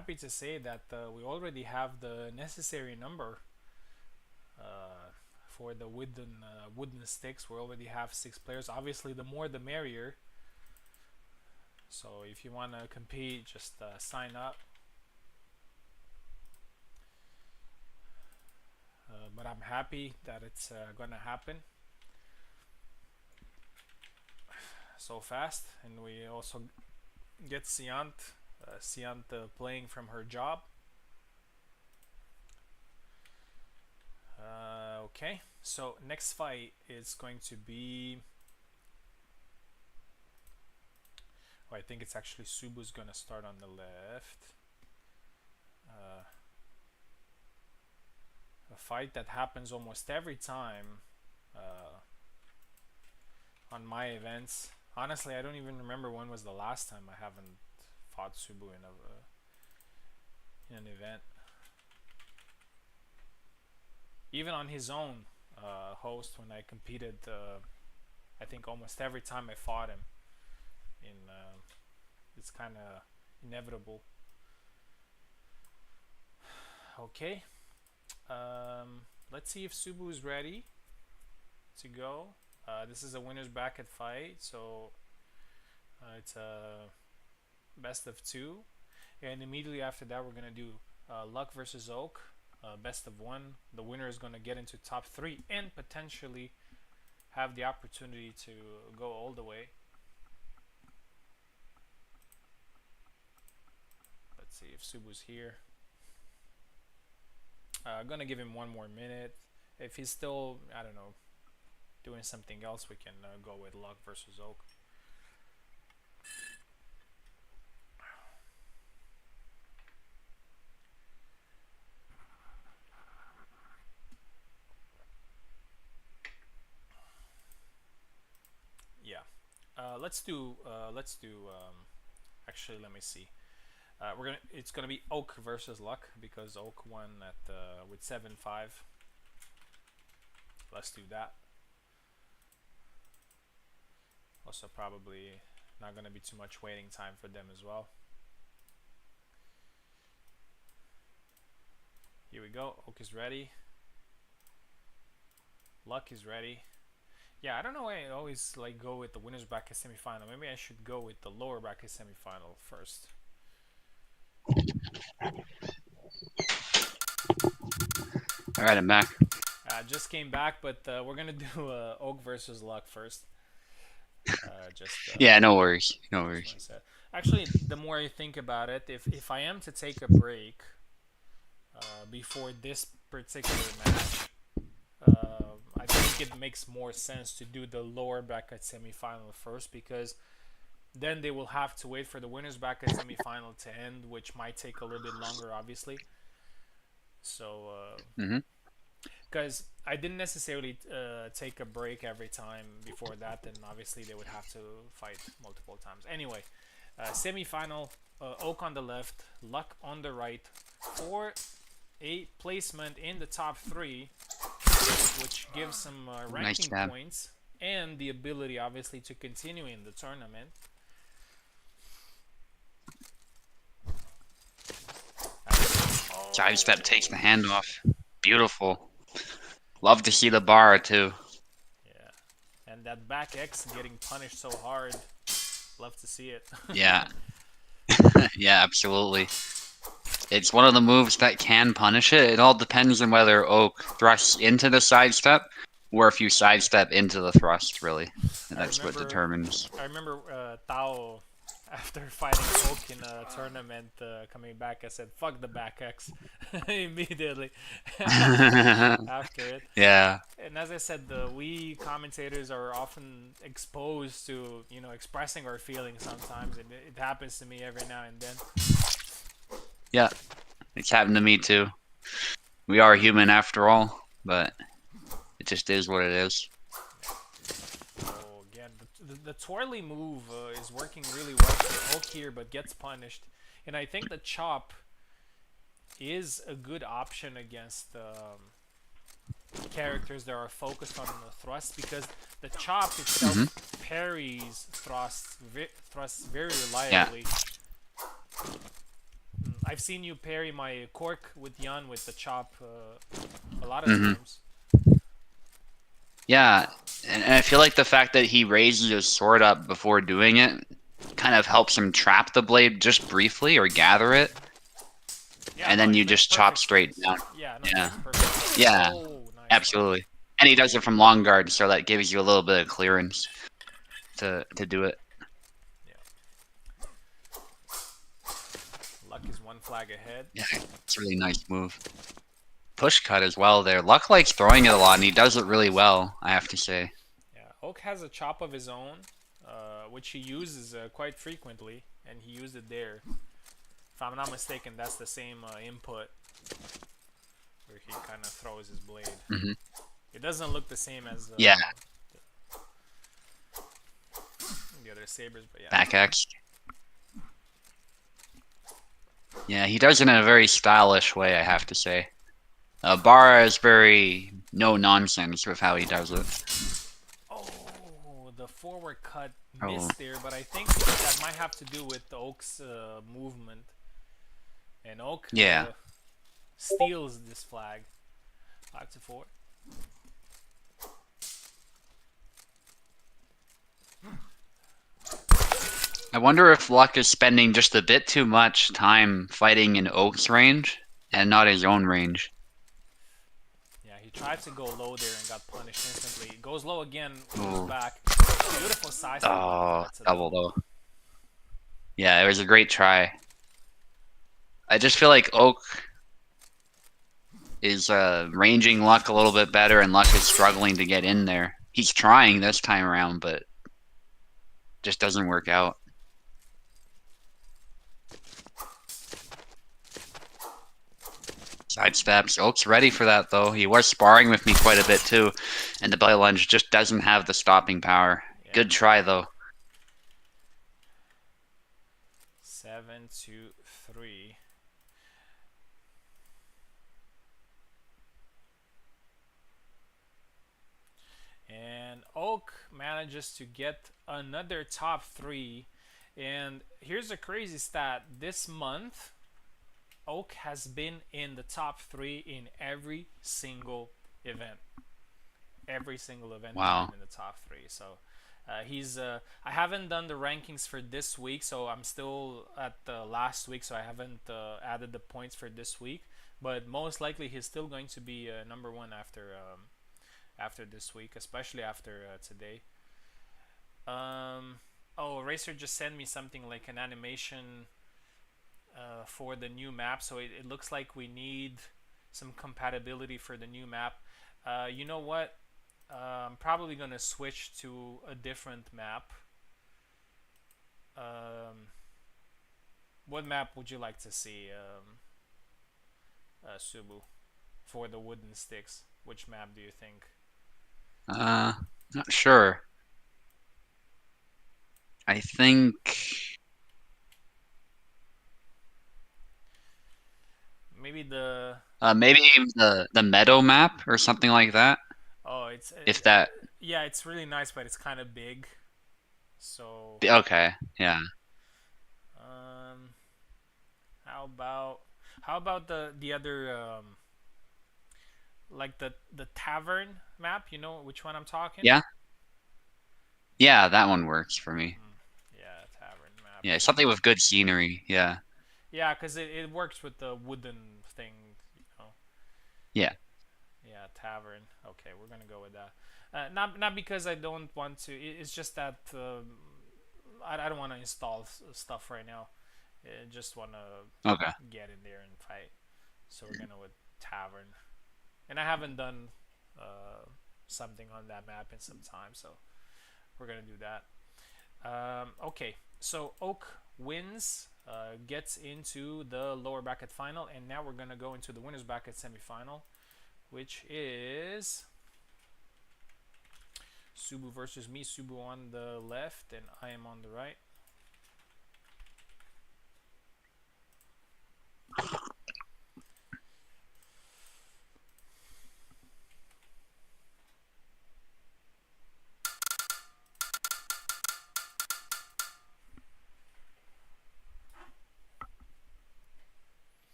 happy to say that we already have the necessary number for the wooden sticks. We already have 6 players. Obviously, the more the merrier. So if you want to compete, just sign up. But I'm happy that it's gonna happen so fast, and we also get Siant playing from her job. Okay, so next fight is going to be. Oh, I think it's actually Subu's gonna start on the left. A fight that happens almost every time on my events. Honestly, I don't even remember when was the last time I haven't fought Subu in an event. Even on his own host, when I competed, I think almost every time I fought him. It's kind of inevitable. Okay. Let's see if Subu is ready to go. This is a winner's bracket fight, so it's a best of 2, and immediately after that we're gonna do Luck versus Oak, best of 1. The winner is gonna get into top 3 and potentially have the opportunity to go all the way. Let's see if Subu's here. I'm gonna give him 1 more minute. If he's still, I don't know, doing something else, we can go with Luck versus Oak. Yeah, let's do. Actually, let me see. It's gonna be Oak versus Luck because Oak won at with 7-5. Let's do that. Also, probably not gonna be too much waiting time for them as well. Here we go. Oak is ready. Luck is ready. Yeah, I don't know why I always like go with the winners bracket semifinal. Maybe I should go with the lower bracket semifinal first. All right, I'm back. Just came back, but we're gonna do Oak versus Luck first. Yeah, no worries, no worries. Actually, the more I think about it, if I am to take a break before this particular match, I think it makes more sense to do the lower bracket semifinal first, because then they will have to wait for the winners bracket semifinal to end, which might take a little bit longer, obviously. So, because I didn't necessarily take a break every time before that, then obviously they would have to fight multiple times. Anyway, semi-final, Oak on the left, Luck on the right, for a placement in the top 3, which gives some ranking points and the ability, obviously, to continue in the tournament. Side step takes the hand off. Beautiful. Love to see the bar too. Yeah, and that back X getting punished so hard. Love to see it. Yeah. Yeah, absolutely. It's one of the moves that can punish it. It all depends on whether Oak thrusts into the sidestep or if you sidestep into the thrust, really. And that's what determines. I remember Tao, after fighting Oak in a tournament, coming back, I said, fuck the back X immediately after it. Yeah. And as I said, we commentators are often exposed to, you know, expressing our feelings sometimes, and it happens to me every now and then. Yeah, it's happened to me too. We are human after all, but it just is what it is. So again, the twirly move is working really well for Oak here, but gets punished. And I think the chop is a good option against characters that are focused on the thrust, because the chop itself parries thrusts very reliably. I've seen you parry my cork with Yan with the chop a lot of Hmm. times. Yeah, and I feel like the fact that he raises his sword up before doing it kind of helps him trap the blade just briefly or gather it, Yeah, and no, then it you makes just chop perfect straight sense. down. Yeah, no, it Yeah, makes perfect sense. yeah, Oh, nice one. absolutely. And he does it from long guard, so that gives you a little bit of clearance to do it. Yeah. Luck is one flag ahead. Yeah, it's a really nice move. Push cut as well there. Luck likes throwing it a lot, and he does it really well, I have to say. Yeah, Oak has a chop of his own, which he uses quite frequently, and he used it there. If I'm not mistaken, that's the same input where he kind of throws his blade. Hmm. It doesn't look the same as Yeah, the other sabers, but yeah. back X. Yeah, he does it in a very stylish way, I have to say. Barra is very no nonsense with how he does it. Oh, the forward cut Oh, missed there, but I think that might have to do with the Oak's movement. And Oak yeah. steals this flag. 5-4. I wonder if Luck is spending just a bit too much time fighting in Oak's range and not his own range. Yeah, he tried to go low there and got punished instantly. Goes low again, goes Ooh. back. Beautiful side step, but Oh, that's a double double. though. Yeah, it was a great try. I just feel like Oak is ranging Luck a little bit better, and Luck is struggling to get in there. He's trying this time around, but just doesn't work out. Side steps. Oak's ready for that, though. He was sparring with me quite a bit, too, and the belly lunge just doesn't have the stopping power. Yeah. Good try, though. 7-3. And Oak manages to get another top 3. And here's a crazy stat. This month, Oak has been in the top 3 in every single event. Every single event he's Wow. been in the top 3. So he's. I haven't done the rankings for this week, so I'm still at the last week, so I haven't added the points for this week. But most likely, he's still going to be number 1 after this week, especially after today. Oh, Racer just sent me something like an animation for the new map, so it looks like we need some compatibility for the new map. You know what? I'm probably gonna switch to a different map. What map would you like to see, Subu, for the wooden sticks? Which map do you think? Not sure. I think Maybe the. maybe the meadow map or something like that. Oh, it's If that. yeah, it's really nice, but it's kind of big. So, Okay, yeah. um, how about the other like the tavern map? You know which one I'm talking? Yeah? Yeah, that one works for me. Yeah, tavern map. Yeah, something with good scenery. Yeah. Yeah, because it works with the wooden thing, you know. Yeah. Yeah, tavern. Okay, we're gonna go with that. Not because I don't want to. It's just that I don't want to install stuff right now. I just want to Okay. get in there and fight. So we're gonna with tavern, and I haven't done something on that map in some time, so we're gonna do that. Okay, so Oak wins, gets into the lower bracket final, and now we're gonna go into the winners bracket semifinal, which is Subu versus me. Subu on the left, and I am on the right.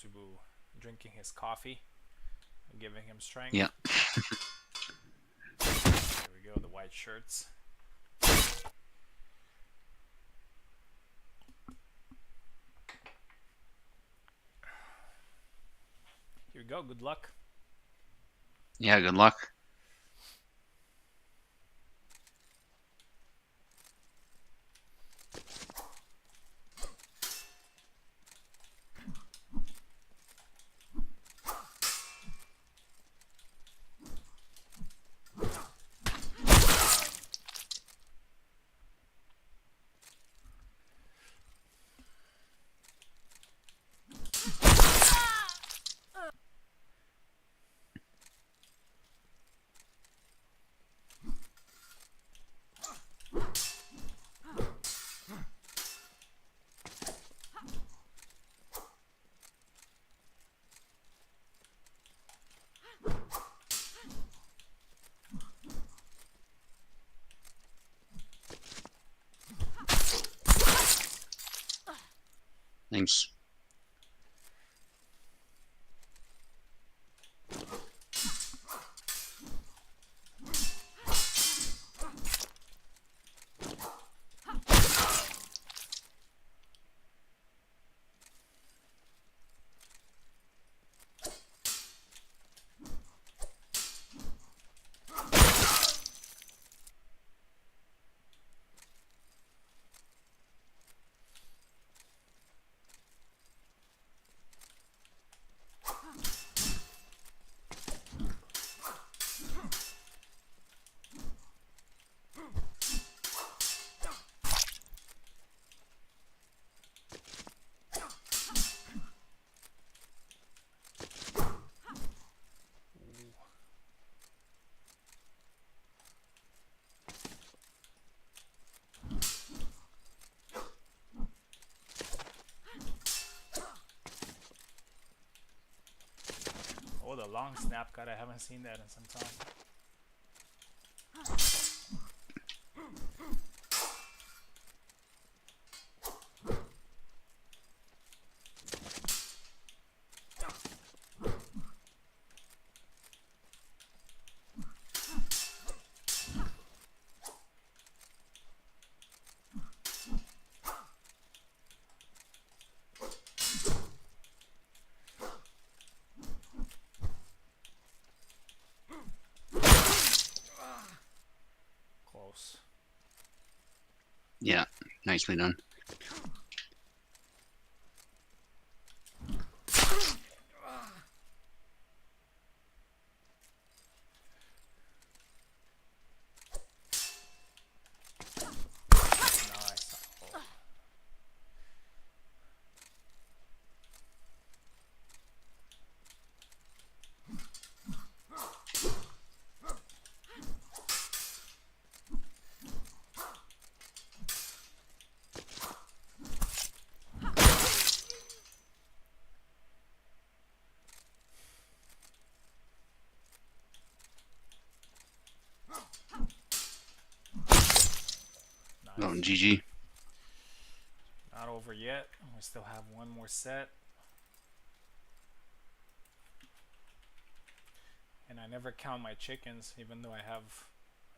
Subu drinking his coffee and giving him strength. Yeah. There we go, the white shirts. Here we go, good luck. Yeah, good luck. Thanks. Oh, the long snap cut, I haven't seen that in some time. Close. Yeah, nicely done. Nice. Oh. Oh, Nice. GG. Not over yet. We still have one more set. And I never count my chickens, even though I have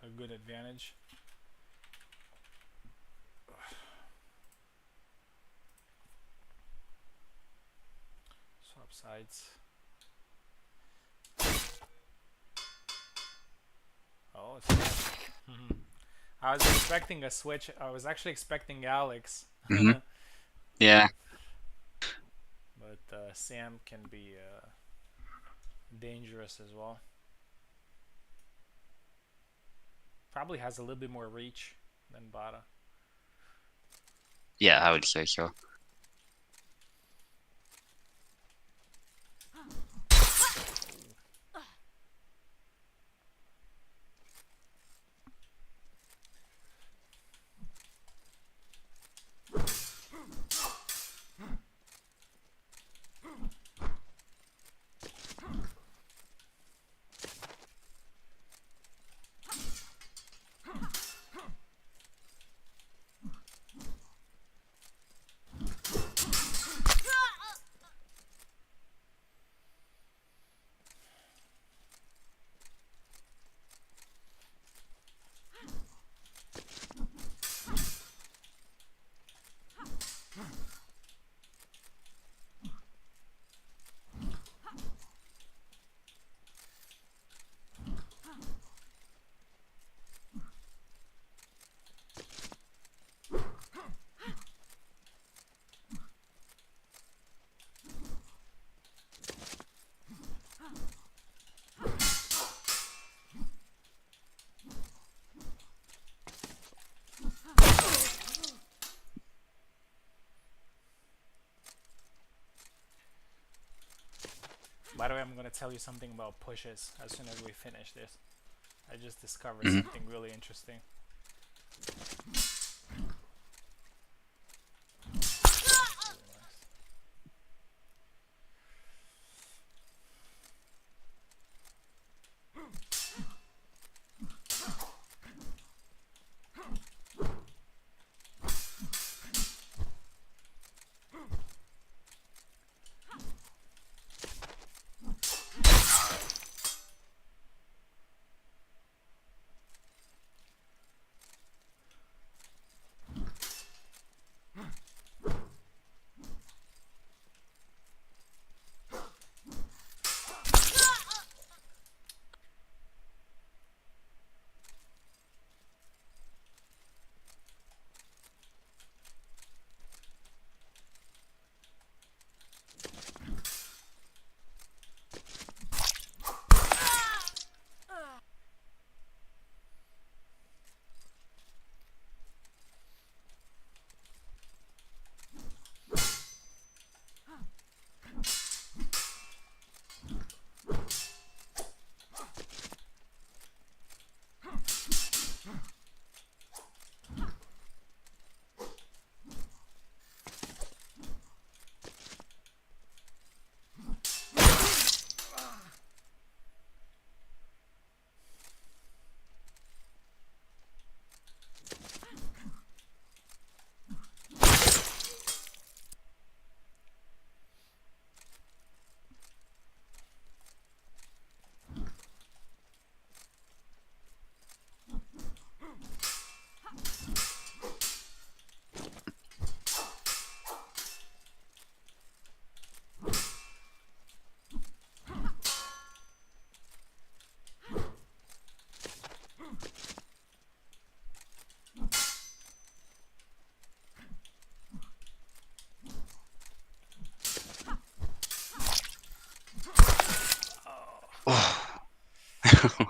a good advantage. Swap sides. Oh, it's I was expecting a switch. I was actually expecting Alex. Mhm. Yeah. But Sam can be dangerous as well. Probably has a little bit more reach than Bada. Yeah, I would say so. By the way, I'm gonna tell you something about pushes as soon as we finish this. I just discovered Mhm. something really interesting. Oh.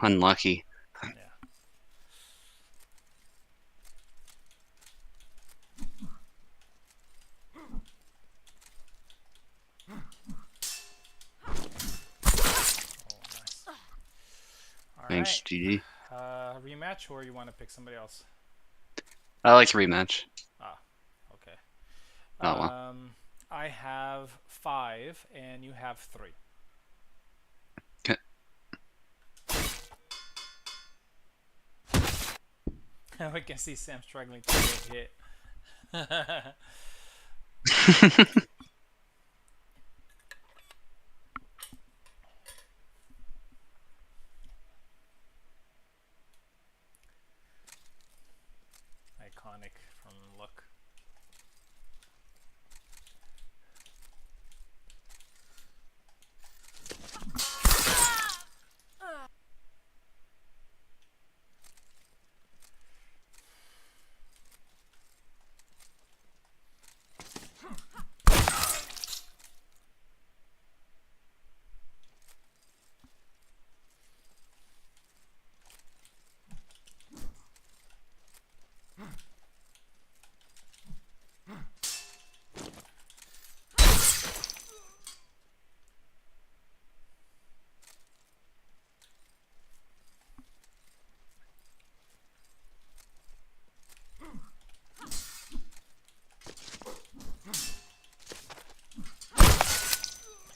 Unlucky. Yeah. Oh, nice. All Thanks, right. GG. Rematch, or you want to pick somebody else? I like a rematch. Ah, okay. Oh well. I have 5, and you have 3. Okay. We can see Sam struggling to get hit. Iconic from Look.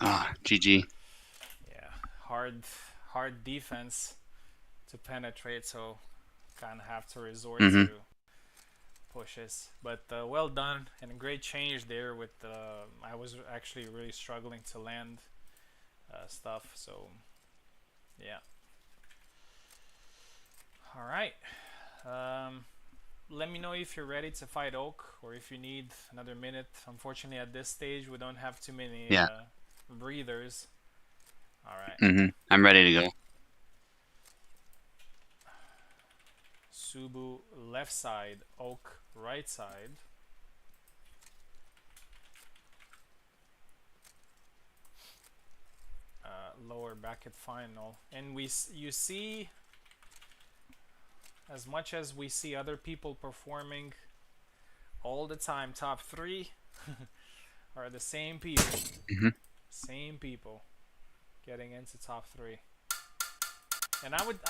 Ah, GG. Yeah, hard defense to penetrate, so kind of have to resort to Mhm. pushes. But well done, and a great change there. With I was actually really struggling to land stuff, so yeah. All right. Um, Let me know if you're ready to fight Oak, or if you need another minute. Unfortunately, at this stage, we don't have too many Yeah. breathers. All right. Mhm. I'm ready to go. Subu left side, Oak right side. Lower bracket final, and you see, as much as we see other people performing all the time, top 3 are the same people. Mhm. Same people. getting into top 3. And I would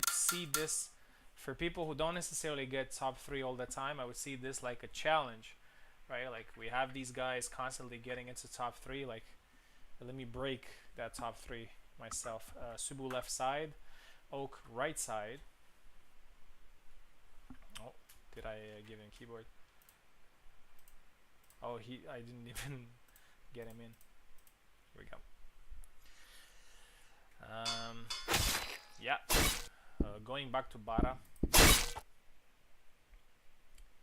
see this for people who don't necessarily get top 3 all the time. I would see this like a challenge, right? Like we have these guys constantly getting into top 3. Like let me break that top 3 myself. Subu left side, Oak right side. Oh, did I give him keyboard? Oh, I didn't even get him in. Here we go. Yeah, going back to Bara,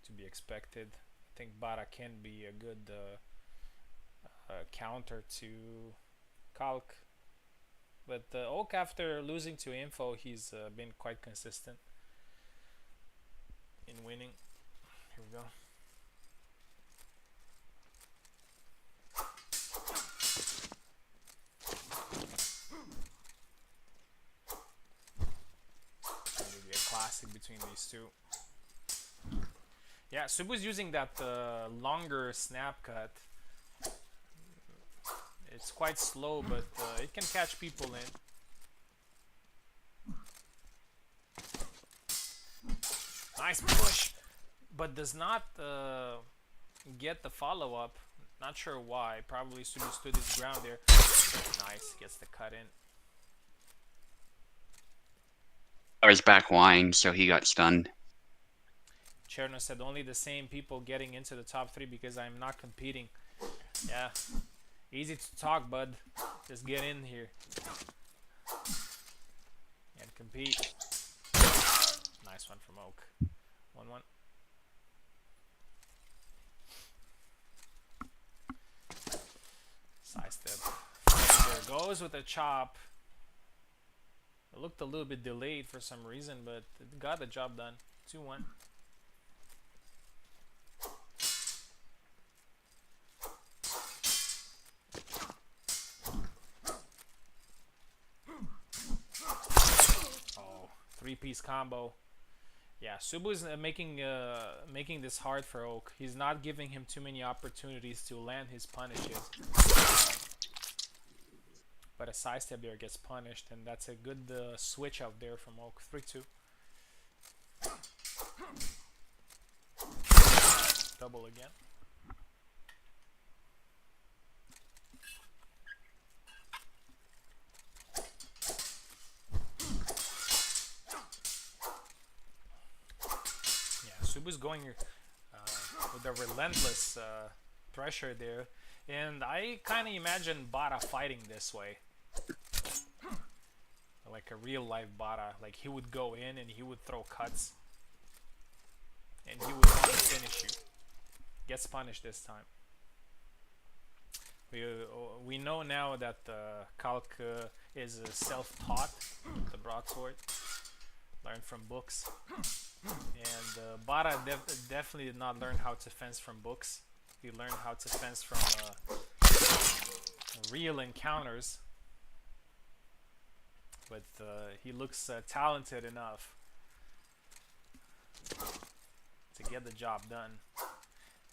to be expected. I think Bara can be a good counter to Kalk, but Oak, after losing to Info, he's been quite consistent in winning. Here we go. Maybe a classic between these two. Yeah, Subu's using that longer snap cut. It's quite slow, but it can catch people in. Nice push, but does not get the follow-up. Not sure why. Probably Subu stood his ground there. Nice, gets the cut in. I was back Ying, so he got stunned. Cherno said only the same people getting into the top 3 because I'm not competing. Yeah, easy to talk, bud. Just get in here and compete. Nice one from Oak. 1-1. Side step. There goes with a chop. It looked a little bit delayed for some reason, but it got the job done. 2-1. Oh, 3-piece combo. Yeah, Subu is making this hard for Oak. He's not giving him too many opportunities to land his punishes. But a side step there gets punished, and that's a good switch out there from Oak. 3-2. Double again. Yeah, Subu's going with a relentless pressure there. And I kind of imagine Bara fighting this way. Like a real life Bara. Like he would go in and he would throw cuts. And he would want to finish you. Gets punished this time. We know now that Kalk is self-taught, the broadsword. Learned from books. And Bara definitely did not learn how to fence from books. He learned how to fence from real encounters, but he looks talented enough to get the job done.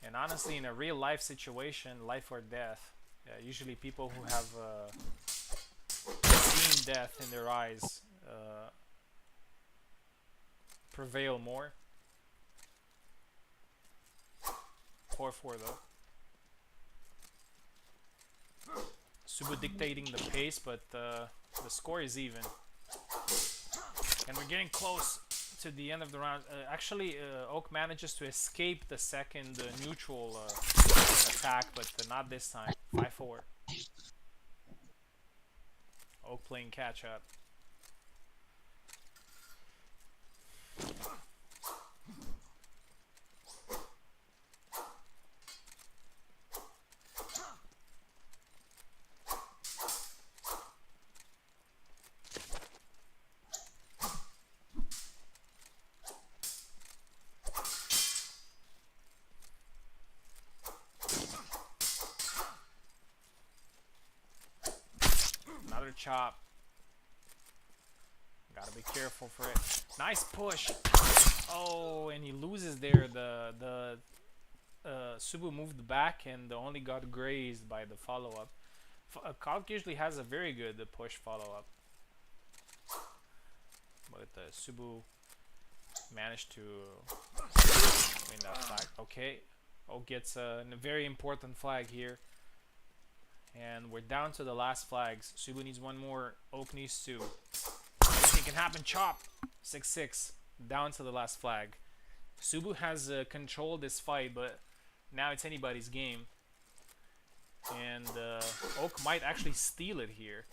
And honestly, in a real life situation, life or death, usually people who have seen death in their eyes prevail more. 4-4 though. Subu dictating the pace, but the score is even. And we're getting close to the end of the round. Actually, Oak manages to escape the second neutral attack, but not this time. 5-4. Oak playing catch up. Another chop. Gotta be careful for it. Nice push. Oh, and he loses there. The Subu moved back and only got grazed by the follow-up. Kalk usually has a very good push follow-up, but Subu managed to win that flag. Okay, gets a very important flag here, and we're down to the last flags. Subu needs one more. Oak needs two. Anything can happen. Chop. 6-6. Down to the last flag. Subu has controlled this fight, but now it's anybody's game. And Oak might actually steal it here.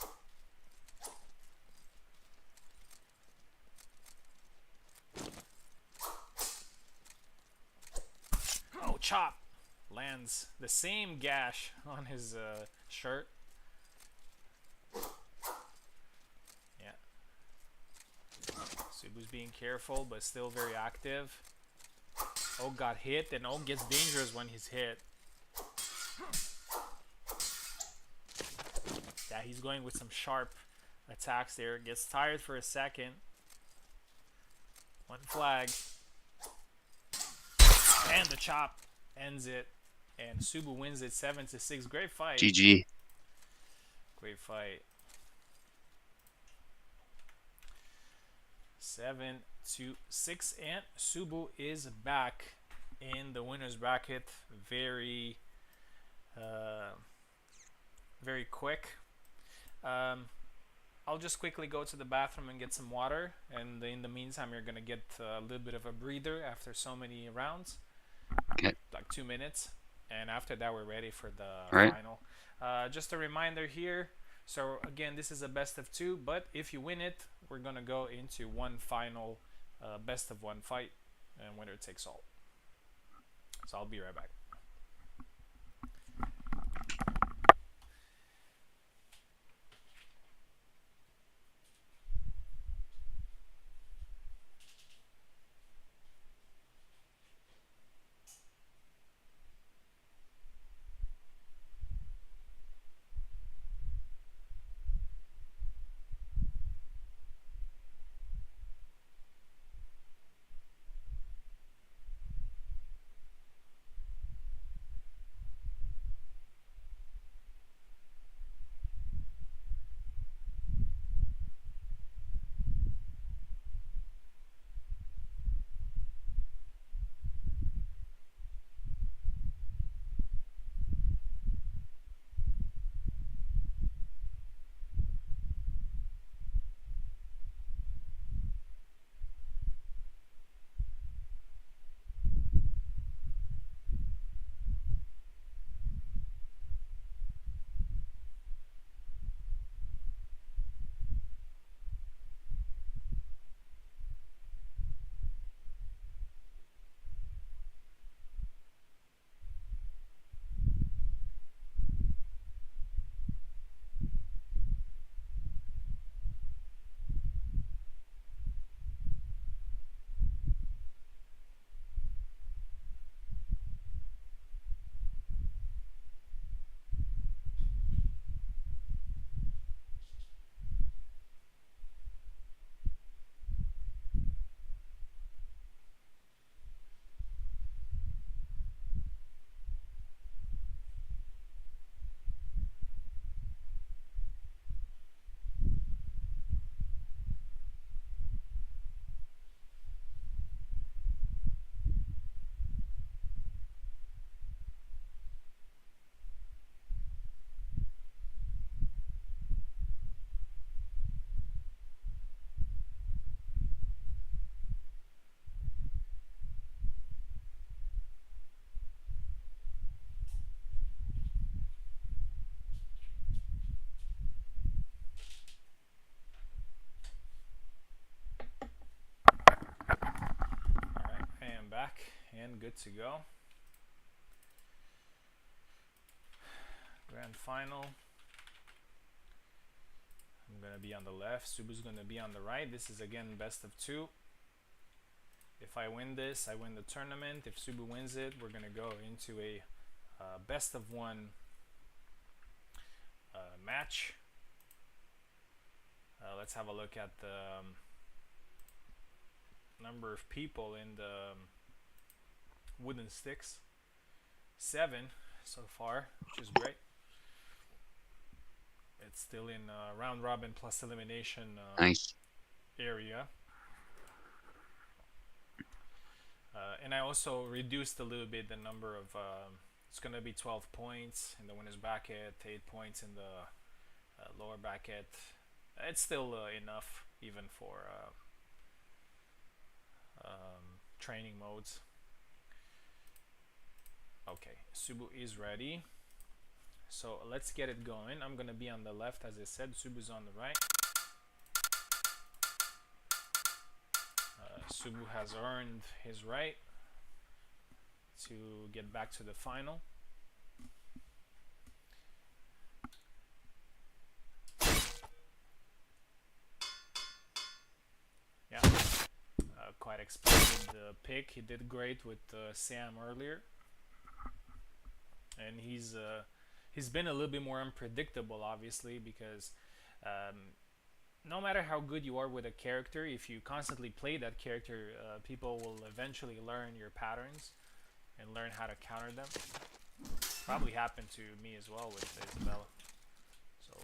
Oh, chop! Lands the same gash on his shirt. Yeah. Subu's being careful, but still very active. Oak got hit, and Oak gets dangerous when he's hit. Yeah, he's going with some sharp attacks there. Gets tired for a second. One flag. And the chop ends it. And Subu wins it 7-6. Great fight. GG. Great fight. 7-6. And Subu is back in the winner's bracket. Very quick. I'll just quickly go to the bathroom and get some water, and in the meantime you're gonna get a little bit of a breather after so many rounds. Okay. Like 2 minutes, and after that we're ready for the Right. final. Just a reminder here, so again, this is a best of 2, but if you win it, we're gonna go into one final best of 1 fight, and winner takes all. So I'll be right back. Alright, I am back and good to go. Grand final. I'm gonna be on the left, Subu's gonna be on the right. This is again best of 2. If I win this, I win the tournament. If Subu wins it, we're gonna go into a best of 1 match. Let's have a look at the number of people in the wooden sticks. 7 so far, which is great. It's still in round robin plus elimination Nice. area. And I also reduced a little bit the number of. It's gonna be 12 points in the winners bracket, 8 points in the lower bracket. It's still enough even for training modes. Okay, Subu is ready. So let's get it going. I'm gonna be on the left, as I said. Subu's on the right. Subu has earned his right to get back to the final. Yeah, quite expected pick. He did great with Sam earlier, and he's been a little bit more unpredictable, obviously, because no matter how good you are with a character, if you constantly play that character, people will eventually learn your patterns and learn how to counter them. Probably happened to me as well with Isabella. So.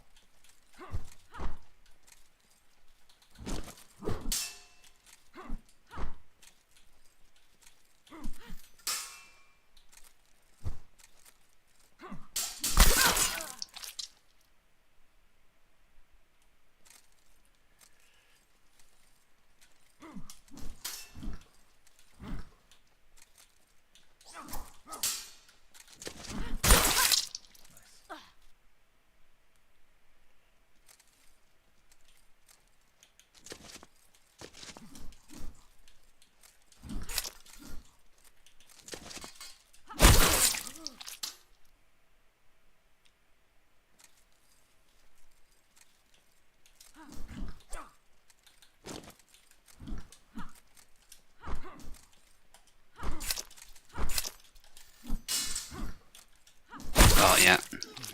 Oh yeah,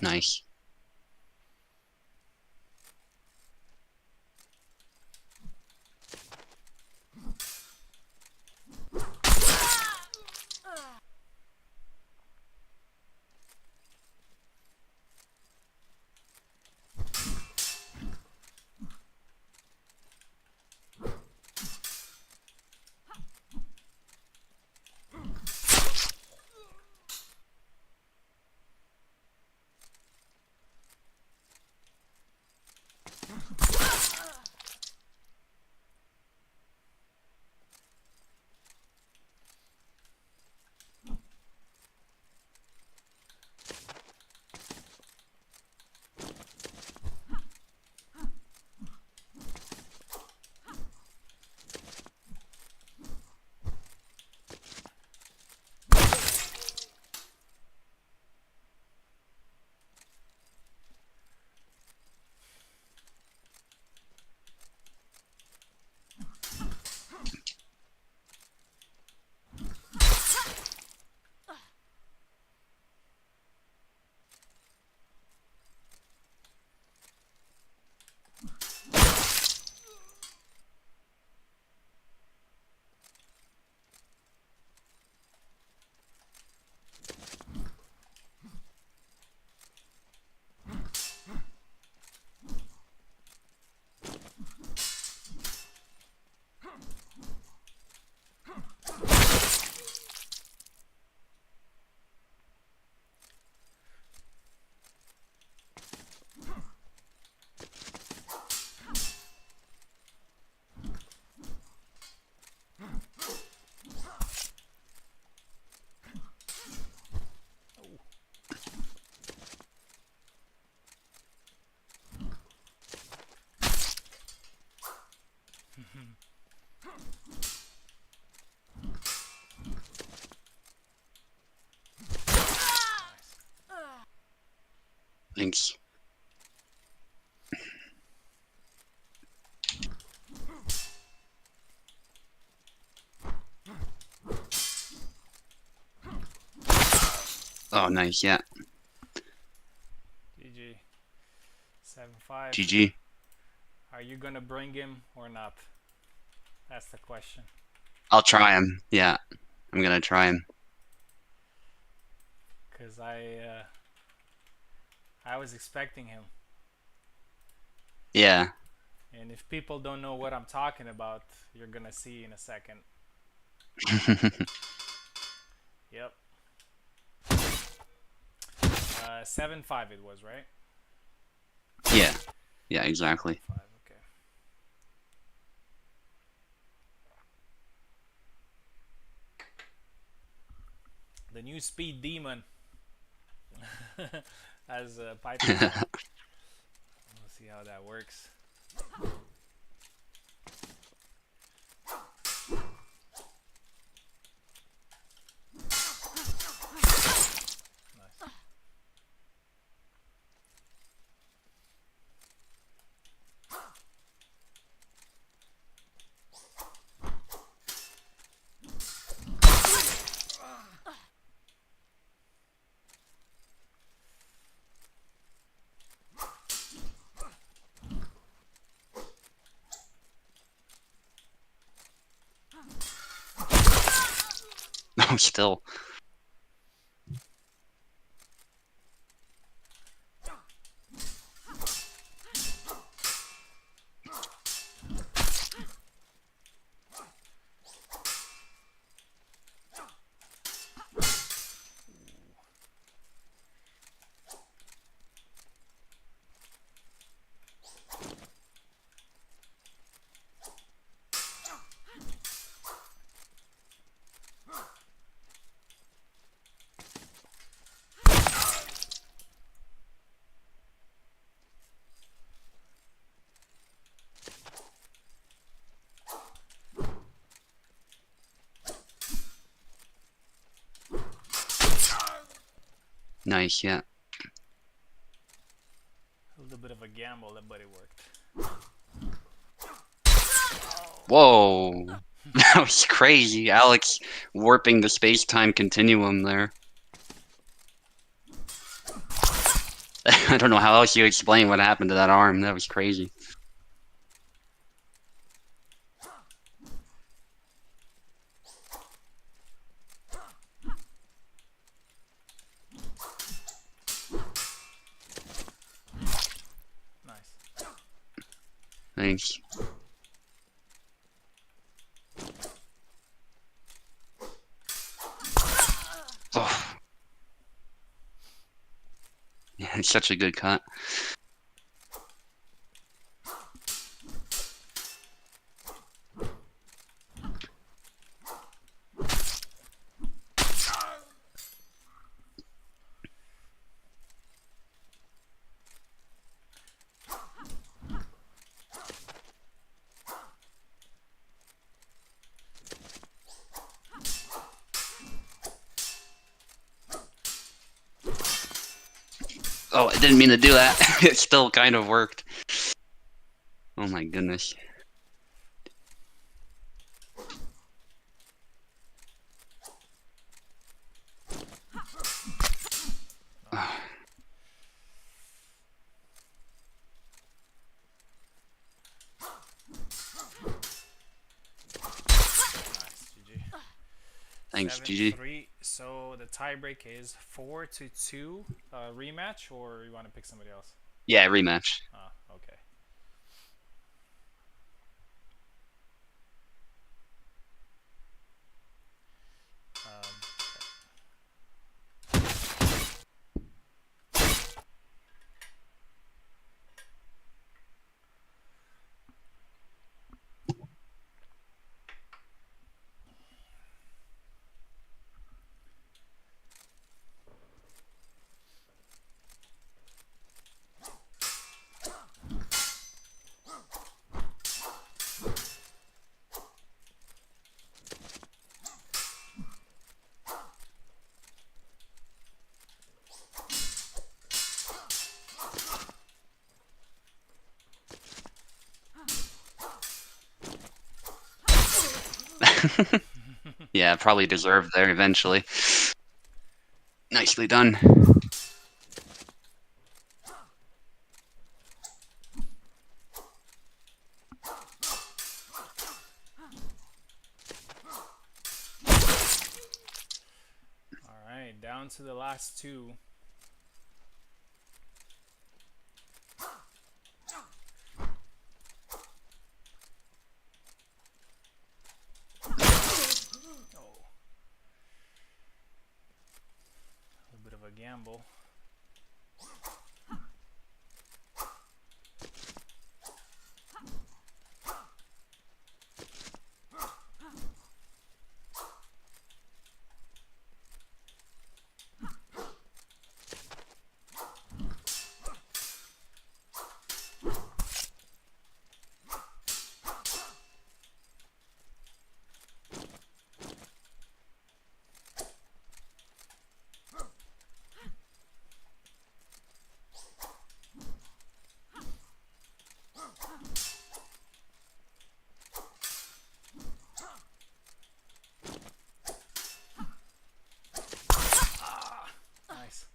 nice. Thanks. Oh, nice, yeah. GG. 7-5. GG. Are you gonna bring him or not? That's the question. I'll try him. Yeah, I'm gonna try him. Cause I was expecting him. Yeah. And if people don't know what I'm talking about, you're gonna see in a second. Yep. 7-5 it was, right? Yeah. Yeah, exactly. 7-5. Okay. The new speed demon, as Piper said. We'll see how that works. Nice. No, still. Nice, yeah. A little bit of a gamble, but it worked. Whoa. That was crazy. Alex warping the space-time continuum there. I don't know how else you explain what happened to that arm. That was crazy. Nice. Thanks. Oh. Yeah, it's such a good cut. Oh, I didn't mean to do that. It still kind of worked. Oh my goodness. Nice. GG. Thanks, GG. 7-3. So the tiebreak is 4-2 rematch, or you want to pick somebody else? Yeah, rematch. Ah, okay. Yeah, probably deserved there eventually. Nicely done. All right, down to the last two. gamble. Nice.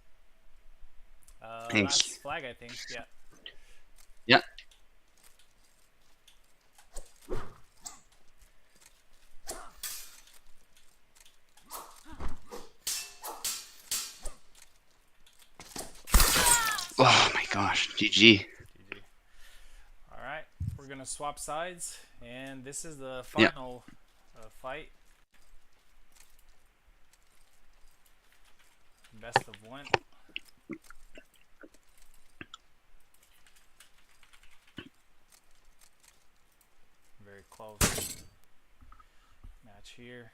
Thanks. Last flag, I think. Yeah. Yeah. Oh my gosh, GG. GG. All right, we're gonna swap sides, and this is the Yeah. final fight. Best of one. Very close match here.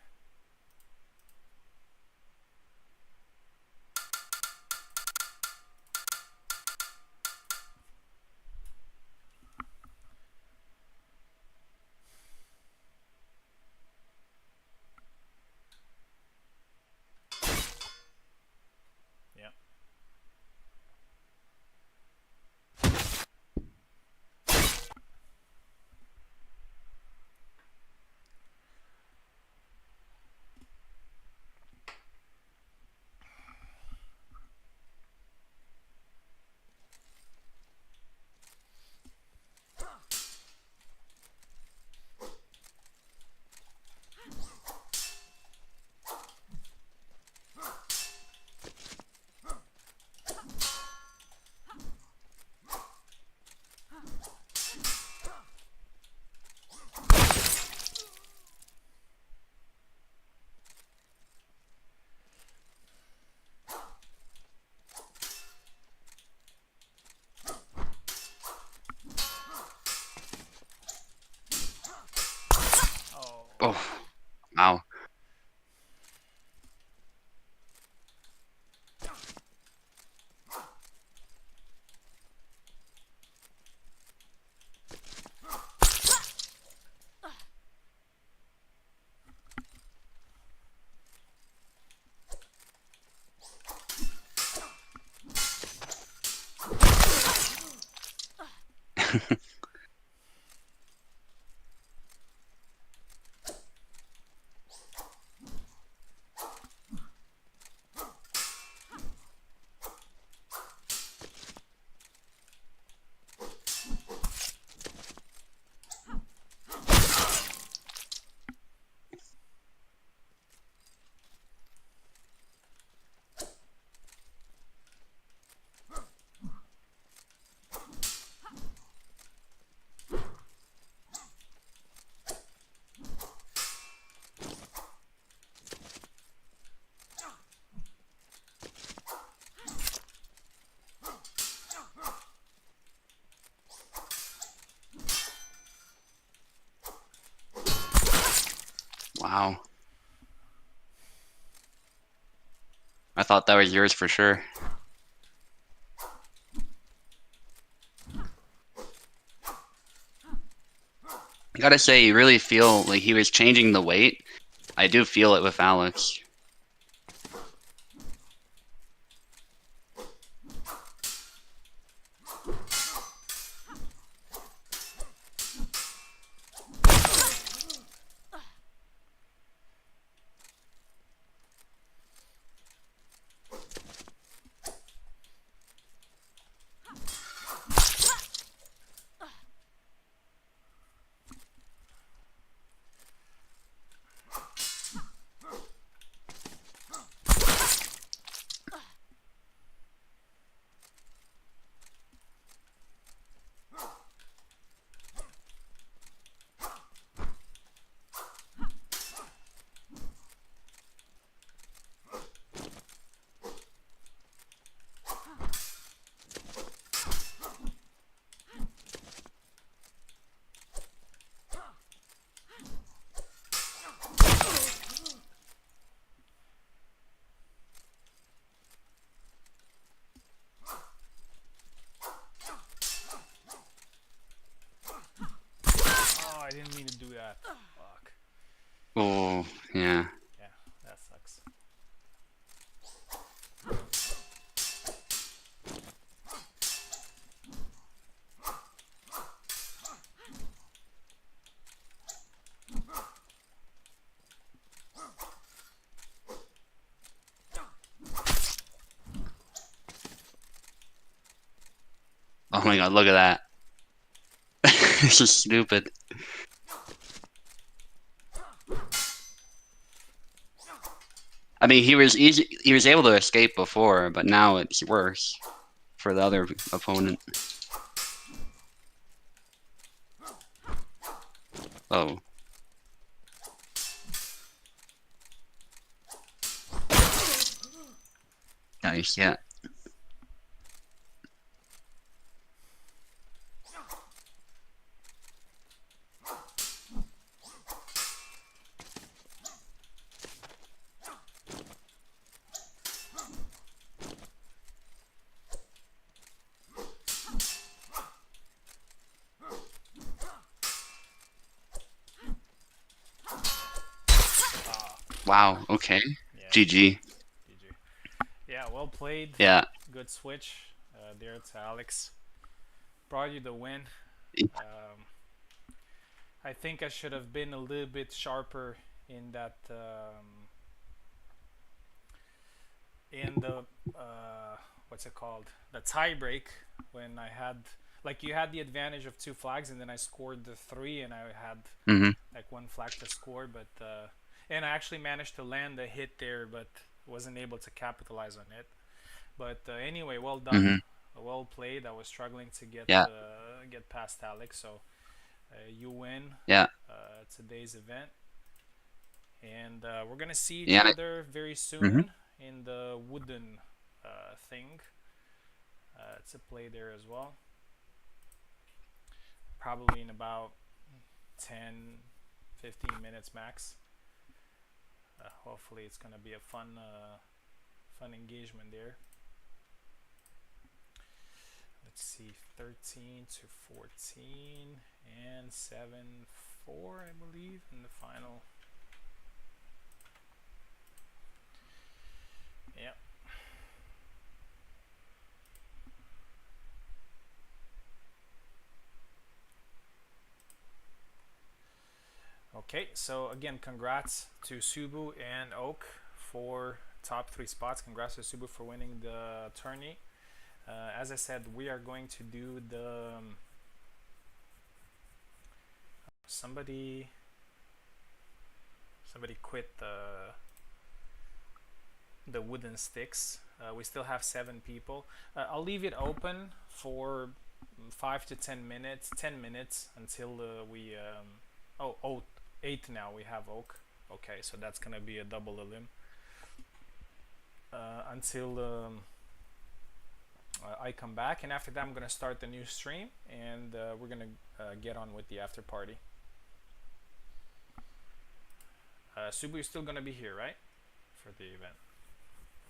Yep. Oh, wow. Wow. I thought that was yours for sure. I gotta say, you really feel like he was changing the weight. I do feel it with Alex. Oh, yeah. Yeah, that sucks. Oh my god, look at that. This is stupid. I mean, he was able to escape before, but now it's worse for the other opponent. Oh. Nice, yeah. Wow, okay. Yeah, GG. GG. Yeah, well played. Yeah. Good switch there to Alex. Brought you the win. Um, I think I should have been a little bit sharper in that in the what's it called, the tie break, when I had, like, you had the advantage of 2 flags and then I scored the 3 and I had Mm-hmm. like 1 flag to score, but and I actually managed to land a hit there, but wasn't able to capitalize on it. But anyway, well done, Mm-hmm. well played. I was struggling to Yeah. get past Alex, so you win Yeah. today's event, and we're gonna see each Yeah. other very Mm-hmm. soon in the wooden thing. It's a play there as well. Probably in about 10, 15 minutes max. Hopefully, it's gonna be a fun engagement there. Let's see, 13 to 14 and 7-4, I believe, in the final. Yeah. Okay, so again, congrats to Subu and Oak for top 3 spots. Congrats to Subu for winning the tourney. As I said, we are going to do the somebody quit the wooden sticks. We still have 7 people. I'll leave it open for 5 to 10 minutes, 10 minutes until we oh, 8 now. We have Oak. Okay, so that's gonna be a double elim until I come back, and after that I'm gonna start the new stream, and we're gonna get on with the after party. Subu, you're still gonna be here, right, for the event?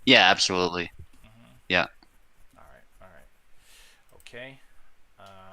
Yeah, absolutely. Mm-hmm. Yeah. All right, all right, okay.